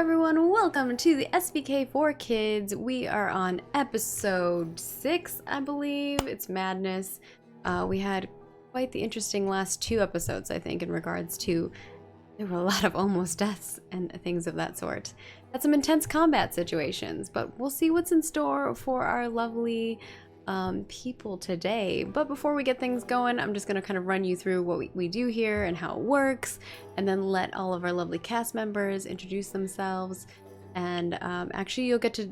everyone, welcome to the SVK4KIDS. We are on episode 6, I believe. It's madness. We had quite the interesting last 2 episodes, I think, in regards to there were a lot of almost deaths and things of that sort. Had some intense combat situations, but we'll see what's in store for our lovely people today. But before we get things going, I'm just going to kind of run you through what we do here and how it works, and then let all of our lovely cast members introduce themselves. And actually they'll get to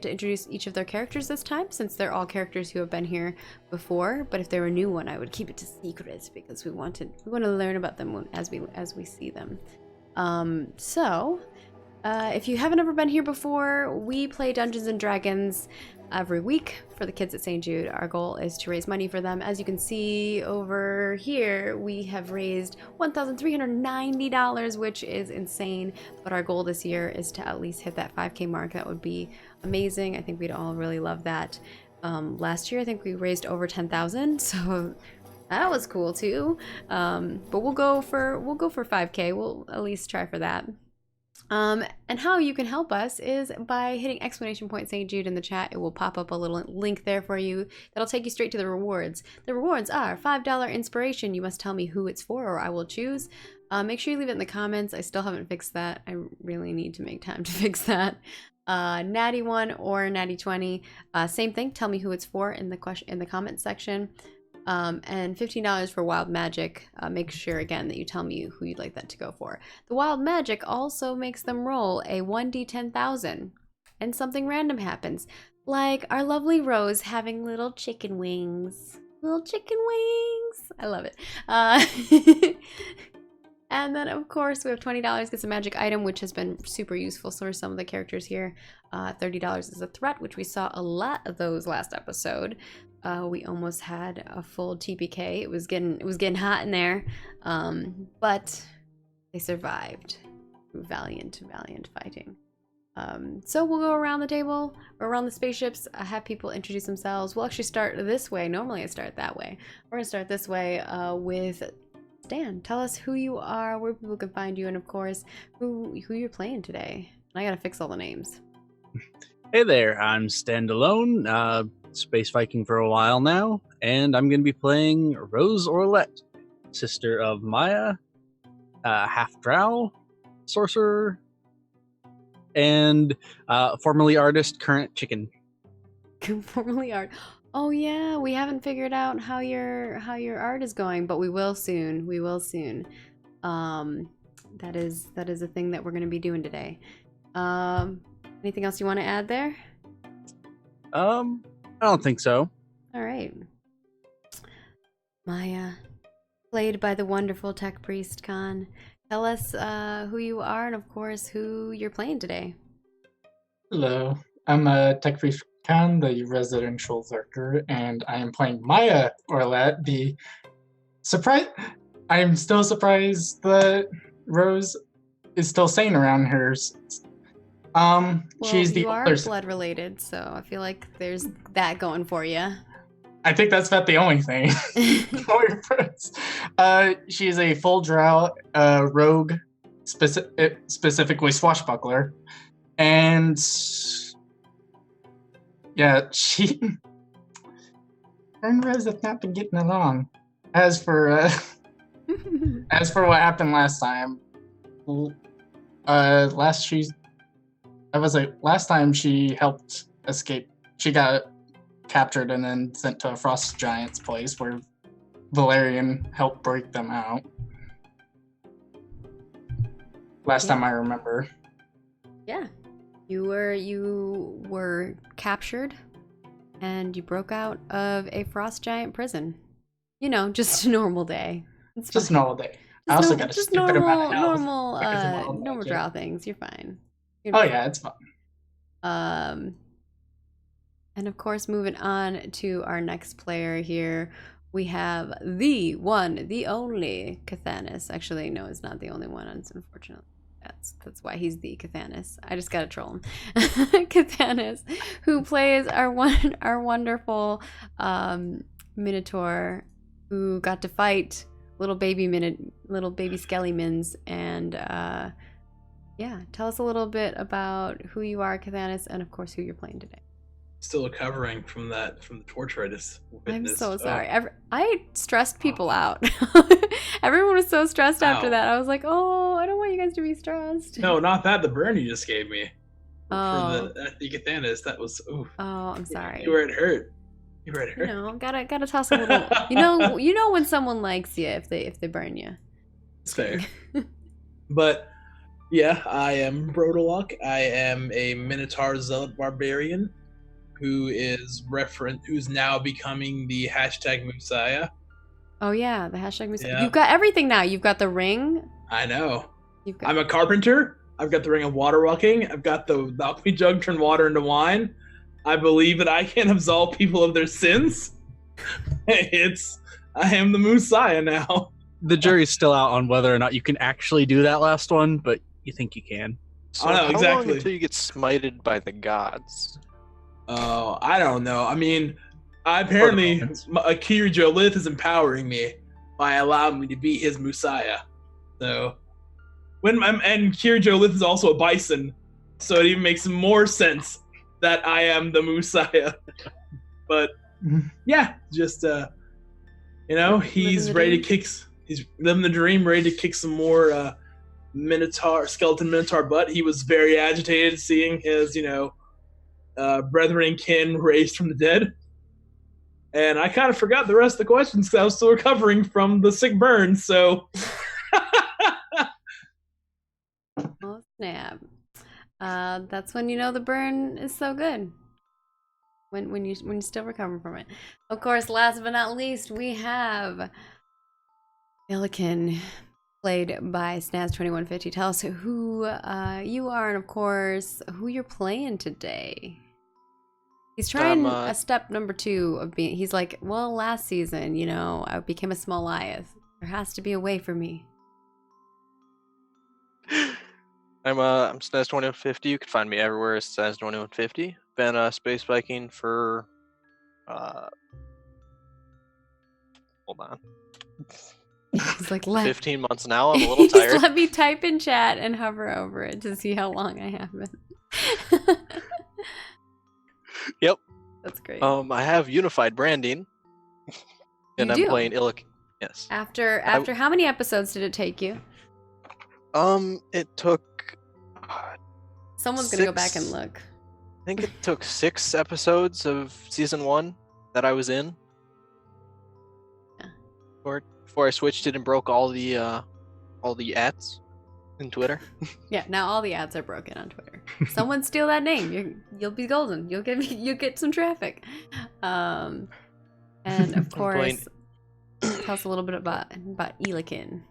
introduce each of their characters this time, since they're all characters who have been here before. But if they're a new one, I would keep it to secret because we want to learn about them as we see them. If you haven't ever been here before, we play Dungeons and Dragons every week for the kids at St Jude. Our goal is to raise money for them. As you can see over here, we have raised $1,390, which is insane. But our goal this year is to at least hit that 5K mark. That would be amazing. I think we'd all really love that. Last year, I think we raised over 10,000, so that was cool too. But we'll go for 5K. We'll at least try for that. And how you can help us is by hitting !St Jude in the chat. It will pop up a little link there for you that'll take you straight to the rewards. The rewards are $5 inspiration. You must tell me who it's for, or I will choose. Make sure you leave it in the comments. I still haven't fixed that. I really need to make time to fix that. Natty 1 or Natty 20. Same thing. Tell me who it's for in the comment section. And $15 for wild magic. Make sure again that you tell me who you'd like that to go for. The wild magic also makes them roll a 1d10,000 and something random happens, like our lovely Rose having little chicken wings. I love it. And then of course we have $20 gets a magic item, which has been super useful for some of the characters here. $30 is a threat, which we saw a lot of those last episode. We almost had a full TPK. It was getting hot in there, but they survived through valiant fighting. So we'll go around the table, or around the spaceships, have people introduce themselves. We'll actually start this way. Normally I start that way. We're gonna start this way with Stan. Tell us who you are, where people can find you, and of course who you're playing today. I gotta fix all the names. Hey there, I'm Standalone. Space Viking for a while now, and I'm going to be playing Rose Orlette, sister of Maya, half drow, sorcerer, and formerly artist, current chicken. Formerly art. Oh yeah, we haven't figured out how your art is going, but we will soon. That is a thing that we're going to be doing today. Anything else you want to add there? I don't think so. All right. Maya, played by the wonderful Tech Priest Khan. Tell us who you are, and of course who you're playing today. Hello, I'm Tech Priest Khan, the residential lurker, and I am playing Maya Orlette. I am still surprised that Rose is still sane around her. Well, she's the you are older blood related, so I feel like there's that going for you. I think that's about the only thing. She is a full drow rogue, specifically swashbuckler, and yeah, her and Rose have not been getting along. As for what happened last time, last time she helped escape. She got captured and then sent to a frost giant's place where Valerian helped break them out. Last time I remember. Yeah. You were captured and you broke out of a frost giant prison. You know, just a normal day. It's just fine. a normal day. I also got a stupid amount of health. Normal drow things. You're fine. Yeah, it's fine. And of course, moving on to our next player here, we have the one, the only Cathanis. Actually, no, it's not the only one. It's unfortunate. That's why he's the Cathanis. I just gotta troll him. Cathanis, who plays our wonderful Minotaur, who got to fight little baby Skelly Mins, and Yeah, tell us a little bit about who you are, Cathanis, and of course who you're playing today. Still recovering from the torture I just I'm witnessed. so Oh, sorry. I stressed people out. Everyone was so stressed after Ow. that. I was like, oh, I don't want you guys to be stressed. No, not that. The burn you just gave me. Oh. For the Cathanis, that was. Oof. Oh, I'm sorry. You were it hurt. You were it hurt. You know, gotta toss a little. You know when someone likes you if they burn you. It's fair. But yeah, I am Brodalok. I am a Minotaur Zealot Barbarian who's now becoming the hashtag Messiah. Oh yeah, the hashtag Messiah. Yeah. You've got everything now. You've got the ring. I know. You've got... I'm a carpenter. I've got the ring of water walking. I've got the alchemy jug turn water into wine. I believe that I can absolve people of their sins. I am the Messiah now. The jury's still out on whether or not you can actually do that last one, but you think you can. So I know, how long exactly. until you get smited by the gods? Oh, I don't know. I mean, apparently Akiri Jolith is empowering me by allowing me to be his Messiah. So, and Kiri Jolith is also a bison, so it even makes more sense that I am the Messiah. But yeah, just he's ready to kick. He's living the dream, ready to kick some more skeleton Minotaur butt. He was very agitated seeing his, brethren and kin raised from the dead. And I kind of forgot the rest of the questions because I was still recovering from the sick burn, so... Oh, snap. That's when you know the burn is so good. When you still recover from it. Of course, last but not least, we have Milliken, played by Snaz2150. Tell us who you are and, of course, who you're playing today. He's trying a step number 2 of being... He's like, well, last season, I became a small Goliath. There has to be a way for me. I'm Snaz2150. You can find me everywhere as Snaz2150. Been space Viking for hold on. He's like, 15 months now. I'm a little tired. Just let me type in chat and hover over it to see how long I have been. Yep. That's great. I have unified branding. And I'm playing Illic. Yes. After how many episodes did it take you? It took Someone's gonna go back and look. I think it took 6 episodes of season 1 that I was in. Yeah. Before I switched it and broke all the ads in Twitter. Yeah, now all the ads are broken on Twitter. Someone steal that name. You'll be golden. You'll get some traffic. And of course, tell us a little bit about Illiken.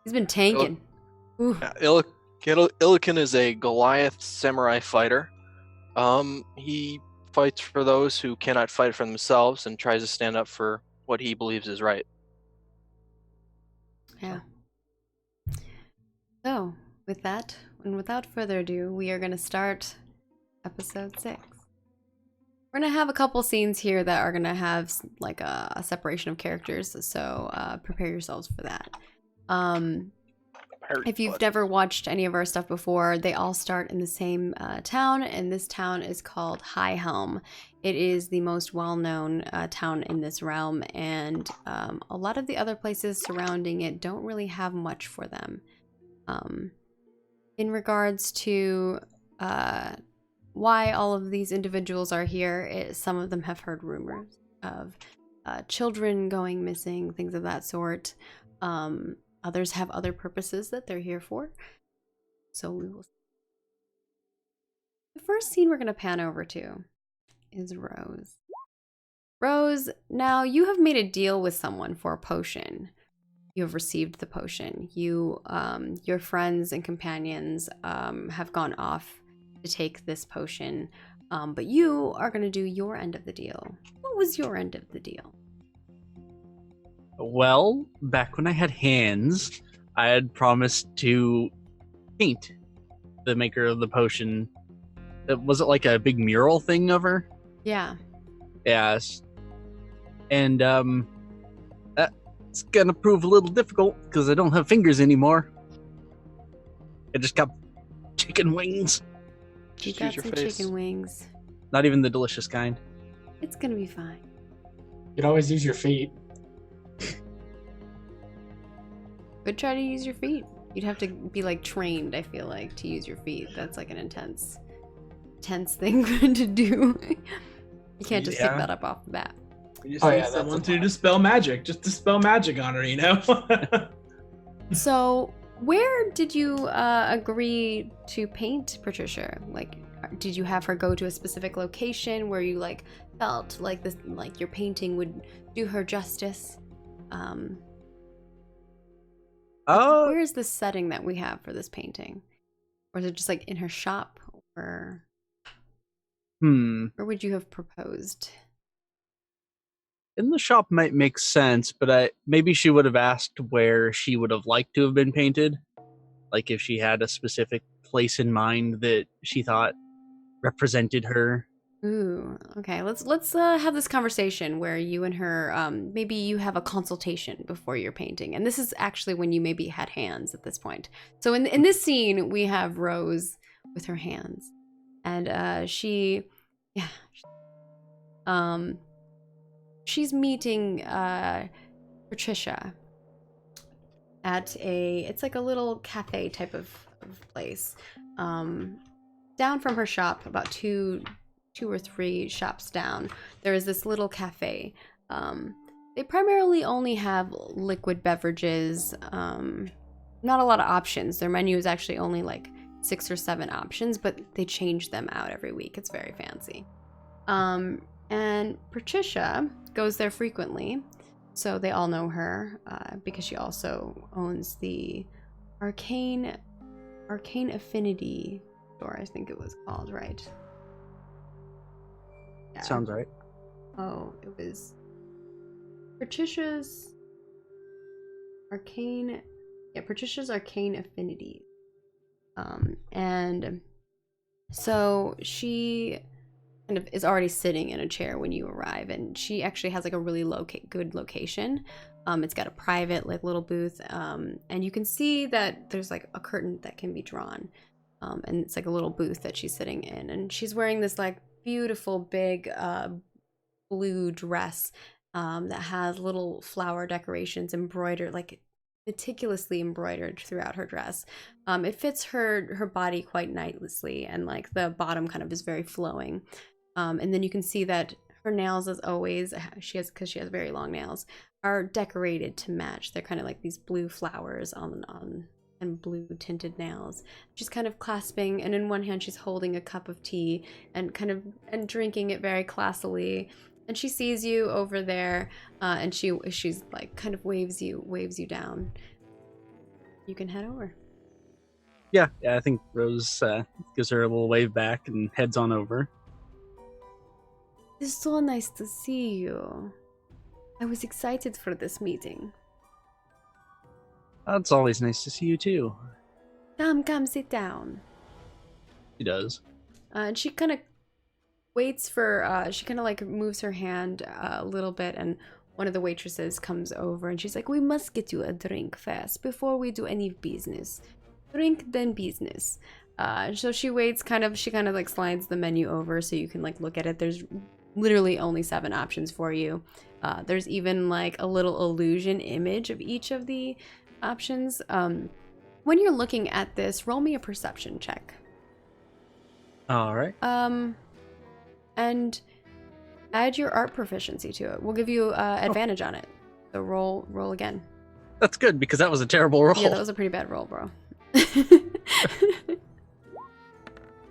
He's been tanking. Illiken is a Goliath samurai fighter. He fights for those who cannot fight for themselves and tries to stand up for what he believes is right. Yeah. So, with that, and without further ado, we are going to start episode 6. We're going to have a couple scenes here that are going to have like a separation of characters, so prepare yourselves for that. If you've never watched any of our stuff before, they all start in the same town, and this town is called High Helm. It is the most well-known town in this realm, and a lot of the other places surrounding it don't really have much for them. In regards to why all of these individuals are here, some of them have heard rumors of children going missing, things of that sort. Others have other purposes that they're here for. So we will. The first scene we're going to pan over to is Rose. Rose, now you have made a deal with someone for a potion. You have received the potion. You, your friends and companions have gone off to take this potion, but you are going to do your end of the deal. What was your end of the deal? Well, back when I had hands, I had promised to paint the maker of the potion. Was it like a big mural thing of her? Yeah. Yes. And that's gonna prove a little difficult because I don't have fingers anymore. I just got Chicken wings. You Just got use some your face. chicken wings. Not even the delicious kind. It's gonna be fine. You'd always use your feet. But try to use your feet. You'd have to be like trained, I feel like, to use your feet. That's like an intense thing to do. You can't just pick Yeah. that up off the bat. You just Oh, need yeah, that's someone a to lot. dispel magic. Just dispel magic on her, you know? So, where did you agree to paint Patricia? Like, did you have her go to a specific location where you like felt like this, like your painting would do her justice? Where is the setting that we have for this painting, or is it just like in her shop, or where would you have proposed? In the shop might make sense, but maybe she would have asked where she would have liked to have been painted. Like if she had a specific place in mind that she thought represented her. Ooh, okay. Let's have this conversation where you and her, maybe you have a consultation before you're painting, and this is actually when you maybe had hands at this point. So in this scene, we have Rose with her hands, and she's meeting Patricia at it's like a little cafe type of place, down from her shop, about two or three shops down. There is this little cafe. They primarily only have liquid beverages, not a lot of options. Their menu is actually only like 6 or 7 options, but they change them out every week. It's very fancy. And Patricia goes there frequently, so they all know her, because she also owns the Arcane Affinity store, I think it was called, right? Yeah. Sounds right. Oh, it was Patricia's Arcane Affinity. And so she kind of is already sitting in a chair when you arrive, and she actually has like a really good location. It's got a private like little booth, and you can see that there's like a curtain that can be drawn, and it's like a little booth that she's sitting in, and she's wearing this like beautiful big blue dress that has little flower decorations embroidered, like meticulously embroidered throughout her dress. It fits her body quite nicely, and like the bottom kind of is very flowing. And then you can see that her nails, as always, because she has very long nails, are decorated to match. They're kind of like these blue flowers and blue tinted nails. She's kind of clasping, and in one hand she's holding a cup of tea and drinking it very classily. And she sees you over there, and she's like kind of waves you down. You can head over. Yeah, I think Rose gives her a little wave back and heads on over. It's so nice to see you. I was excited for this meeting. It's always nice to see you too. Come, sit down. She does. And she kind of waits for, she kind of like moves her hand a little bit, and one of the waitresses comes over and she's like, we must get you a drink first before we do any business. Drink, then business. So she waits, she kind of like slides the menu over so you can like look at it. There's literally only 7 options for you. There's even like a little illusion image of each of the options. When you're looking at this, roll me a perception check. All right. And add your art proficiency to it. We'll give you advantage on it. So roll again. That's good, because that was a terrible roll. Yeah, that was a pretty bad roll, bro.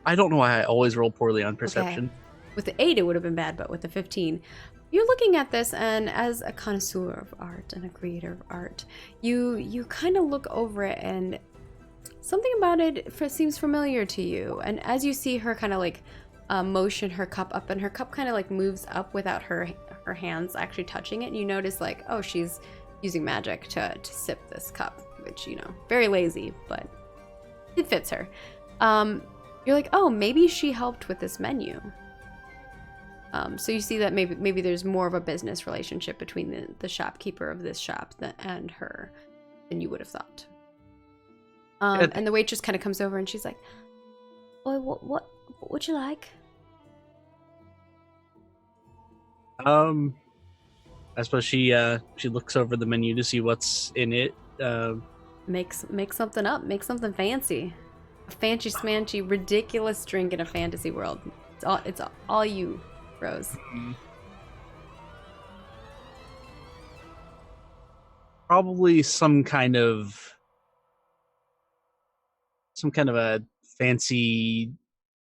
I don't know why I always roll poorly on perception. Okay. With the 8, it would have been bad, but with the 15, you're looking at this, and as a connoisseur of art and a creator of art, you kind of look over it, and something about it seems familiar to you. And as you see her kind of like motion her cup up, and her cup kind of like moves up without her hands actually touching it, you notice like, oh, she's using magic to sip this cup, which, you know, very lazy, but it fits her. You're like, oh, maybe she helped with this menu. So you see that maybe there's more of a business relationship between the shopkeeper of this shop and her than you would have thought. And the waitress kind of comes over and she's like, Oh, what would you like? I suppose she looks over the menu to see what's in it. Make something up. Make something fancy. A fancy smanchy, ridiculous drink in a fantasy world. It's all you, Rose. Probably some kind of a fancy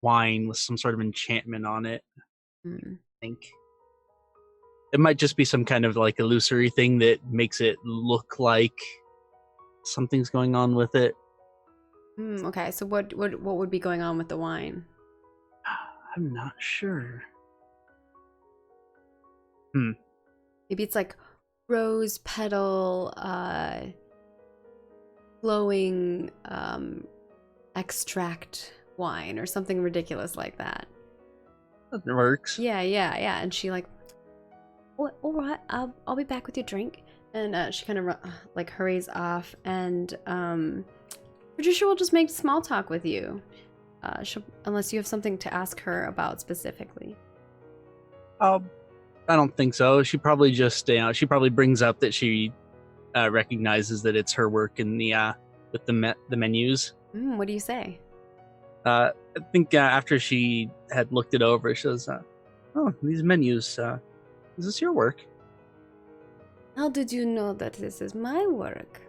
wine with some sort of enchantment on it. Mm. I think it might just be some kind of like illusory thing that makes it look like something's going on with it. Okay, so what would be going on with the wine? I'm not sure. Maybe it's like rose petal, glowing extract wine or something ridiculous like that. That works. Yeah. And she like, all right, I'll be back with your drink. And she kind of like hurries off, and Patricia will just make small talk with you, unless you have something to ask her about specifically. I don't think so. She probably just, she probably brings up that she recognizes that it's her work in the with the menus. What do you say? I think after she had looked it over, she says, "Oh, these menus. Is this your work?" How did you know that this is my work?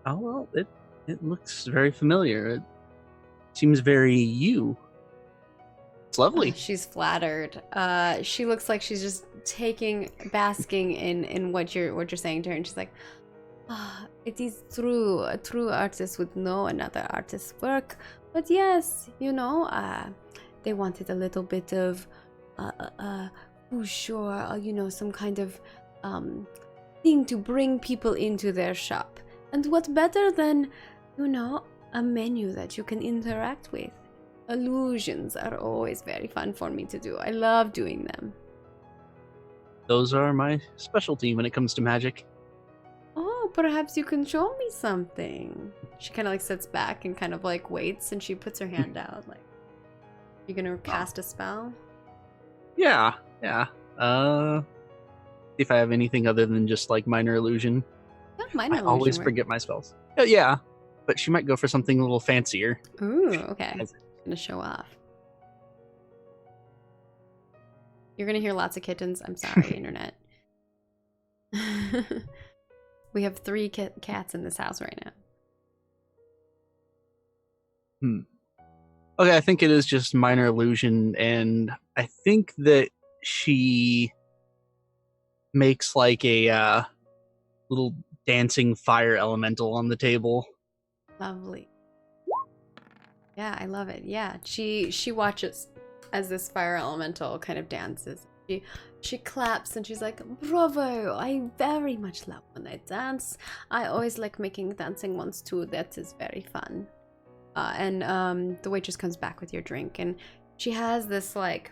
Oh well, it looks very familiar. It seems very you. It's lovely. She's flattered. She looks like she's just basking in what you're saying to her, and she's like, it is true. A true artist would know another artist's work. But yes, they wanted a little bit of, some kind of thing to bring people into their shop. And what better than, a menu that you can interact with? Illusions are always very fun for me to do. I love doing them. Those are my specialty when it comes to magic. Oh, perhaps you can show me something. She kind of like sits back and kind of like waits, and she puts her hand out like, you gonna cast a spell? Yeah. See if I have anything other than just like minor illusion. Yeah, minor I illusion always work. forget my spells. Yeah, but she might go for something a little fancier. Ooh, okay. Gonna show off. You're gonna hear lots of kittens. I'm sorry, internet. We have 3 cats in this house right now. Okay, I think it is just minor illusion, and I think that she makes like a little dancing fire elemental on the table. Lovely. Yeah, I love it. Yeah, she watches as this fire elemental kind of dances. She claps and she's like, bravo, I very much love when I dance. I always like making dancing ones too. That is very fun. And the waitress comes back with your drink, and she has this like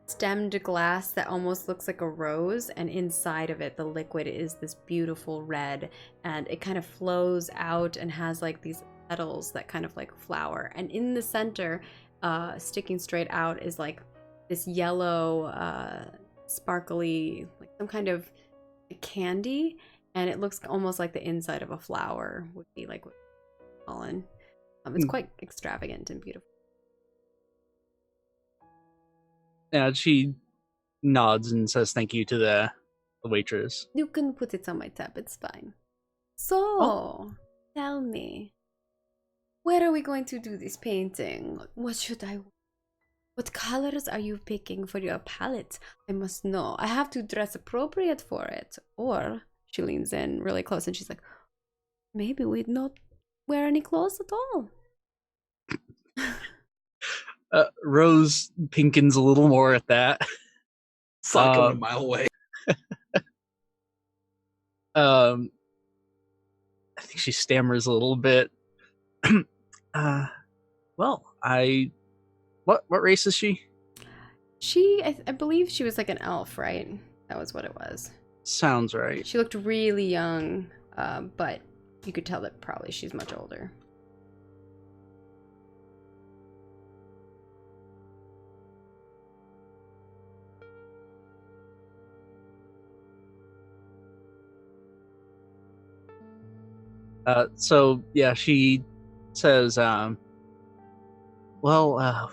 stemmed glass that almost looks like a rose, and inside of it the liquid is this beautiful red, and it kind of flows out and has like these petals that kind of like flower, and in the center, sticking straight out, is like this yellow sparkly, like some kind of candy, and it looks almost like the inside of a flower would be like pollen. It's quite extravagant and beautiful. Yeah, she nods and says thank you to the waitress. You can put it on my tab, it's fine. So, tell me, where are we going to do this painting? What colors are you picking for your palette? I must know. I have to dress appropriate for it. Or, she leans in really close and she's like, maybe we'd not wear any clothes at all. Rose pinkens a little more at that. It's like going a mile away. I think she stammers a little bit. Well, what race is she? I believe she was like an elf, right? That was what it was. Sounds right. She looked really young, but you could tell that probably she's much older. So yeah, she says, well,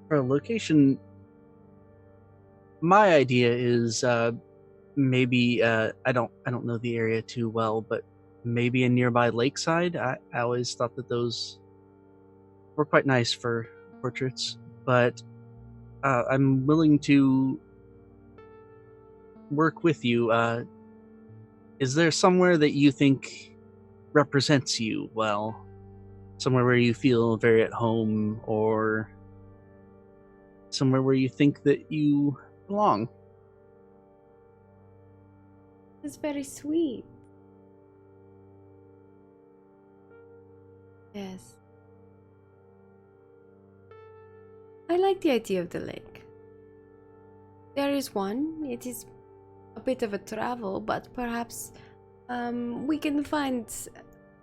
for a location, my idea is maybe I don't know the area too well, but maybe a nearby lakeside. I always thought that those were quite nice for portraits, but I'm willing to work with you. Is there somewhere that you think represents you well? Somewhere where you feel very at home, or somewhere where you think that you belong? It's very sweet. Yes. I like the idea of the lake. There is one. It is a bit of a travel, but perhaps we can find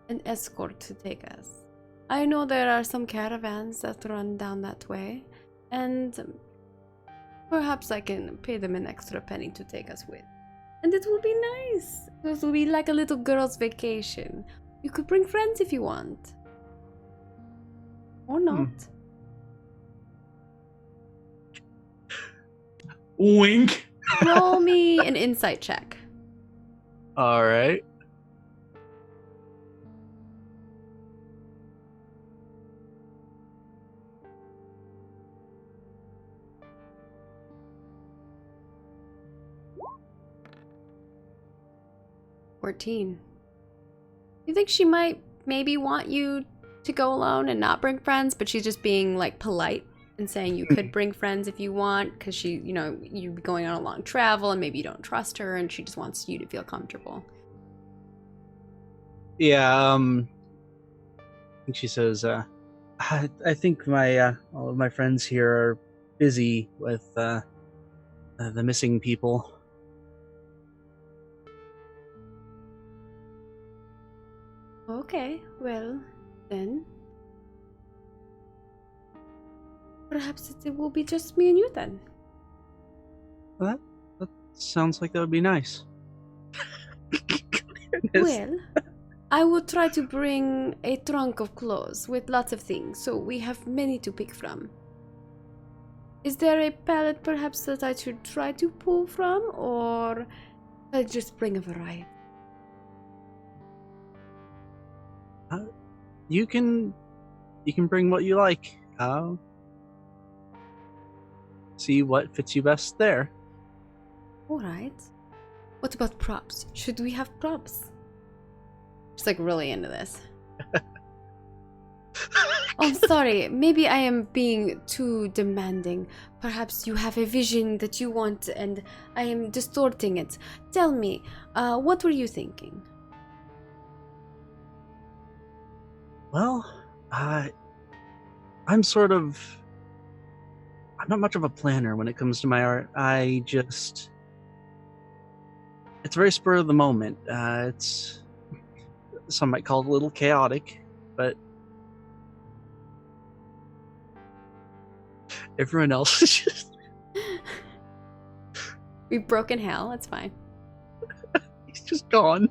an escort to take us. I know there are some caravans that run down that way, and perhaps I can pay them an extra penny to take us with. And it will be nice. This will be like a little girl's vacation. You could bring friends if you want. Or not. Wink. Roll me an insight check. All right. $14. You think she might maybe want you to go alone and not bring friends, but she's just being like polite and saying you could bring friends if you want, because she, you know, you'd be going on a long travel and maybe you don't trust her and she just wants you to feel comfortable. Yeah, I think she says, I think my all of my friends here are busy with the missing people. Okay, well, then perhaps it will be just me and you then. That sounds like that would be nice. Well, I will try to bring a trunk of clothes with lots of things, so we have many to pick from. Is there a pallet perhaps that I should try to pull from, or I just bring a variety? You can bring what you like. See what fits you best there. Alright. What about props? Should we have props? She's like really into this. Oh, sorry. Maybe I am being too demanding. Perhaps you have a vision that you want and I am distorting it. Tell me, what were you thinking? Well, I'm not much of a planner when it comes to my art. It's very spur of the moment. It's, some might call it a little chaotic, but everyone else is just... We've broken Hal, it's fine. He's just gone.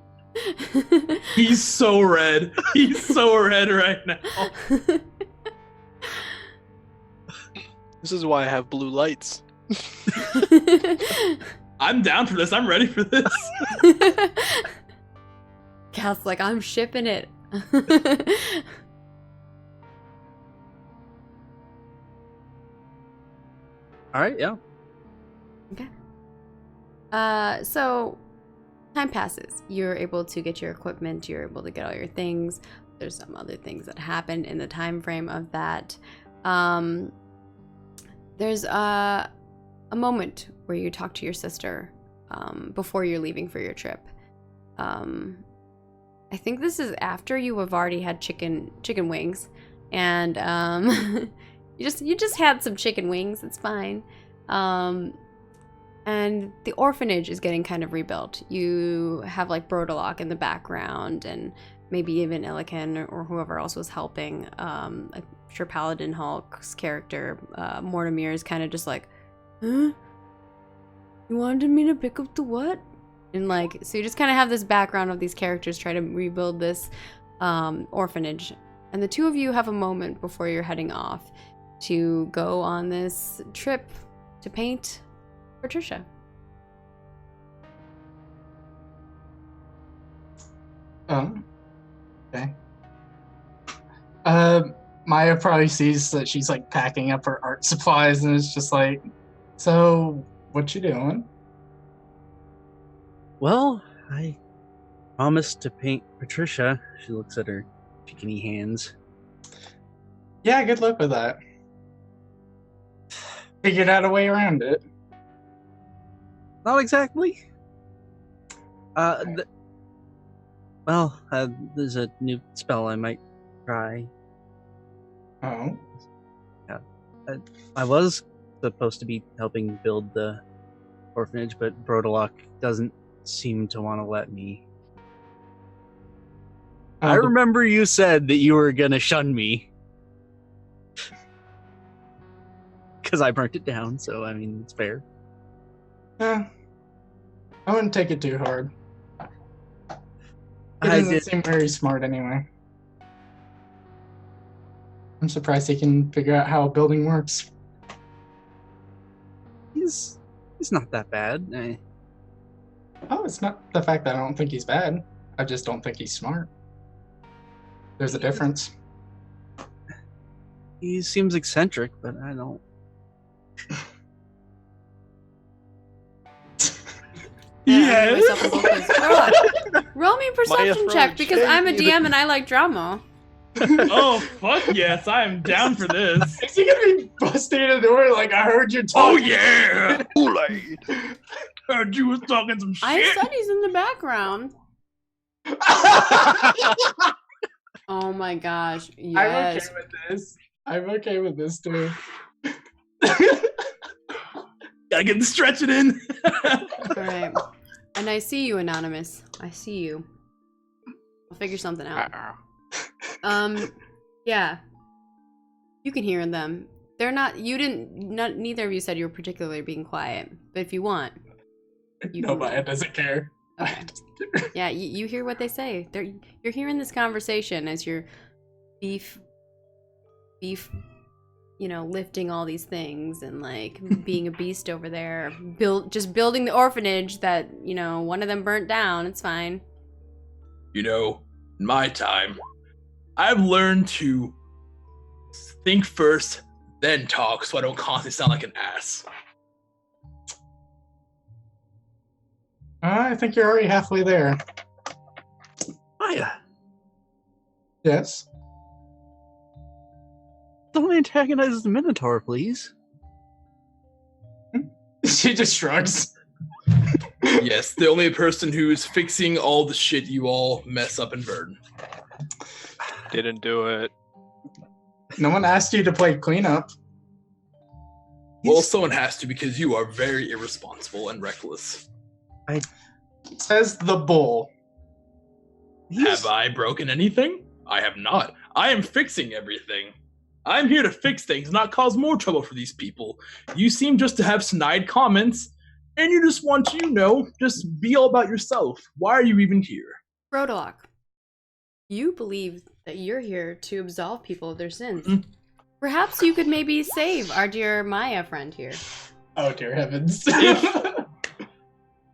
He's so red. He's so red right now. This is why I have blue lights. I'm down for this. I'm ready for this. Cal's like, I'm shipping it. All right, yeah. Okay. So time passes. You're able to get your equipment. You're able to get all your things. There's some other things that happen in the time frame of that. There's a moment where you talk to your sister before you're leaving for your trip. I think this is after you have already had chicken wings, and you just had some chicken wings. It's fine. And the orphanage is getting kind of rebuilt. You have like Brodalock in the background, and maybe even Illiken or whoever else was helping. I'm sure Paladin Hulk's character, Mortimer, is kind of just like, huh? You wanted me to pick up the what? And like, so you just kind of have this background of these characters trying to rebuild this orphanage. And the two of you have a moment before you're heading off to go on this trip to paint Patricia. Okay. Maya probably sees that she's like packing up her art supplies and is just like, so what you doing? Well, I promised to paint Patricia. She looks at her chickeny hands. Yeah, good luck with that. Figured out a way around it. Not exactly. There's a new spell I might try. Oh. I was supposed to be helping build the orphanage, but Brodalok doesn't seem to want to let me. I remember you said that you were gonna shun me. Because I burnt it down, so I mean, it's fair. Yeah. I wouldn't take it too hard. He doesn't seem very smart anyway. I'm surprised he can figure out how a building works. He's not that bad. Oh, it's not the fact that I don't think he's bad. I just don't think he's smart. There's a difference. He seems eccentric, but I don't. Roll me a perception check because I'm a DM and I like drama. Oh, fuck yes, I am down for this. Is he gonna be busting in the door like, I heard you talking? Oh yeah! Kool-Aid. Heard you was talking some shit. I said he's in the background. Oh my gosh, yes. I'm okay with this too. Gotta get the stretching in. Alright. And I see you, Anonymous. I see you. I'll figure something out. Yeah. You can hear them. They're not, neither of you said you were particularly being quiet. But if you want. Nobody doesn't care. Okay. Yeah, you hear what they say. You're hearing this conversation as you're beef, lifting all these things and like being a beast over there. Just building the orphanage that, one of them burnt down. It's fine. In my time, I've learned to think first, then talk, so I don't constantly sound like an ass. I think you're already halfway there. Maya, Yes. don't antagonize the Minotaur, please. She just shrugs. Yes, the only person who's fixing all the shit you all mess up and burn. Didn't do it. No one asked you to play cleanup. Well, someone has to because you are very irresponsible and reckless. Says the bull. Have I broken anything? I have not. I am fixing everything. I'm here to fix things, not cause more trouble for these people. You seem just to have snide comments, and you just want to, just be all about yourself. Why are you even here? Brodalok, you believe that you're here to absolve people of their sins. Perhaps you could maybe save our dear Maya friend here. Oh, dear heavens.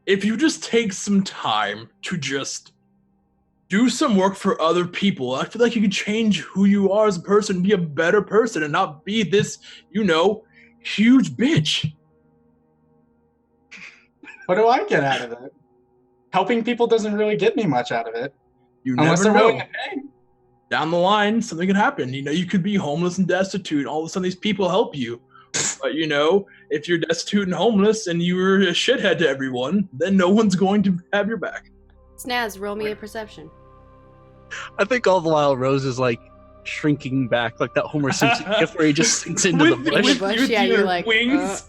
If you just take some time to just do some work for other people, I feel like you could change who you are as a person, be a better person, and not be this, huge bitch. What do I get out of it? Helping people doesn't really get me much out of it. You Unless never they're know. willing to pay. Down the line, something could happen. You could be homeless and destitute. All of a sudden, these people help you. But, if you're destitute and homeless and you're a shithead to everyone, then no one's going to have your back. Snaz, roll me a perception. I think all the while Rose is like shrinking back, like that Homer Simpson gif where he just sinks into the bush. bush, yeah, your you're like, wings.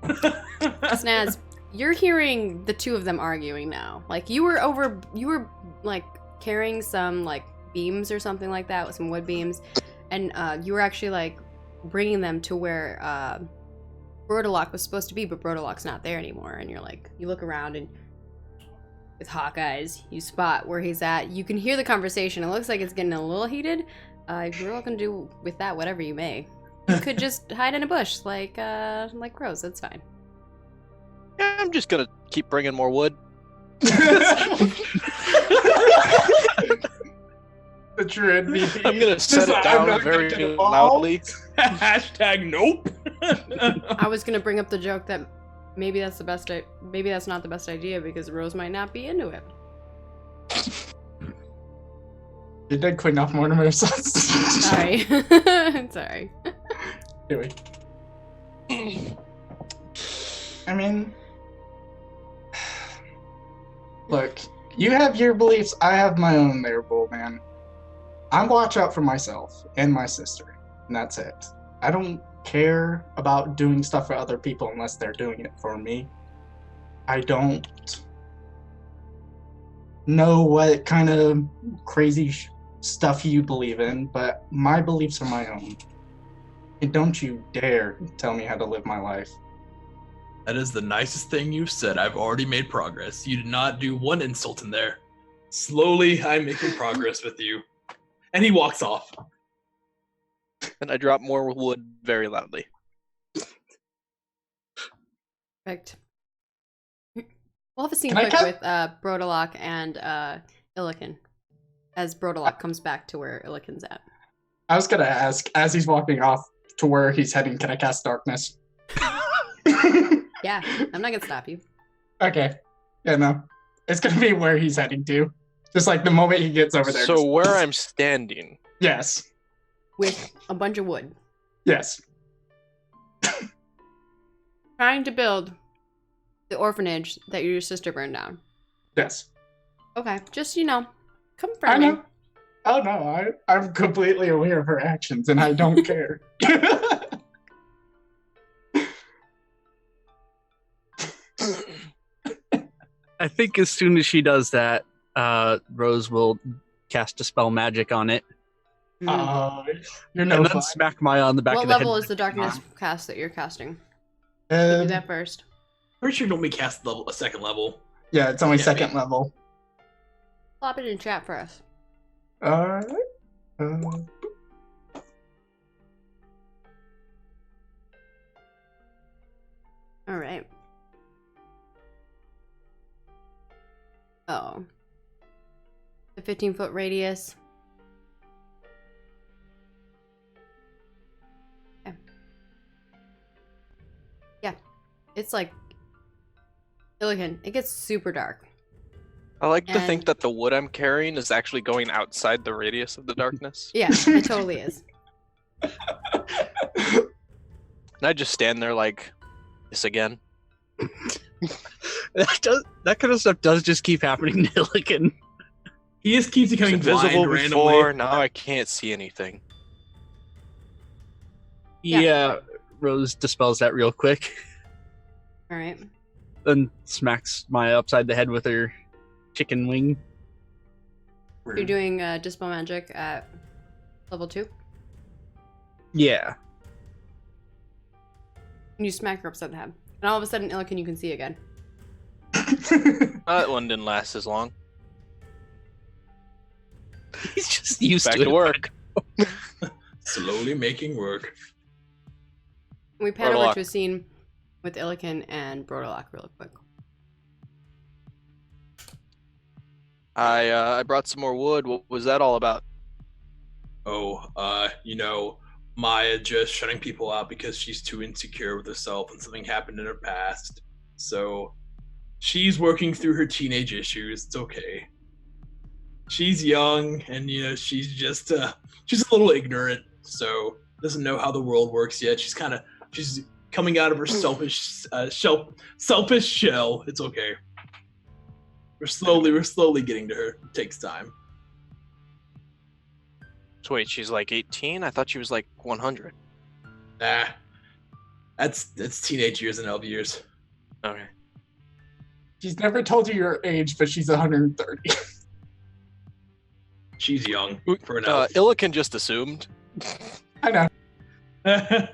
Snaz, you're hearing the two of them arguing now. Like you were like carrying some like beams or something like that with some wood beams, and you were actually like bringing them to where Brodalok was supposed to be, but Brodalok's not there anymore. And you're like, you look around and with hawk eyes, you spot where he's at. You can hear the conversation. It looks like it's getting a little heated. You're welcome to do with that whatever you may. You could just hide in a bush like Rose. That's fine. Yeah, I'm just gonna keep bringing more wood. The true MVP. I'm gonna set it down very loudly. Hashtag nope. I was gonna bring up the joke that maybe that's not the best idea because Rose might not be into it. You did clean off Mortimer. Sorry. Sorry. Anyway. I mean, look, you have your beliefs, I have my own there, Bullman. I'm watch out for myself and my sister, and that's it. I don't care about doing stuff for other people unless they're doing it for me. I don't know what kind of crazy stuff you believe in, but my beliefs are my own. And don't you dare tell me how to live my life. That is the nicest thing you've said. I've already made progress. You did not do one insult in there. Slowly, I'm making progress with you. And he walks off. And I drop more wood very loudly. Perfect. We'll have a scene Can I quick cut? with Brodalok and Illiken as Brodalok comes back to where Illiken's at. I was gonna ask, as he's walking off to where he's heading, can I cast darkness? Yeah, I'm not gonna stop you. Okay. Yeah, no. It's gonna be where he's heading to. Just like the moment he gets over there. So just- where I'm standing, Yes. With a bunch of wood. Yes. Trying to build the orphanage that your sister burned down. Yes. Okay, just, come for I me. know. Oh no, I'm completely aware of her actions and I don't care. I think as soon as she does that, Rose will cast Dispel Magic on it, You're no and then fun. smack Maya on the back What of the head. level is the darkness cast that you're casting? Do that first. Pretty sure don't we cast a second level. Yeah, it's only Yeah, second level. Plop it in chat for us. Alright. All right. Oh. The 15-foot radius. Okay. Yeah. It's like Illiken. It gets super dark. I like to think And- that the wood I'm carrying is actually going outside the radius of the darkness. Yeah, it totally is. And I just stand there like, this again. That kind of stuff does just keep happening to Illiken. He just keeps It's becoming invisible blind before, randomly. now I can't see anything. Yeah. Yeah, Rose dispels that real quick, All right. then smacks Maya upside the head with her chicken wing. You're doing Dispel Magic at level 2. Yeah. And you smack her upside the head. And all of a sudden, Illiken, you can see again. That one didn't last as long. He's just used Back to to it. work. Slowly making work. We pan over Brodalok. to a scene with Illiken and Brodalok real quick. I brought some more wood. What was that all about? Maya just shutting people out because she's too insecure with herself and something happened in her past. So she's working through her teenage issues. It's okay. She's young and she's just she's a little ignorant, so doesn't know how the world works yet. She's coming out of her selfish shell. It's okay. We're slowly getting to her. It takes time. So wait, she's like 18? I thought she was like 100. Nah. That's teenage years and elf years. Okay. She's never told you your age, but she's 130. She's young for an elf. Illiken just assumed. I know.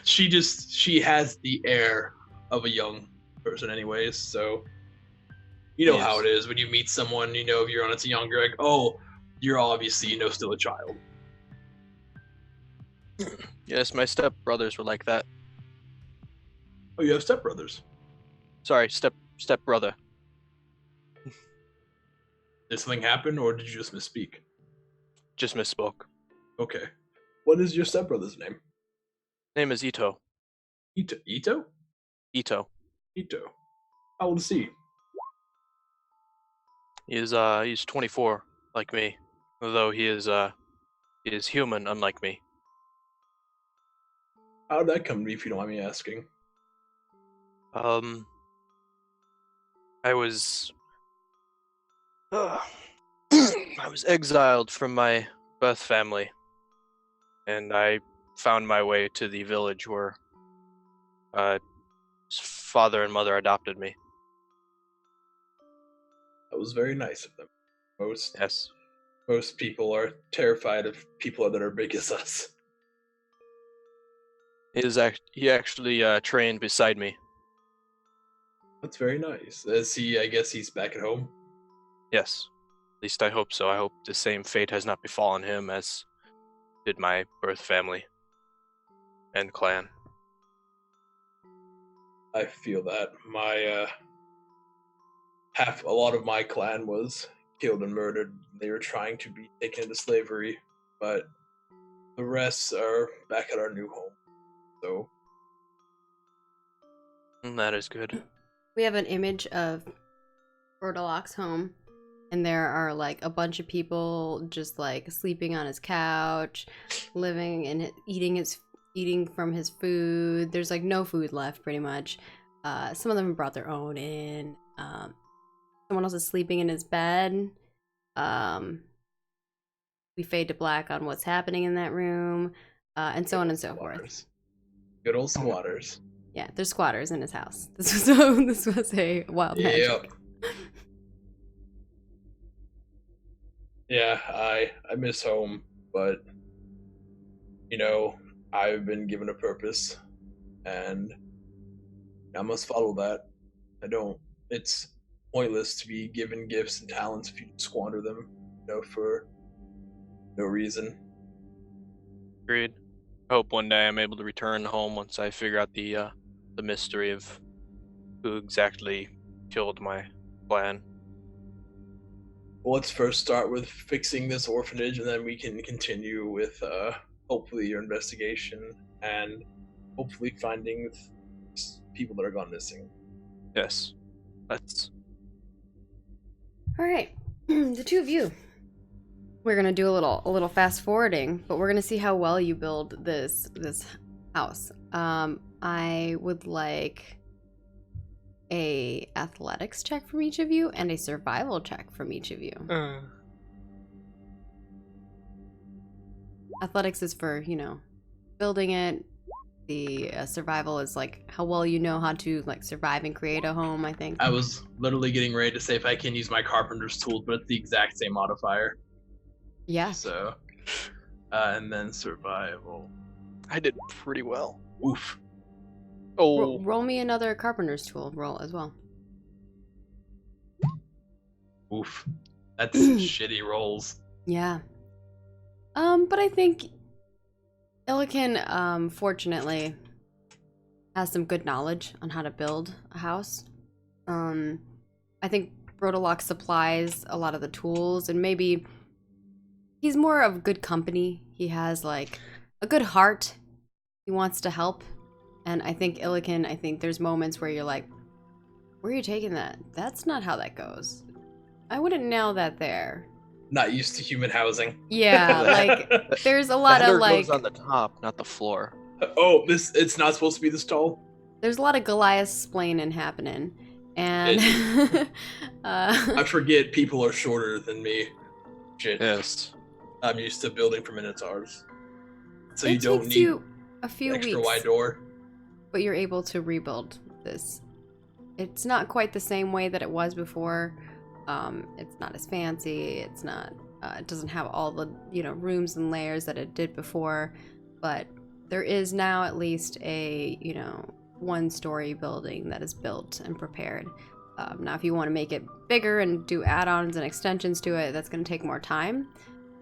She has the air of a young person anyways, so You know Yes. how it is when you meet someone, if you're on it's young, you're like, oh, you're obviously, still a child. Yes, my stepbrothers were like that. Oh, you have stepbrothers. Sorry, stepbrother. Did something happen, or did you just misspeak? Just misspoke. Okay. What is your stepbrother's name? Name is Ito. Ito? Ito? Ito. Ito. How old is he? He's 24, like me. Although he is human, unlike me. How did that come to be, if you don't mind me asking? I was I was exiled from my birth family, and I found my way to the village where his father and mother adopted me. That was very nice of them. Yes. Most people are terrified of people that are big as us. He actually trained beside me. That's very nice. I guess he's back at home? Yes. At least I hope so. I hope the same fate has not befallen him as did my birth family and clan. I feel that. A lot of my clan was killed and murdered. They were trying to be taken into slavery, but the rest are back at our new home. So, That is good. We have an image of Brodaloc's home, and there are like a bunch of people just like sleeping on his couch, living and eating from his food. There's like no food left, pretty much. Some of them brought their own in. Someone else is sleeping in his bed. We fade to black on what's happening in that room, and so on and so forth. Good old squatters. Yeah, there's squatters in his house. This was a wild magic. Yeah, I miss home, but I've been given a purpose, and I must follow that. It's pointless to be given gifts and talents if you squander them, for no reason. Agreed. I hope one day I'm able to return home once I figure out the mystery of who exactly killed my clan. Well, let's first start with fixing this orphanage, and then we can continue with hopefully your investigation and hopefully finding people that are gone missing. Yes. Let's. All right, the two of you. We're gonna do a little fast forwarding, but we're gonna see how well you build this house. I would like a athletics check from each of you and a survival check from each of you. Athletics is for building it. The survival is like how well you know how to like survive and create a home, I think. I was literally getting ready to say if I can use my carpenter's tools, but it's the exact same modifier. Yeah. So, and then survival. I did pretty well. Oof. Oh. Roll me another carpenter's tool roll as well. Oof. That's shitty rolls. Yeah. But I think Illican, fortunately, has some good knowledge on how to build a house. I think Brodalock supplies a lot of the tools, and maybe he's more of good company. He has like a good heart. He wants to help. And I think Illican, there's moments where you're like, where are you taking that? That's not how that goes. I wouldn't nail that there. Not used to human housing. Yeah, like there's a lot of like goes on the top, not the floor. Oh, it's not supposed to be this tall? There's a lot of Goliath splaining happening. And I forget people are shorter than me. Shit. Yes. I'm used to building for minotaurs. So you it don't takes need you a few extra weeks, wide door. but you're able to rebuild this. It's not quite the same way that it was before. It's not as fancy. It's not. It doesn't have all the rooms and layers that it did before, but there is now at least a one-story building that is built and prepared. Now, if you want to make it bigger and do add-ons and extensions to it, that's going to take more time.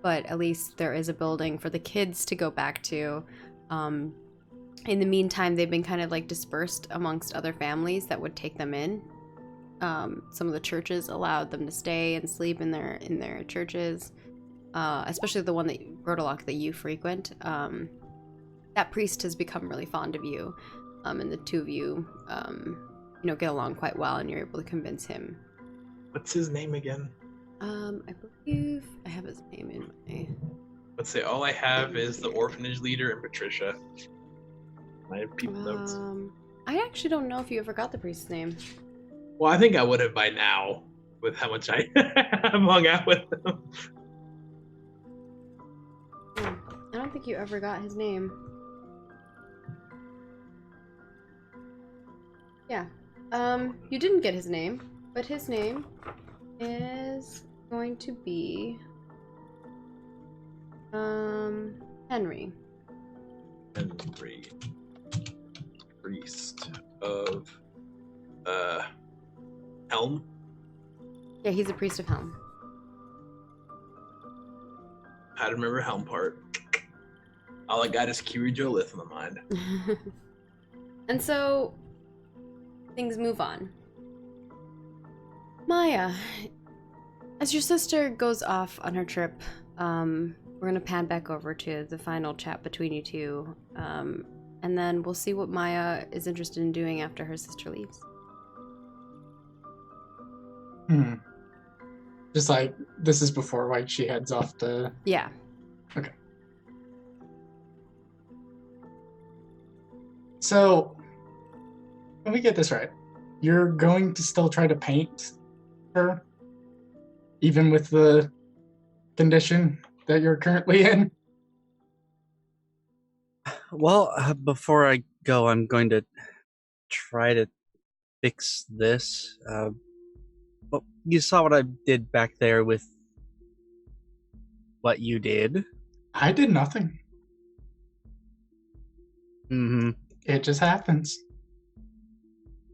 But at least there is a building for the kids to go back to. In the meantime, they've been kind of like dispersed amongst other families that would take them in. Some of the churches allowed them to stay and sleep in their churches, especially the one that Rotolock that you frequent. That priest has become really fond of you, and the two of you, get along quite well, and you're able to convince him. What's his name again? I believe I have his name in my... Let's say all I have is the orphanage leader and Patricia. I have people notes. I actually don't know if you ever got the priest's name. Well, I think I would have by now, with how much I have hung out with them. I don't think you ever got his name. Yeah. You didn't get his name, but his name is going to be Henry. Henry, priest of Helm. Yeah, he's a priest of Helm. How to remember Helm part. All I got is Kiryu Lith in the mind. And so things move on. Maya, as your sister goes off on her trip, we're gonna pan back over to the final chat between you two, and then we'll see what Maya is interested in doing after her sister leaves. Just like, this is before, like, she heads off to... Yeah. Okay. So, let me get this right. You're going to still try to paint her? Even with the condition that you're currently in? Well, before I go, I'm going to try to fix this. Well, you saw what I did back there with what you did. I did nothing. Mm-hmm. It just happens.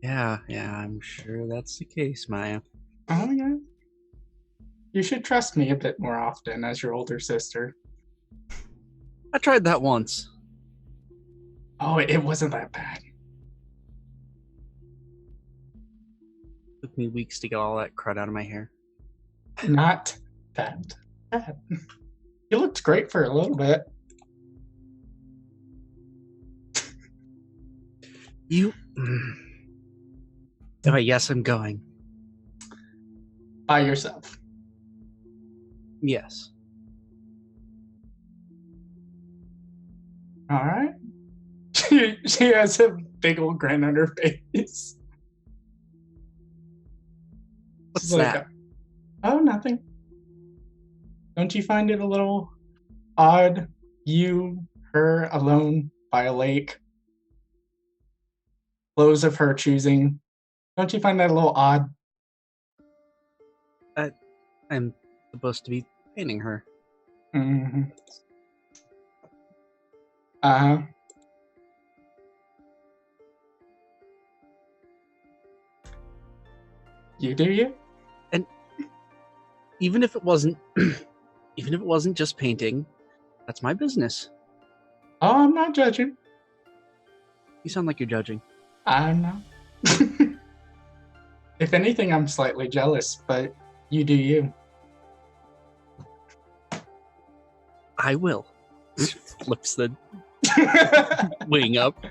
Yeah, I'm sure that's the case, Maya. Oh, yeah. You should trust me a bit more often as your older sister. I tried that once. Oh, it wasn't that bad. Took me weeks to get all that crud out of my hair. Not that bad. You looked great for a little bit. You... Oh, yes, I'm going. By yourself. Yes. Alright. She has a big old grin on her face. What's She's like, that? oh, nothing. Don't you find it a little odd, you, her, alone by a lake? Clothes of her choosing. Don't you find that a little odd? I'm supposed to be painting her. Mm-hmm. Uh-huh. You do you? And even if it wasn't just painting, that's my business. Oh, I'm not judging. You sound like you're judging. I'm not. If anything, I'm slightly jealous, but you do you. I will. Flips the wing up.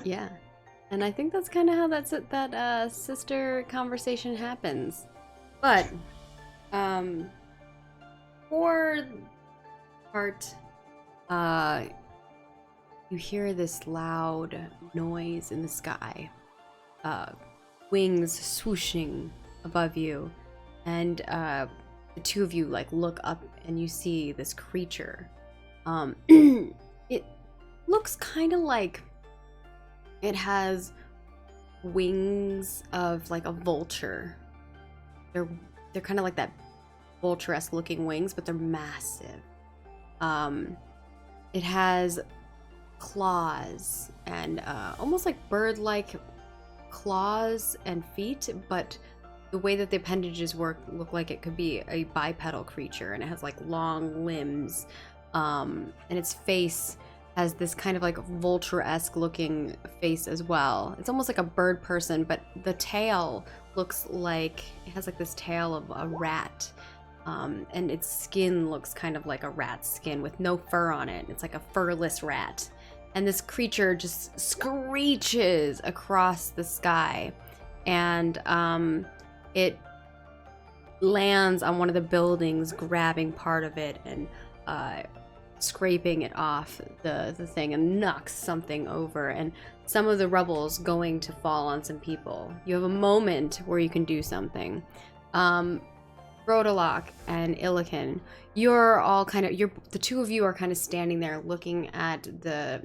Yeah. And I think that's kind of how that sister conversation happens. But, for part, you hear this loud noise in the sky. Wings swooshing above you. And, the two of you, like, look up and you see this creature. It looks kind of like it has wings of like a vulture. They're kind of like that vulture-esque looking wings, but they're massive. It has claws and almost like bird-like claws and feet, but the way that the appendages work look like it could be a bipedal creature, and it has like long limbs, and its face has this kind of like vulture-esque looking face as well. It's almost like a bird person, but the tail looks like it has like this tail of a rat, and its skin looks kind of like a rat's skin with no fur on it. It's like a furless rat, and this creature just screeches across the sky, and it lands on one of the buildings, grabbing part of it and scraping it off the thing, and knocks something over, and some of the rubble's going to fall on some people. You have a moment where you can do something. Rodolok and Illiken, you're all kind of, the two of you are kind of standing there looking at the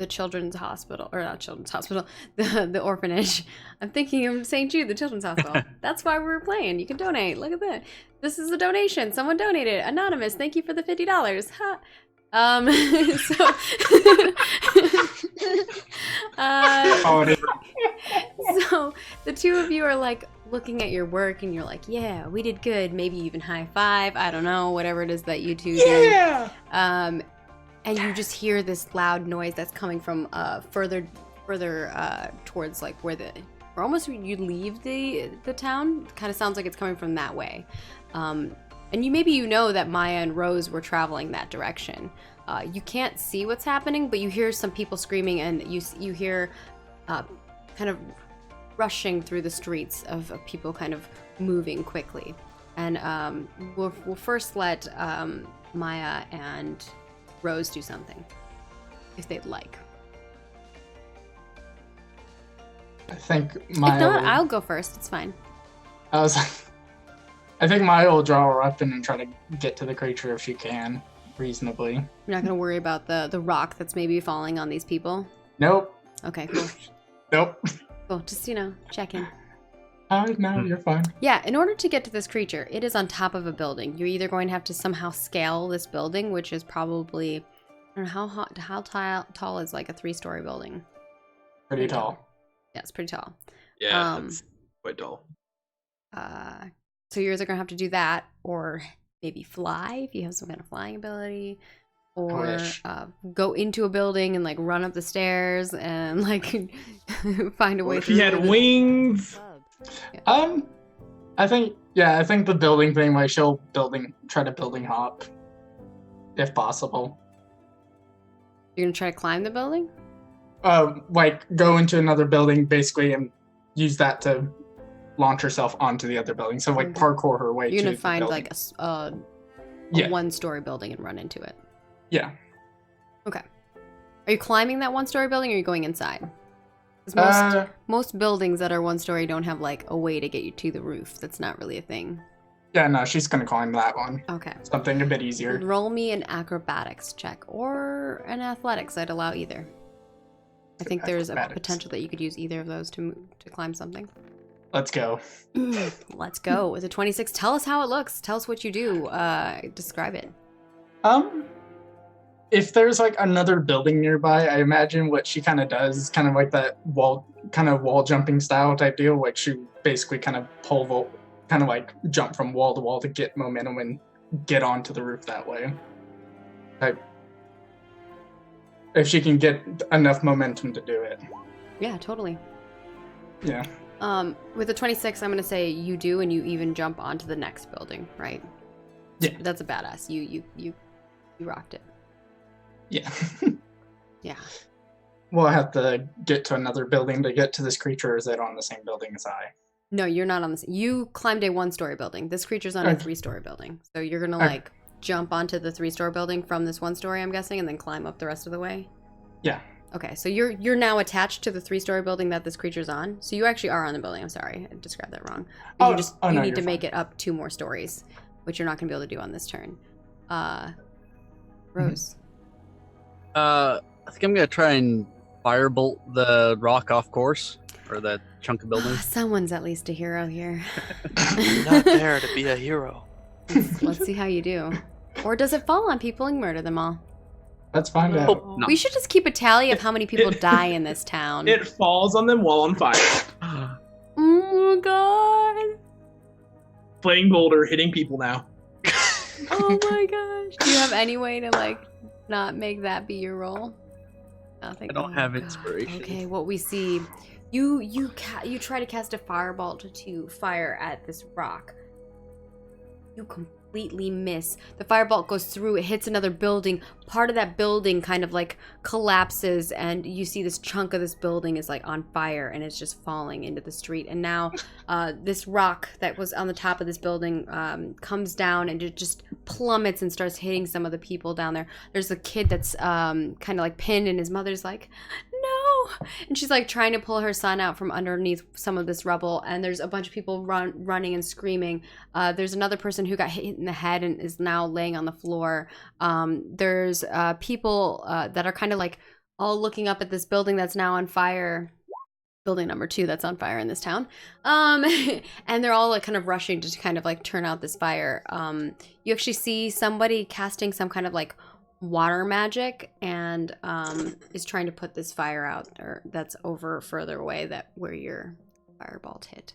children's hospital, or not children's hospital, the orphanage. I'm thinking of St Jude, the children's hospital. That's why we're playing. You can donate. Look at that. This is a donation. Someone donated. Anonymous. Thank you for the $50. Ha. So the two of you are like looking at your work, and you're like, yeah, we did good. Maybe even high five. I don't know, whatever it is that you two do. And you just hear this loud noise that's coming from further towards like where almost you leave the town. Kind of sounds like it's coming from that way. And you know that Maya and Rose were traveling that direction. You can't see what's happening, but you hear some people screaming, and you hear kind of rushing through the streets of people kind of moving quickly. And we'll first let Maya and Rose do something, if they'd like. I think Maya. If not, I'll go first. It's fine. I think Maya will draw her up and try to get to the creature if she can, reasonably. You're not gonna worry about the rock that's maybe falling on these people? Nope. Okay, cool. Nope. Cool. Just, check in. No, you're fine. Yeah, in order to get to this creature, it is on top of a building. You're either going to have to somehow scale this building, which is probably, I don't know, how tall is like a 3-story building? Pretty tall. Yeah, it's pretty tall. Yeah, that's quite tall. So you're either going to have to do that, or maybe fly if you have some kind of flying ability, or go into a building and like run up the stairs and like find a way If through. you had wings. Yeah. I think the building thing, like she'll try to building hop, if possible. You're gonna try to climb the building? Like go into another building basically and use that to launch herself onto the other building. So like parkour her way. You're gonna to find the like a 1-story building and run into it. Yeah. Okay. Are you climbing that 1-story building, or are you going inside? Because most buildings that are 1-story don't have like a way to get you to the roof. That's not really a thing. Yeah, no, she's gonna climb that one. Okay. Something a bit easier. Roll me an acrobatics check or an athletics. I'd allow either. I think there's a potential that you could use either of those to climb something. Let's go. Let's go. With a 26, tell us how it looks. Tell us what you do. Describe it. If there's like another building nearby, I imagine what she kind of does is kind of like that wall jumping style type deal. Like she basically kind of jump from wall to wall to get momentum and get onto the roof that way. Like if she can get enough momentum to do it. Yeah, totally. Yeah. With a 26, I'm gonna say you do, and you even jump onto the next building, right? Yeah. That's a badass. You rocked it. Yeah. Yeah. We'll have to get to another building to get to this creature. Is it on the same building as I? No, you're not on the same. You climbed a 1-story building. This creature's on a 3-story building. So you're gonna like jump onto the 3-story building from this 1-story, I'm guessing, and then climb up the rest of the way? Yeah. Okay, so you're now attached to the 3-story building that this creature's on. So you actually are on the building. I'm sorry, I described that wrong. You need to make it up 2 more stories, which you're not gonna be able to do on this turn. Rose. I think I'm gonna try and firebolt the rock off course, or that chunk of building. Someone's at least a hero here. I'm not there to be a hero. Let's see how you do. Or does it fall on people and murder them all? Let's find out. Oh, no. We should just keep a tally of how many people die in this town. It falls on them while on fire. Oh my god. Playing Boulder, hitting people now. Oh my gosh. Do you have any way to like not make that be your role? Nothing. I don't have inspiration. Okay, what we see, you try to cast a firebolt to fire at this rock. You completely miss. The firebolt goes through, it hits another building. Part of that building kind of like collapses, and you see this chunk of this building is like on fire, and it's just falling into the street. And now this rock that was on the top of this building comes down, and it just plummets and starts hitting some of the people down there. There's a kid that's kind of like pinned, and his mother's like, no, and she's like trying to pull her son out from underneath some of this rubble, and there's a bunch of people running and screaming. There's another person who got hit in the head and is now laying on the floor. There's people that are kind of like all looking up at this building that's now on fire, building number 2 that's on fire in this town, and they're all like kind of rushing to kind of like turn out this fire. You actually see somebody casting some kind of like water magic, and is trying to put this fire out, or that's over further away, that where your firebolt hit.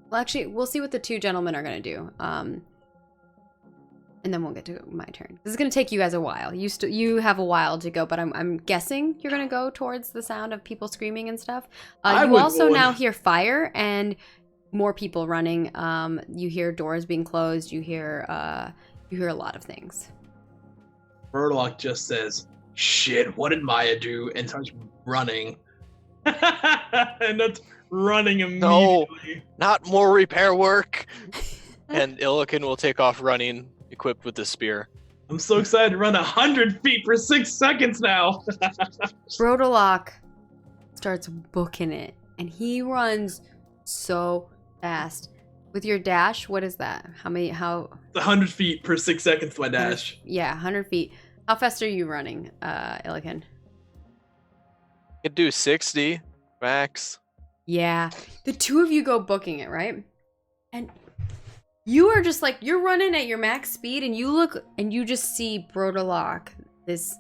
Well, actually, we'll see what the 2 gentlemen are going to do, and then we'll get to my turn. This is going to take you guys a while. You have a while to go, but I'm guessing you're going to go towards the sound of people screaming and stuff. You also now hear fire and more people running. You hear doors being closed. You hear a lot of things. Murdoch just says, shit, what did Maya do? And starts running. And that's running immediately. No, not more repair work. And Illiken will take off running, equipped with the spear. I'm so excited to run 100 feet for 6 seconds now. Brodolock starts booking it, and he runs so fast. With your dash, what is that? How 100 feet per 6 seconds, my dash. Yeah, 100 feet. How fast are you running, Illiken? Could do 60 max. Yeah. The 2 of you go booking it, right? And you are just like, you're running at your max speed, and you look and you just see Brodolock, this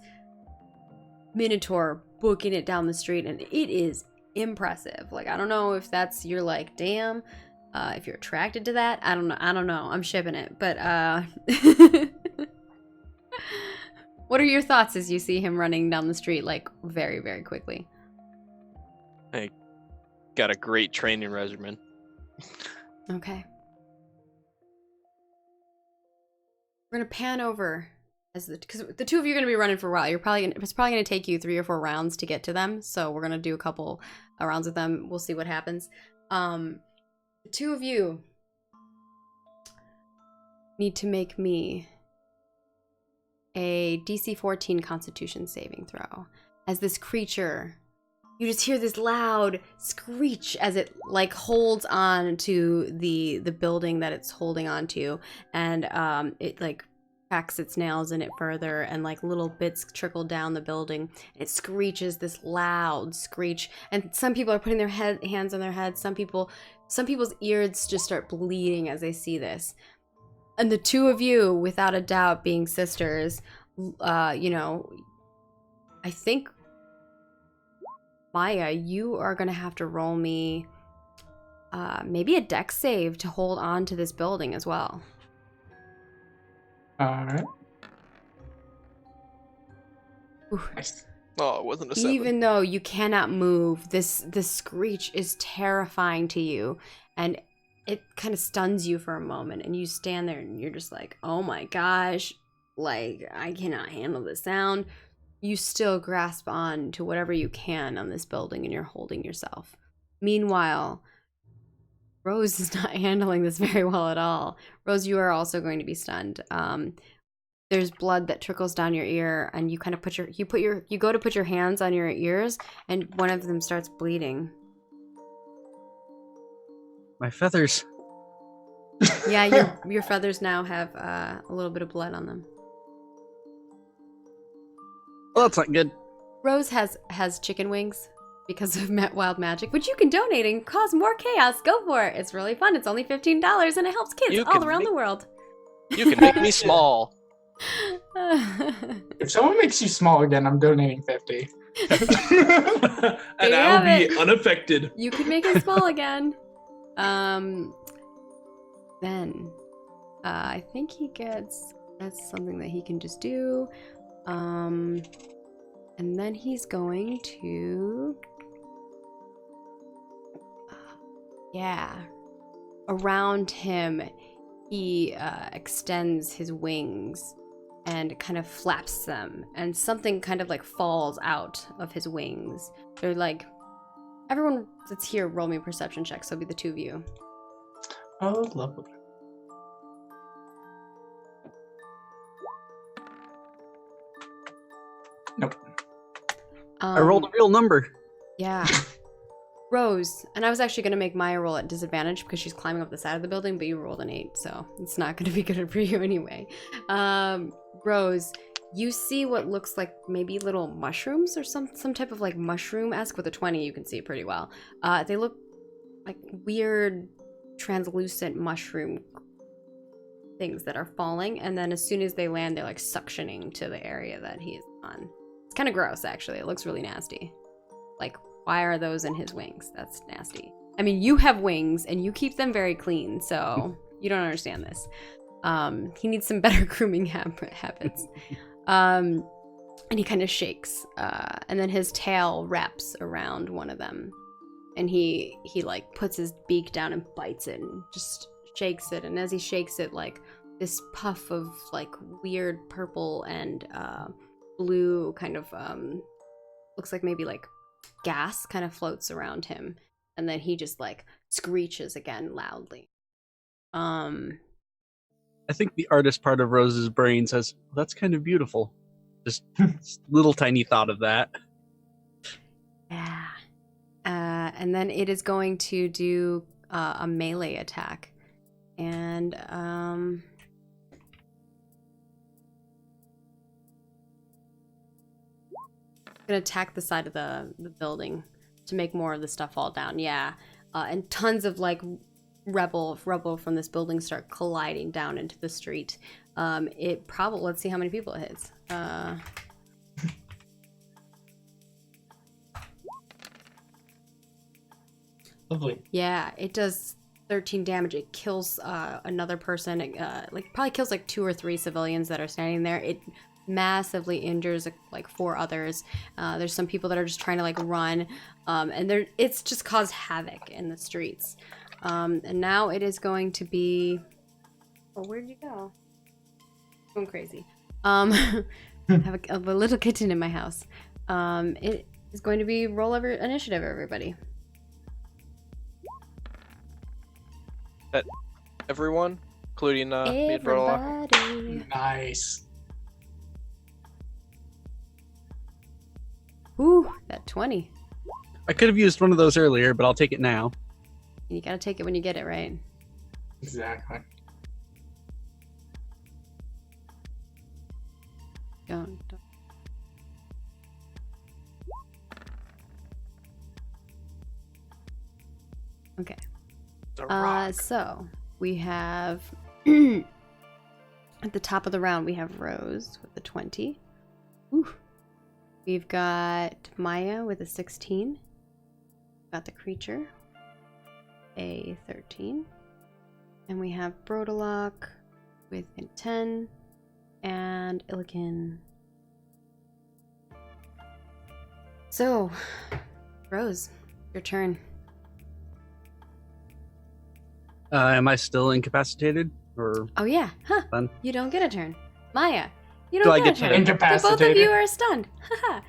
minotaur, booking it down the street, and it is impressive. Like, I don't know if that's, you're like, damn, if you're attracted to that. I don't know. I'm shipping it. But what are your thoughts as you see him running down the street like very, very quickly? I got a great training regimen. Okay. We're gonna pan over because the 2 of you are gonna be running for a while. It's probably gonna take you 3 or 4 rounds to get to them. So we're gonna do a couple rounds with them. We'll see what happens. The 2 of you need to make me a DC 14 Constitution saving throw. As this creature, you just hear this loud screech as it like holds on to the building that it's holding on to, and it like cracks its nails in it further, and like little bits trickle down the building. It screeches this loud screech, and some people are putting their hands on their heads. Some people's ears just start bleeding as they see this. And the 2 of you, without a doubt, being sisters, you know, I think, Maya, you are going to have to roll me maybe a dex save to hold on to this building as well. Alright. Nice. Oh, it wasn't a 7. Even though you cannot move, this screech is terrifying to you, and it kind of stuns you for a moment, and you stand there and you're just like, oh my gosh, like, I cannot handle this sound. You still grasp on to whatever you can on this building, and you're holding yourself. Meanwhile, Rose is not handling this very well at all. Rose, you are also going to be stunned. There's blood that trickles down your ear, and you kind of you go to put your hands on your ears, and one of them starts bleeding. My feathers. Yeah, your feathers now have a little bit of blood on them. Well, that's not good. Rose has chicken wings because of wild magic, which you can donate and cause more chaos. Go for it. It's really fun. It's only $15, and it helps kids all around the world. You can make me small. If someone makes you small again, I'm donating 50. And you I'll have be it. unaffected. You could make it small again. Then, I think he gets. That's something that he can just do. And then he's going to. Yeah. Around him, he extends his wings and kind of flaps them, and something kind of like falls out of his wings. They're like, everyone that's here, roll me a perception check, so it'll be the two of you. Oh, lovely. Nope. I rolled a real number. Yeah. Rose, and I was actually going to make Maya roll at disadvantage because she's climbing up the side of the building, but you rolled an 8, so it's not going to be good for you anyway. Rose, you see what looks like maybe little mushrooms or some type of like mushroom-esque. With a 20, you can see it pretty well. They look like weird, translucent mushroom things that are falling, and then as soon as they land, they're like suctioning to the area that he is on. It's kind of gross, actually. It looks really nasty. Like, why are those in his wings? That's nasty. I mean, you have wings and you keep them very clean, so you don't understand this. He needs some better grooming habits. And he kind of shakes, and then his tail wraps around one of them, and he like puts his beak down and bites it and just shakes it. And as he shakes it, like this puff of like weird purple and blue kind of looks like maybe like gas kind of floats around him, and then he just like screeches again loudly. I think the artist part of Rose's brain says, well, that's kind of beautiful. Just little tiny thought of that. Yeah. And then it is going to do a melee attack. And gonna attack the side of the building to make more of the stuff fall down. Yeah. And tons of like rubble from this building start colliding down into the street. It probably, let's see how many people it hits. Lovely. Yeah, it does 13 damage. It kills another person. Like probably kills like 2 or 3 civilians that are standing there. It massively injures like 4 others. There's some people that are just trying to like run, and it's just caused havoc in the streets. And now it is going to be. Oh, where'd you go? Going crazy. I have a little kitten in my house. It is going to be roll over initiative, everybody. Everyone, including me and Brodalock. Everybody. Nice. Ooh, that 20. I could have used one of those earlier, but I'll take it now. You gotta take it when you get it, right? Exactly. Don't. Okay. The rock. So we have at the top of the round we have Rose with a 20. Ooh. We've got Maya with a 16. Got the creature, a 13. And we have Brodalock with a 10. And Illikin. So, Rose, your turn. Am I still incapacitated? Or Oh yeah, huh? Fun. You don't get a turn. Maya, you Do don't I get get a to turn. Incapacitated. Both of you are stunned. Haha.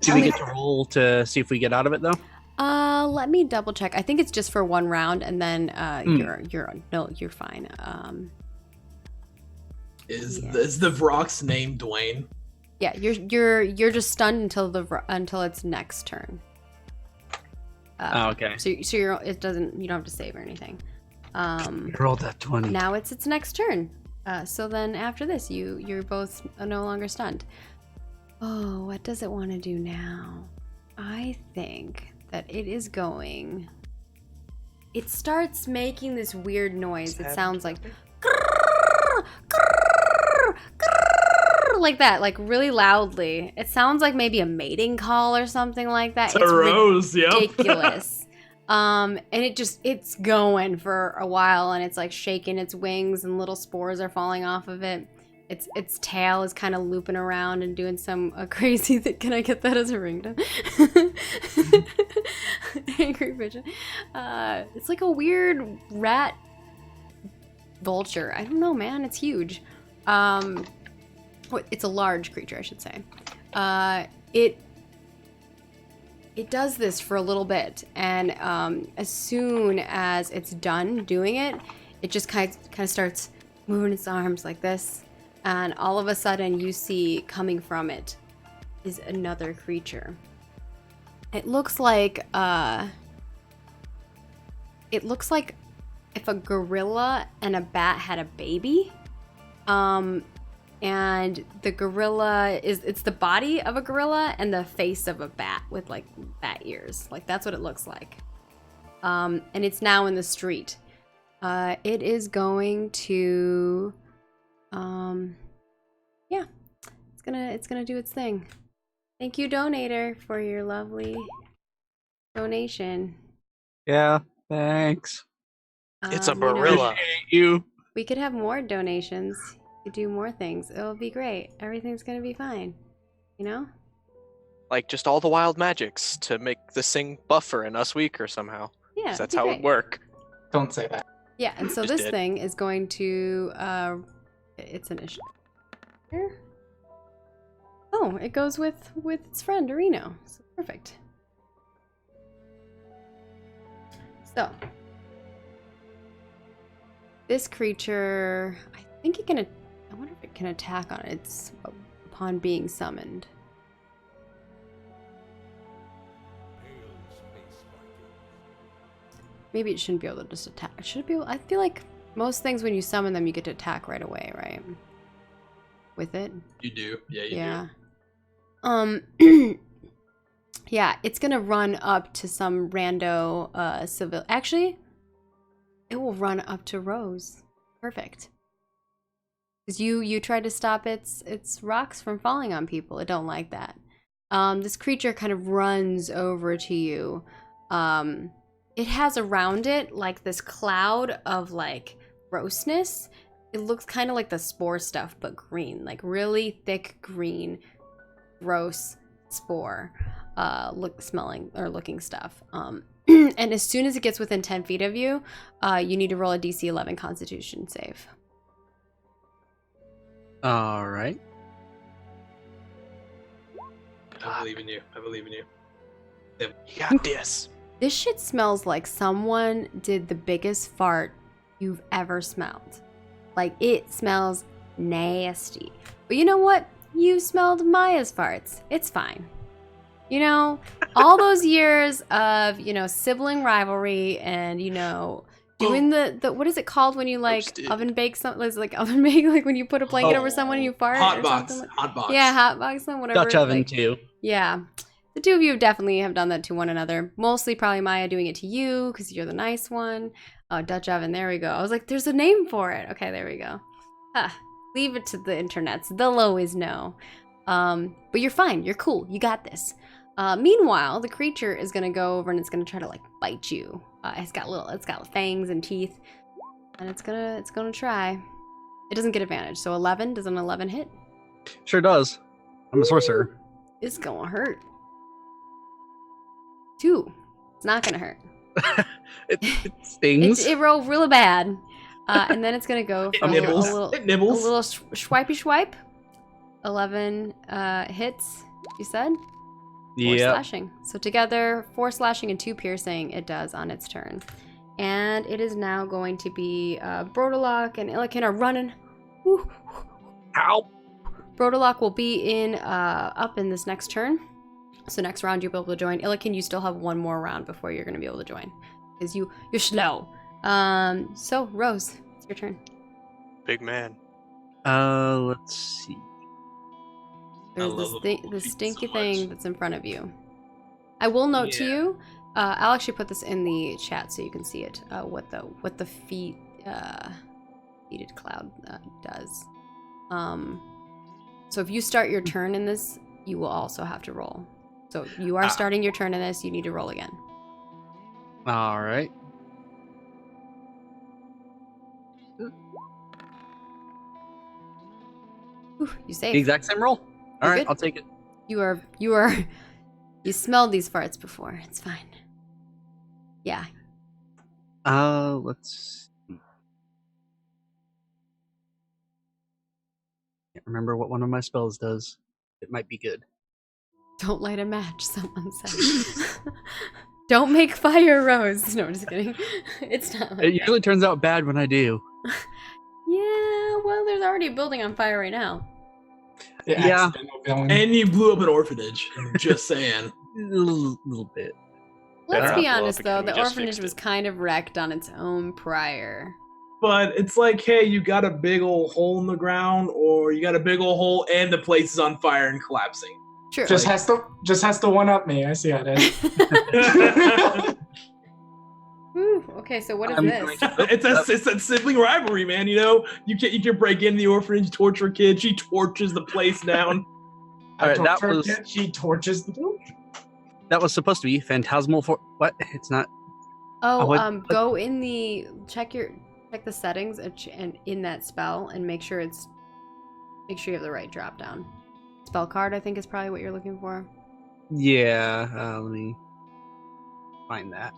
do we get to roll to see if we get out of it though? Let me double check. I think it's just for one round, and then you're fine. Is the Vrock's name Dwayne? Yeah, you're just stunned until its next turn. Oh, okay. So you don't have to save or anything. You rolled that 20. Now it's its next turn. So then after this, you're both no longer stunned. Oh, what does it want to do now? I think that it is going. It starts making this weird noise. It sounds like. like that, like really loudly. It sounds like maybe a mating call or something like that. It's a rose, ridiculous. And it's going for a while, and it's like shaking its wings, and little spores are falling off of it. Its tail is kind of looping around and doing some crazy thing. Can I get that as a ringtone? Angry pigeon. It's like a weird rat vulture. I don't know, man. It's huge. It's a large creature, I should say. It does this for a little bit, and as soon as it's done doing it, it just kind of starts moving its arms like this, and all of a sudden you see coming from it is another creature. It looks like if a gorilla and a bat had a baby. And the gorilla it's the body of a gorilla and the face of a bat with like bat ears. Like that's what it looks like. And it's now in the street. It is going to yeah. It's gonna do its thing. Thank you, donator, for your lovely donation. Yeah, thanks. It's a You know, gorilla. Appreciate you. we could have more donations. We could do more things. It'll be great. Everything's gonna be fine. You know? Like just all the wild magics to make this thing buffer and us weaker somehow. Yeah. 'Cause that's it'd how be it great. work. Don't say that. Yeah, and so Just this did. thing is going to it's an issue. Here. Oh, it goes with its friend Arino. So perfect. So this creature, I think it can. I wonder if it can attack on its upon being summoned. Maybe it shouldn't be able to just attack. Should it be able, I feel like most things when you summon them, you get to attack right away, right? With it. You do. Yeah, you Yeah. Yeah, it's gonna run up to some rando civil. Actually, it will run up to Rose. Perfect. Because you tried to stop its rocks from falling on people. It don't like that. This creature kind of runs over to you. It has around it like this cloud of like grossness. It looks kind of like the spore stuff, but green, like really thick green, gross spore, looking stuff. And as soon as it gets within 10 feet of you, you need to roll a DC 11 Constitution save. All right. do. I believe in you. I believe in you. You got this. This shit smells like someone did the biggest fart you've ever smelled. Like, it smells nasty. But you know what? You smelled Maya's farts. It's fine. You know, all those years of, sibling rivalry and, doing the what is it called when you like Roasted. oven bake something? It's like oven bake, like when you put a blanket over someone and you fart Hot or box. something. Hot box. Yeah, hot box them, whatever. Dutch oven like- too. Yeah. The two of you definitely have done that to one another. Mostly probably Maya doing it to you because you're the nice one. Oh, Dutch oven. There we go. I was like, there's a name for it. Okay, there we go. Leave it to the internets. They'll always know. But you're fine. You're cool. You got this. Meanwhile, the creature is going to go over and it's going to try to like bite you. It's got fangs and teeth. And it's gonna try. It doesn't get advantage. So 11, does an 11 hit? Sure does. I'm a sorcerer. It's gonna hurt. 2. It's not gonna hurt. It stings. It rolled really bad. And then it's gonna go It for a nibbles. little It nibbles. swipey swipe. 11 hits, you said? 4 Yeah. slashing. So together, 4 slashing and 2 piercing it does on its turn. And it is now going to be Brodalock and Illikin are running. Woo. Ow. Brodalock will be up in this next turn. So next round you'll be able to join. Illikin, you still have one more round before you're going to be able to join. Because you're slow. So, Rose, it's your turn. Big man. Let's see. There's love this little stinky feet so thing much. that's in front of you. I will note to Yeah. you, I'll actually put this in the chat so you can see it, what the feated cloud does. So if you start your turn in this, you will also have to roll. So you are starting your turn in this, you need to roll again. All right. Whew, you The saved. exact same roll. All You're right, good. I'll take it. You smelled these farts before. It's fine. Yeah. Let's see. Can't remember what one of my spells does. It might be good. Don't light a match, someone said. Don't make fire, Rose. No, I'm just kidding. It's not like It that. usually turns out bad when I do. Yeah, well, there's already a building on fire right now. The Yeah. accidental villain. And you blew up an orphanage. Just saying. A little bit. Let's Better be not blow honest, up though. again, we The just orphanage fixed was it. kind of wrecked on its own prior. But it's like, hey, you got a big old hole in the ground, or you got a big old hole and the place is on fire and collapsing. True. Just has to one up me. I see how it is. Ooh, okay, so what is I'm this? going to- It's that sibling rivalry, man. You know, you can break in the orphanage, torture a kid. She torches the place down. I Alright, that torture a was- kid, she torches the building. That was supposed to be phantasmal for what? It's not. Oh, what- go in the check the settings and in that spell and make sure you have the right drop down. Spell card, I think, is probably what you're looking for. Yeah. Let me find that.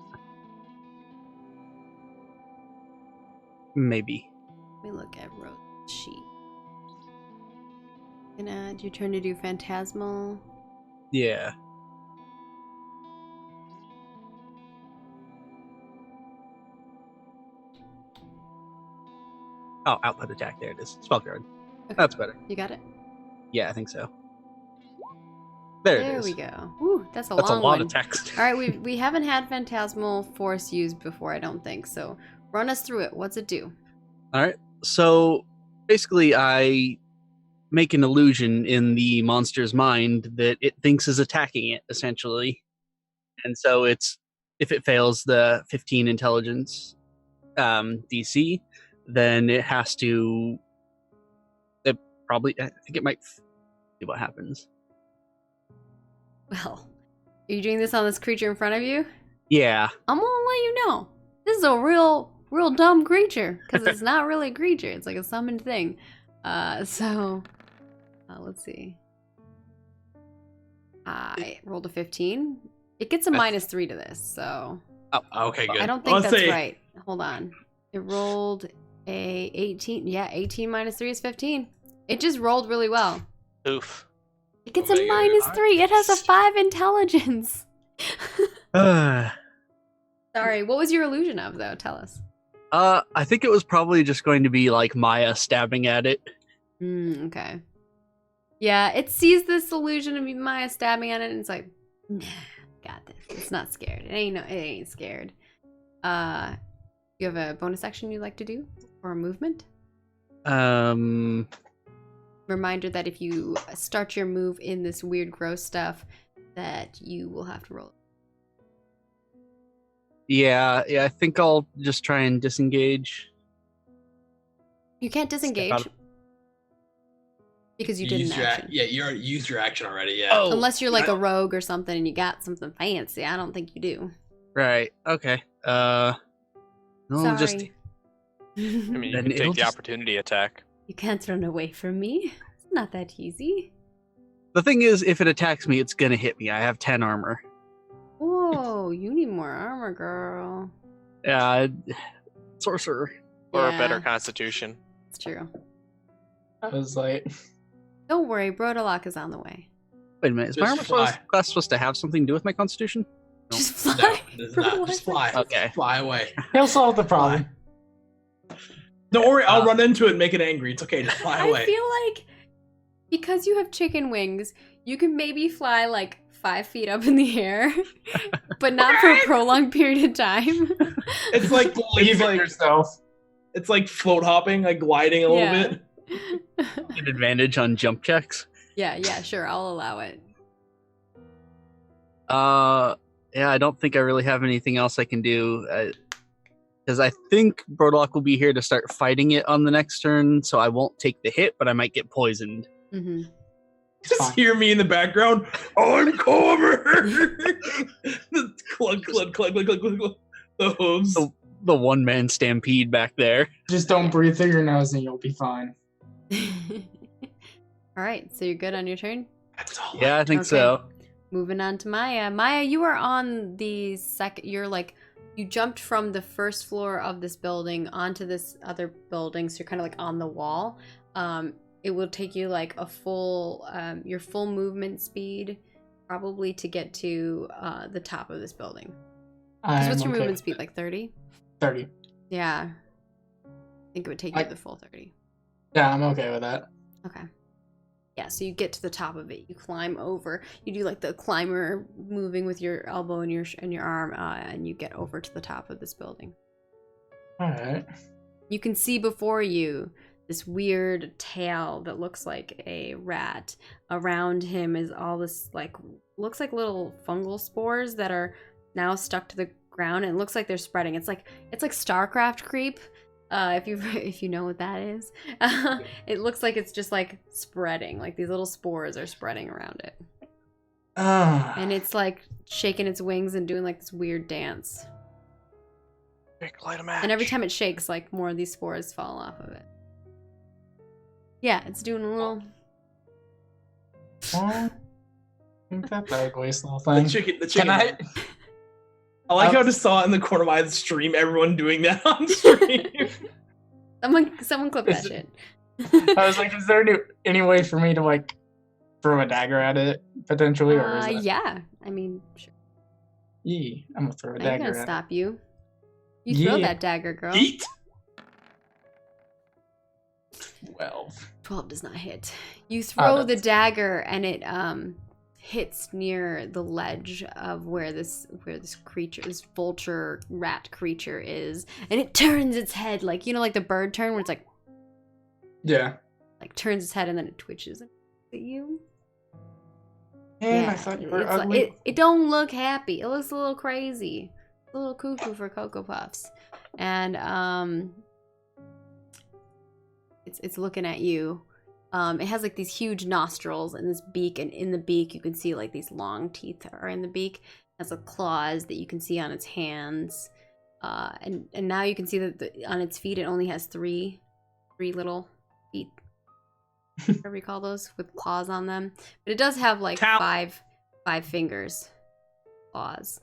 Maybe. Let me look at Rose's sheet. Gonna your turn to do phantasmal. Yeah. Oh, output attack. There it is. Spell card. Okay. That's better. You got it. Yeah, I think so. There it is. We go. Ooh, that's a That's a long lot one. of text. All right, we haven't had phantasmal force used before, I don't think. So run us through it. What's it do? All right. So basically, I make an illusion in the monster's mind that it thinks is attacking it, essentially. And so if it fails the 15 intelligence DC, then it has to. I think it might see what happens. Well, are you doing this on this creature in front of you? Yeah. I'm gonna let you know. This is a real dumb creature because it's not really a creature. It's like a summoned thing. Let's see. I rolled a 15. It gets a -3 to this, so Okay, good. I don't think Let's that's see. right. Hold on. It rolled a 18. Yeah, 18 -3 is 15. It just rolled really well. Oof. It gets Okay, a -3. It has a 5 intelligence. Sorry, what was your illusion of, though? Tell us. I think it was probably just going to be like Maya stabbing at it. Okay. Yeah, it sees this illusion of Maya stabbing at it, and it's like, nah, got this. It's not scared. It ain't scared. You have a bonus action you'd like to do, or a movement? Reminder that if you start your move in this weird, gross stuff, that you will have to roll. Yeah, I think I'll just try and disengage. You can't disengage out of- because you did an action. You already used your action already. Yeah. Oh, Unless you're like a rogue or something and you got something fancy. I don't think you do. right. Okay. No, Sorry. just I mean, you Then can it'll take the just- opportunity attack. You can't run away from me. It's not that easy. the thing is, if it attacks me, it's gonna hit me. I have 10 armor. Whoa, you need more armor, girl. Sorcerer. Or Yeah. a better constitution. It's true. I was like, Don't worry, Brodalock is on the way. Wait a minute. Is my Just armor fly. class supposed to have something to do with my constitution? No. Just fly. No, it's not. Just fly. Okay. Fly away. he'll solve the problem. Don't worry, I'll run into it and make it angry. It's okay, just fly away. I feel like because you have chicken wings, you can maybe fly like 5 feet up in the air, but not for a prolonged period of time. It's like Believe in yourself. it's like float hopping, like gliding a little Yeah. bit. Get advantage on jump checks. Yeah, sure, I'll allow it. Yeah, I don't think I really have anything else I can do. Because I think Brodlock will be here to start fighting it on the next turn, so I won't take the hit, but I might get poisoned. Hmm. Just fine. hear me in the background. I'm covered. The clunk, clunk, clunk, clunk, clunk, clunk, clunk. The hooves. The one-man stampede back there. Just don't breathe through your nose and you'll be fine. All right, so you're good on your turn? That's all. Yeah, I think Okay. so. Moving on to Maya. Maya, you are on the second. You jumped from the first floor of this building onto this other building, so you're kind of like on the wall. It will take you like a full, your full movement speed, probably to get to the top of this building. Because what's your okay. movement speed? Like 30? 30. Yeah. I think it would take you the full 30. Yeah, I'm okay with that. Okay. Yeah, so you get to the top of it. You climb over. You do like the climber moving with your elbow and your arm, and you get over to the top of this building. All right. You can see before you this weird tail that looks like a rat. Around him is all this looks like little fungal spores that are now stuck to the ground, and it looks like they're spreading. It's like StarCraft creep. If you know what that is. It looks like it's just like spreading, like these little spores are spreading around it. And it's like shaking its wings and doing like this weird dance. Light a match. And every time it shakes, like more of these spores fall off of it. Yeah, it's doing a little. Well, ain't that the ugliest little The thing? chicken. Can I? I like how I just saw it in the corner of my eye of the stream, everyone doing that on stream. Someone clip that shit. I was like, is there any way for me to like throw a dagger at it potentially, or is that... Yeah. I mean, sure. Yee, I'm gonna throw a I'm dagger gonna at stop you. You throw Yeah. that dagger, girl. Eat. it. 12. 12 does not hit. You throw the that's- dagger and it hits near the ledge of where this creature, this vulture rat creature is, and it turns its head like like the bird turn where it's like Yeah. turns its head and then it twitches at you. And I thought you were it's ugly. it don't look happy. It looks a little crazy, a little cuckoo for Cocoa Puffs, and it's looking at you. It has like these huge nostrils and this beak, and in the beak you can see like these long teeth are in the beak. It has claws that you can see on its hands, and now you can see that on its feet it only has three little feet. Whatever you call those, with claws on them. But it does have like five fingers, claws,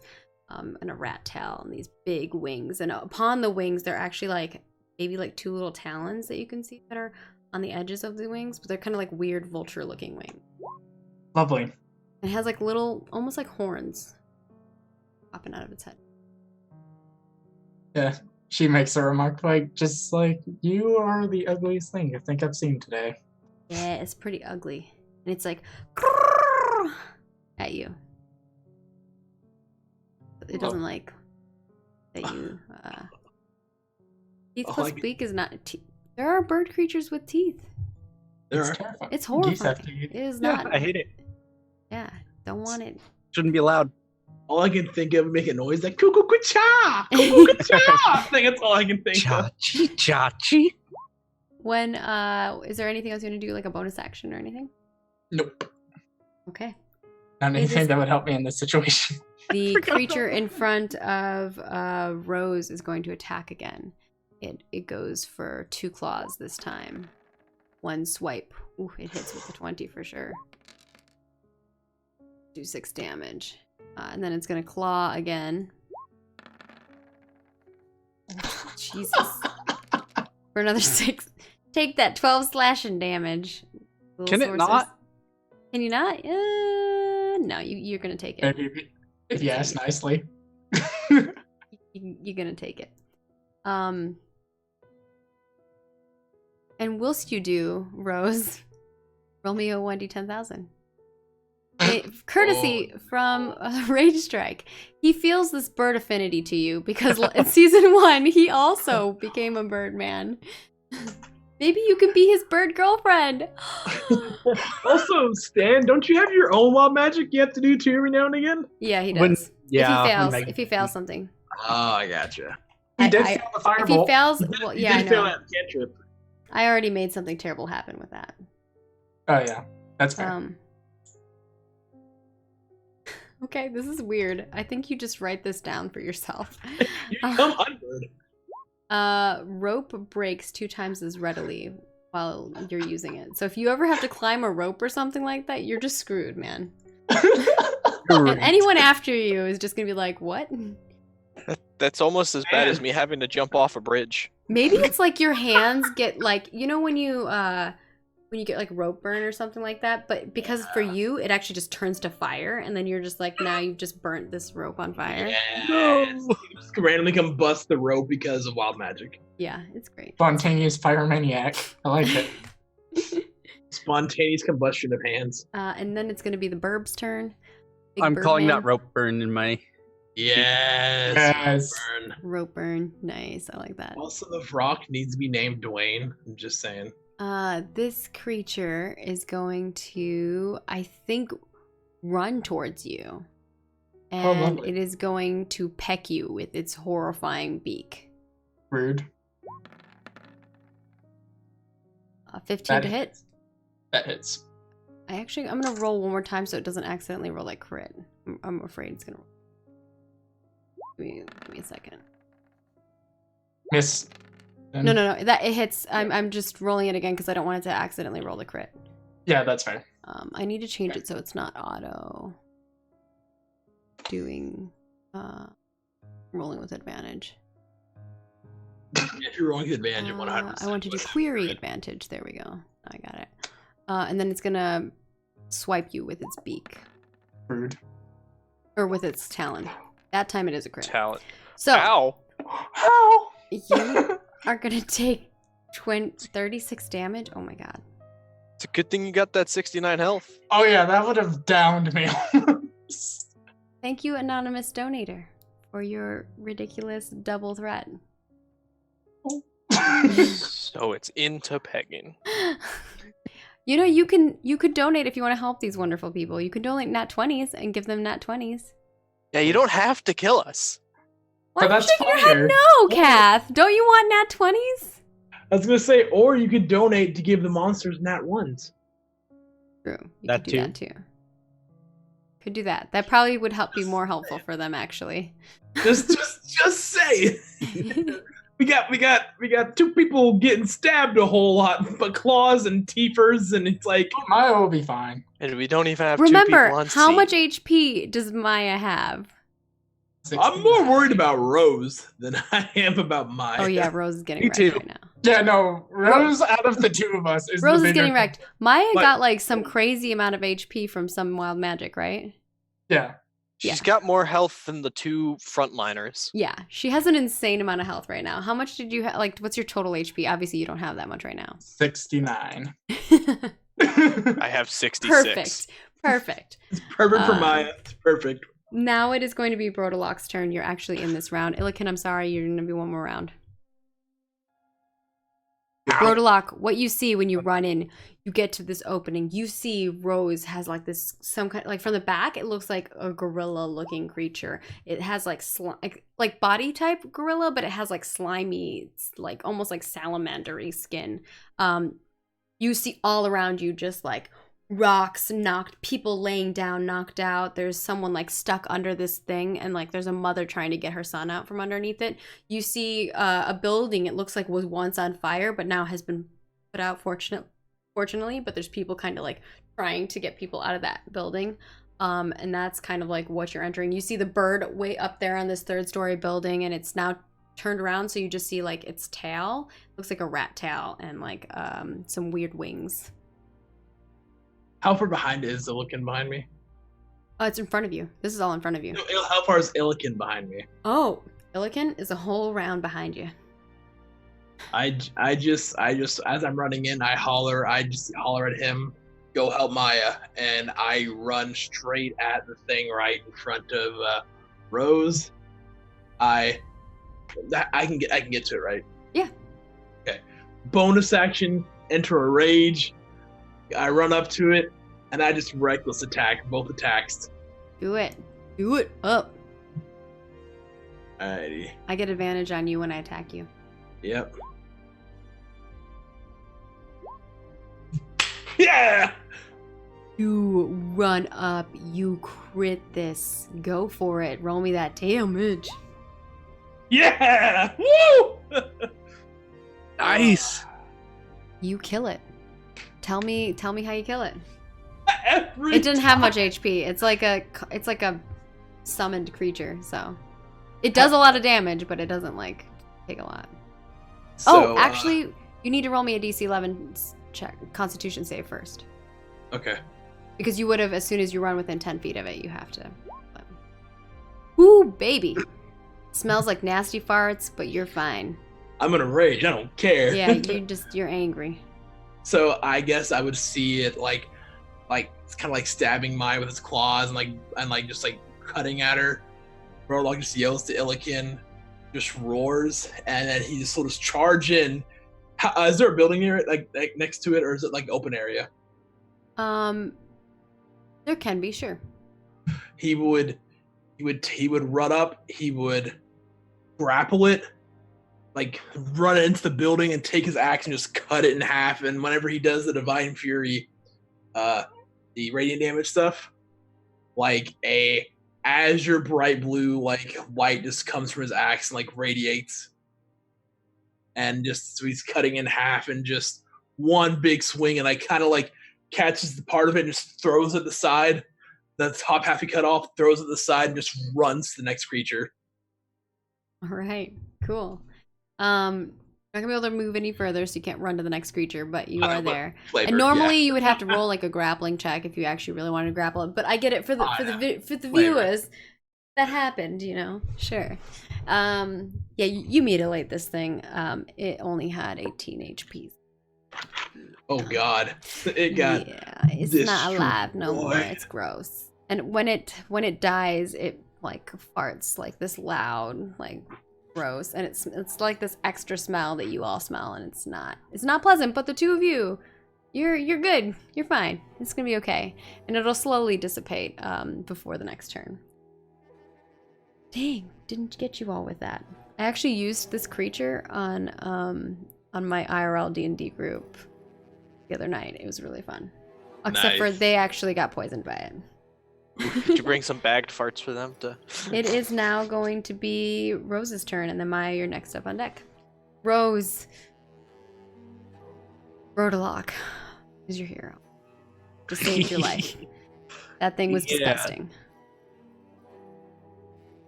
and a rat tail and these big wings. And upon the wings, they're actually maybe two little talons that you can see that are on the edges of the wings, but they're kind of like weird vulture-looking wings. Lovely. It has like little, almost like horns, popping out of its head. Yeah. She makes a remark just like, you are the ugliest thing I think I've seen today. Yeah, it's pretty ugly, and it's like at you. It doesn't like that you. Teeth plus beak is not. There are bird creatures with teeth. It's terrifying. It's Geese horrifying. have teeth. It is Yeah, not. I hate it. Yeah, don't want it. Shouldn't be allowed. All I can think of make a noise like cuckoo cha, cuckoo cha. I think that's all I can think of. Chachi, chachi. When is there anything else you want to do, like a bonus action or anything? Nope. Okay. Not anything that would help me in this situation. The creature in front of Rose is going to attack again. It goes for 2 claws this time. 1 swipe. Ooh, it hits with the 20 for sure. Do 6 damage. And then it's going to claw again. Oh, Jesus. For another 6. Take that 12 slashing damage. Can it not? Can you not? No, you're going to take it. Maybe if you ask nicely. You're going to take it. And whilst you do, Rose, roll me a 1d10,000. Courtesy from Rage Strike. He feels this bird affinity to you because in season 1, he also became a bird man. Maybe you can be his bird girlfriend. Also, Stan, don't you have your own wild magic you have to do too every now and again? Yeah, he does. Yeah. If he fails something. Oh, I gotcha. He did I- fail the If fireball. he fails, well, You yeah, I did fail know. that cantrip. I already made something terrible happen with that. Oh yeah, that's fair. Okay, this is weird. I think you just write this down for yourself. You become unbird. Rope breaks 2 times as readily while you're using it. So if you ever have to climb a rope or something like that, you're just screwed, man. And anyone after you is just gonna be like, what? That's almost as bad as me having to jump off a bridge. Maybe it's like your hands get like, you know when you get like rope burn or something like that, but because for you it actually just turns to fire, and then you're just like, now you've just burnt this rope on fire. Yeah. No. You just randomly combust the rope because of wild magic. Yeah, it's great. Spontaneous pyromaniac. I like it. Spontaneous combustion of hands. And then it's gonna be the burb's turn. Big I'm Bird calling Man. that rope burn in my. Yes. Burn. Rope burn. Nice. I like that. Also, the rock needs to be named Dwayne. I'm just saying. This creature is going to, I think, run towards you. And lovely. it is going to peck you with its horrifying beak. Rude. 15 to hit. That hits. I'm going to roll one more time so it doesn't accidentally roll like crit. I'm afraid it's going to roll. Give me a second. Miss. No. That it hits. I'm just rolling it again because I don't want it to accidentally roll the crit. Yeah, that's fair. I need to change it so it's not auto doing rolling with advantage. If you're rolling with advantage, 100%. I want to do query advantage. There we go. I got it. And then it's gonna swipe you with its beak. Rude. Or with its talon. That time it is a crit. Talent. So Ow! How? you are gonna take 36 damage. Oh my god. It's a good thing you got that 69 health. Oh yeah, that would have downed me. Thank you, anonymous donator, for your ridiculous double threat. So it's into pegging. You know, you could donate if you want to help these wonderful people. You could donate nat 20s and give them nat 20s. Yeah, you don't have to kill us. Why But are you that's shaking your fire. head no, Kath? Don't you want nat 20s? I was gonna say, or you could donate to give the monsters nat ones. True. You That could do too. that too. Could do that. That probably would be more helpful for them, actually. Just say. We got 2 people getting stabbed a whole lot, but claws and teethers, and it's like Maya will be fine. And we don't even have 2 Remember, people on how scene. much HP does Maya have? I'm more worried about Rose than I am about Maya. Oh yeah, Rose is getting Me wrecked too. right now. Yeah, no. Rose out of the 2 of us is Rose the is getting bigger- wrecked. Maya But- got like some crazy amount of HP from some wild magic, right? Yeah. She's got more health than the 2 frontliners. Yeah, she has an insane amount of health right now. How much did you have? Like, what's your total HP? Obviously, you don't have that much right now. 69. I have 66. Perfect. It's perfect for Um, Maya. It's perfect. Now it is going to be Brodolok's turn. You're actually in this round. Illiken, I'm sorry, you're going to be one more round. Brodolok, what you see when you run in, you get to this opening. You see Rose has like this, some kind, like from the back, it looks like a gorilla-looking creature. It has like body type gorilla, but it has like slimy, like almost like salamander-y skin. You see all around you just like rocks knocked, people laying down, knocked out. There's someone like stuck under this thing, and like there's a mother trying to get her son out from underneath it. You see a building, it looks like was once on fire but now has been put out, fortunately, but there's people kind of like trying to get people out of that building. And that's kind of like what you're entering. You see the bird way up there on this 3rd-story building, and it's now turned around, so you just see like its tail, looks like a rat tail, and like some weird wings. How far behind is Illiken behind me? Oh, it's in front of you. This is all in front of you. No, how far is Illiken behind me? Oh, Illiken is a whole round behind you. I just as I'm running in, I just holler at him, go help Maya, and I run straight at the thing right in front of Rose. I can get to it, right? Yeah. Okay. Bonus action, enter a rage. I run up to it, and I just reckless attack both attacks. Do it. Do it up. Alrighty. I get advantage on you when I attack you. Yep. Yeah. You run up, you crit this. Go for it. Roll me that damage. Yeah! Woo! Nice. You kill it. Tell me how you kill it. Every It didn't have time. much HP. It's like a summoned creature, so it does a lot of damage, but it doesn't like take a lot. So, Actually, you need to roll me a DC 11 check, Constitution save first, okay. because you would have as soon as you run within 10 feet of it. You have to. Ooh, baby. Smells like nasty farts, but you're fine. I'm gonna rage. I don't care. Yeah, you're angry. So I guess I would see it like it's kind of like stabbing Maya with its claws and just cutting at her. Roarlock just yells to Illikin, just roars, and then he just sort of charge in. Is there a building near it, like next to it, or is it like open area? There can be, sure. He would run up. He would grapple it, like run into the building and take his axe and just cut it in half. And whenever he does the Divine Fury, the radiant damage stuff, like a azure bright blue like light just comes from his axe and like radiates, and just so he's cutting in half and just one big swing, and kind of like catches the part of it and just throws it to the side. The top half he cut off, throws it to the side, and just runs to the next creature. All right, cool. Not gonna be able to move any further, so you can't run to the next creature, but you are there. Flavor, And normally yeah. you would have to roll like a grappling check if you actually really wanted to grapple it. But I get it for the Flavor. viewers. That happened, sure. Yeah, you mutilate this thing. It only had 18 HP. Oh god, it got it's not alive no more. destroyed. It's gross. And when it dies, it like farts like this loud, like gross, and it's like this extra smell that you all smell, and it's not pleasant. But the two of you, you're good. You're fine. It's gonna be okay, and it'll slowly dissipate before the next turn. Dang, didn't get you all with that. I actually used this creature on my IRL D&D group the other night. It was really fun. Except for Nice. they actually got poisoned by it. Did you bring some bagged farts for them to? It is now going to be Rose's turn, and then Maya, you're next up on deck. Rose. Rodalock is your hero. Just saved your life. That thing was Yeah. disgusting.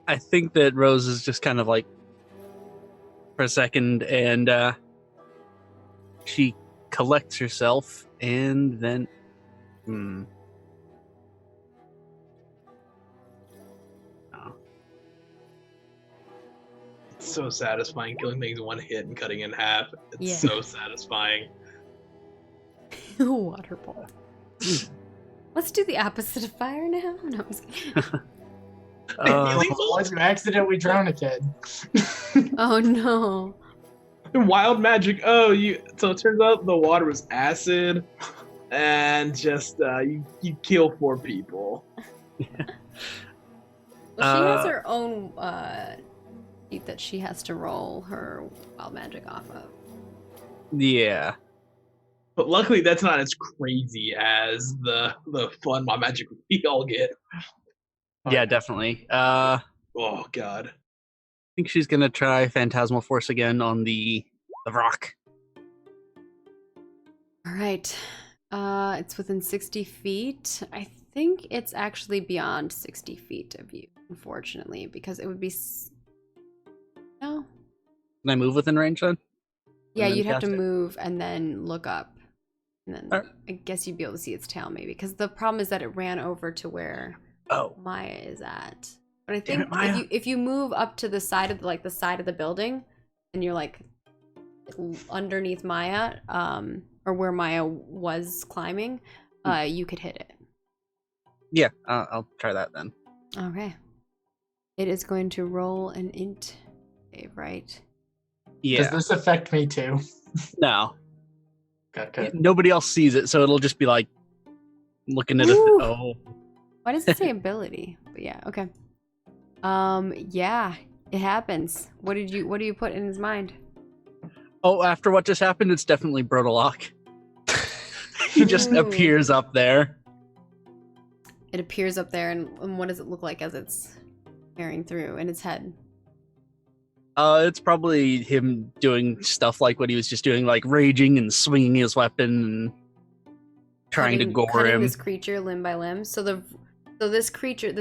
I think that Rose is just kind of like for a second, and she collects herself, and then It's so satisfying killing things in one hit and cutting in half. It's Yeah. so satisfying. Water ball. Let's do the opposite of fire now. No, I'm just kidding. Otherwise, you accidentally drown a kid. Oh no. Wild magic. So it turns out the water was acid, and just you kill 4 people. Well, she has her own feat that she has to roll her wild magic off of. yeah. But luckily, that's not as crazy as the fun wild magic we all get. Yeah, definitely. I Oh god. think she's gonna try Phantasmal Force again on the rock. All right. It's within 60 feet. I think it's actually beyond 60 feet of you, unfortunately, because it would be... No? Can I move within range then? Yeah, And then you'd have to cast it? move and then look up. And then Alright. I guess you'd be able to see its tail, maybe. Because the problem is that it ran over to where Oh. Maya is at. But I Damn think it, Maya. if you move up to the side of the side of the building, and you're like underneath Maya, or where Maya was climbing, you could hit it. Yeah, I'll try that then. Okay. It is going to roll an int save, right? Yeah. Does this affect me too? No. Okay. Nobody else sees it, so it'll just be like looking at it. Ooh. Oh. Why does it say ability? But yeah, okay. Yeah, it happens. What do you put in his mind? Oh, after what just happened, it's definitely Brodalock. He just Ooh. appears up there. it appears up there, and what does it look like as it's tearing through in its head? It's probably him doing stuff like what he was just doing, like raging and swinging his weapon and trying to gore cutting him. this creature limb by limb. So this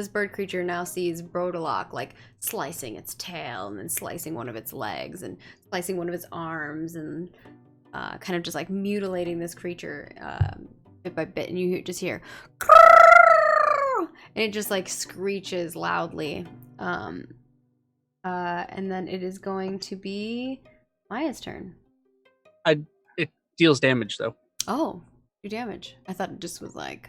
bird creature now sees Brodalock like slicing its tail and then slicing one of its legs and slicing one of its arms and kind of just like mutilating this creature bit by bit, and you just hear and it just like screeches loudly. And then it is going to be Maya's turn. It deals damage though. Oh, 2 damage. I thought it just was like.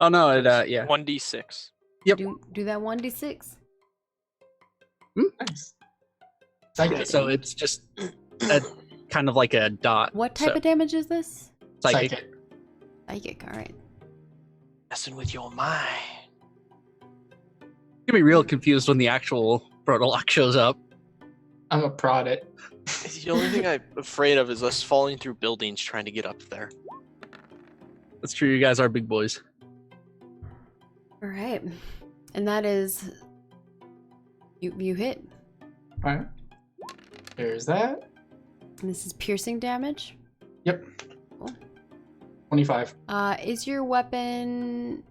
Oh no, it yeah. 1d6. Yep. Do that 1d6. Nice. Psychic. So it's just a kind of like a dot. What type of damage is this? Psychic. Psychic. All right. Messing with your mind. You're gonna be real confused when the actual Brodalock shows up. I'm gonna prod it. The only thing I'm afraid of is us falling through buildings trying to get up there. That's true. You guys are big boys. All right. And that is. You hit. All right. There's that. And this is piercing damage. Yep. Cool. 25. Is your weapon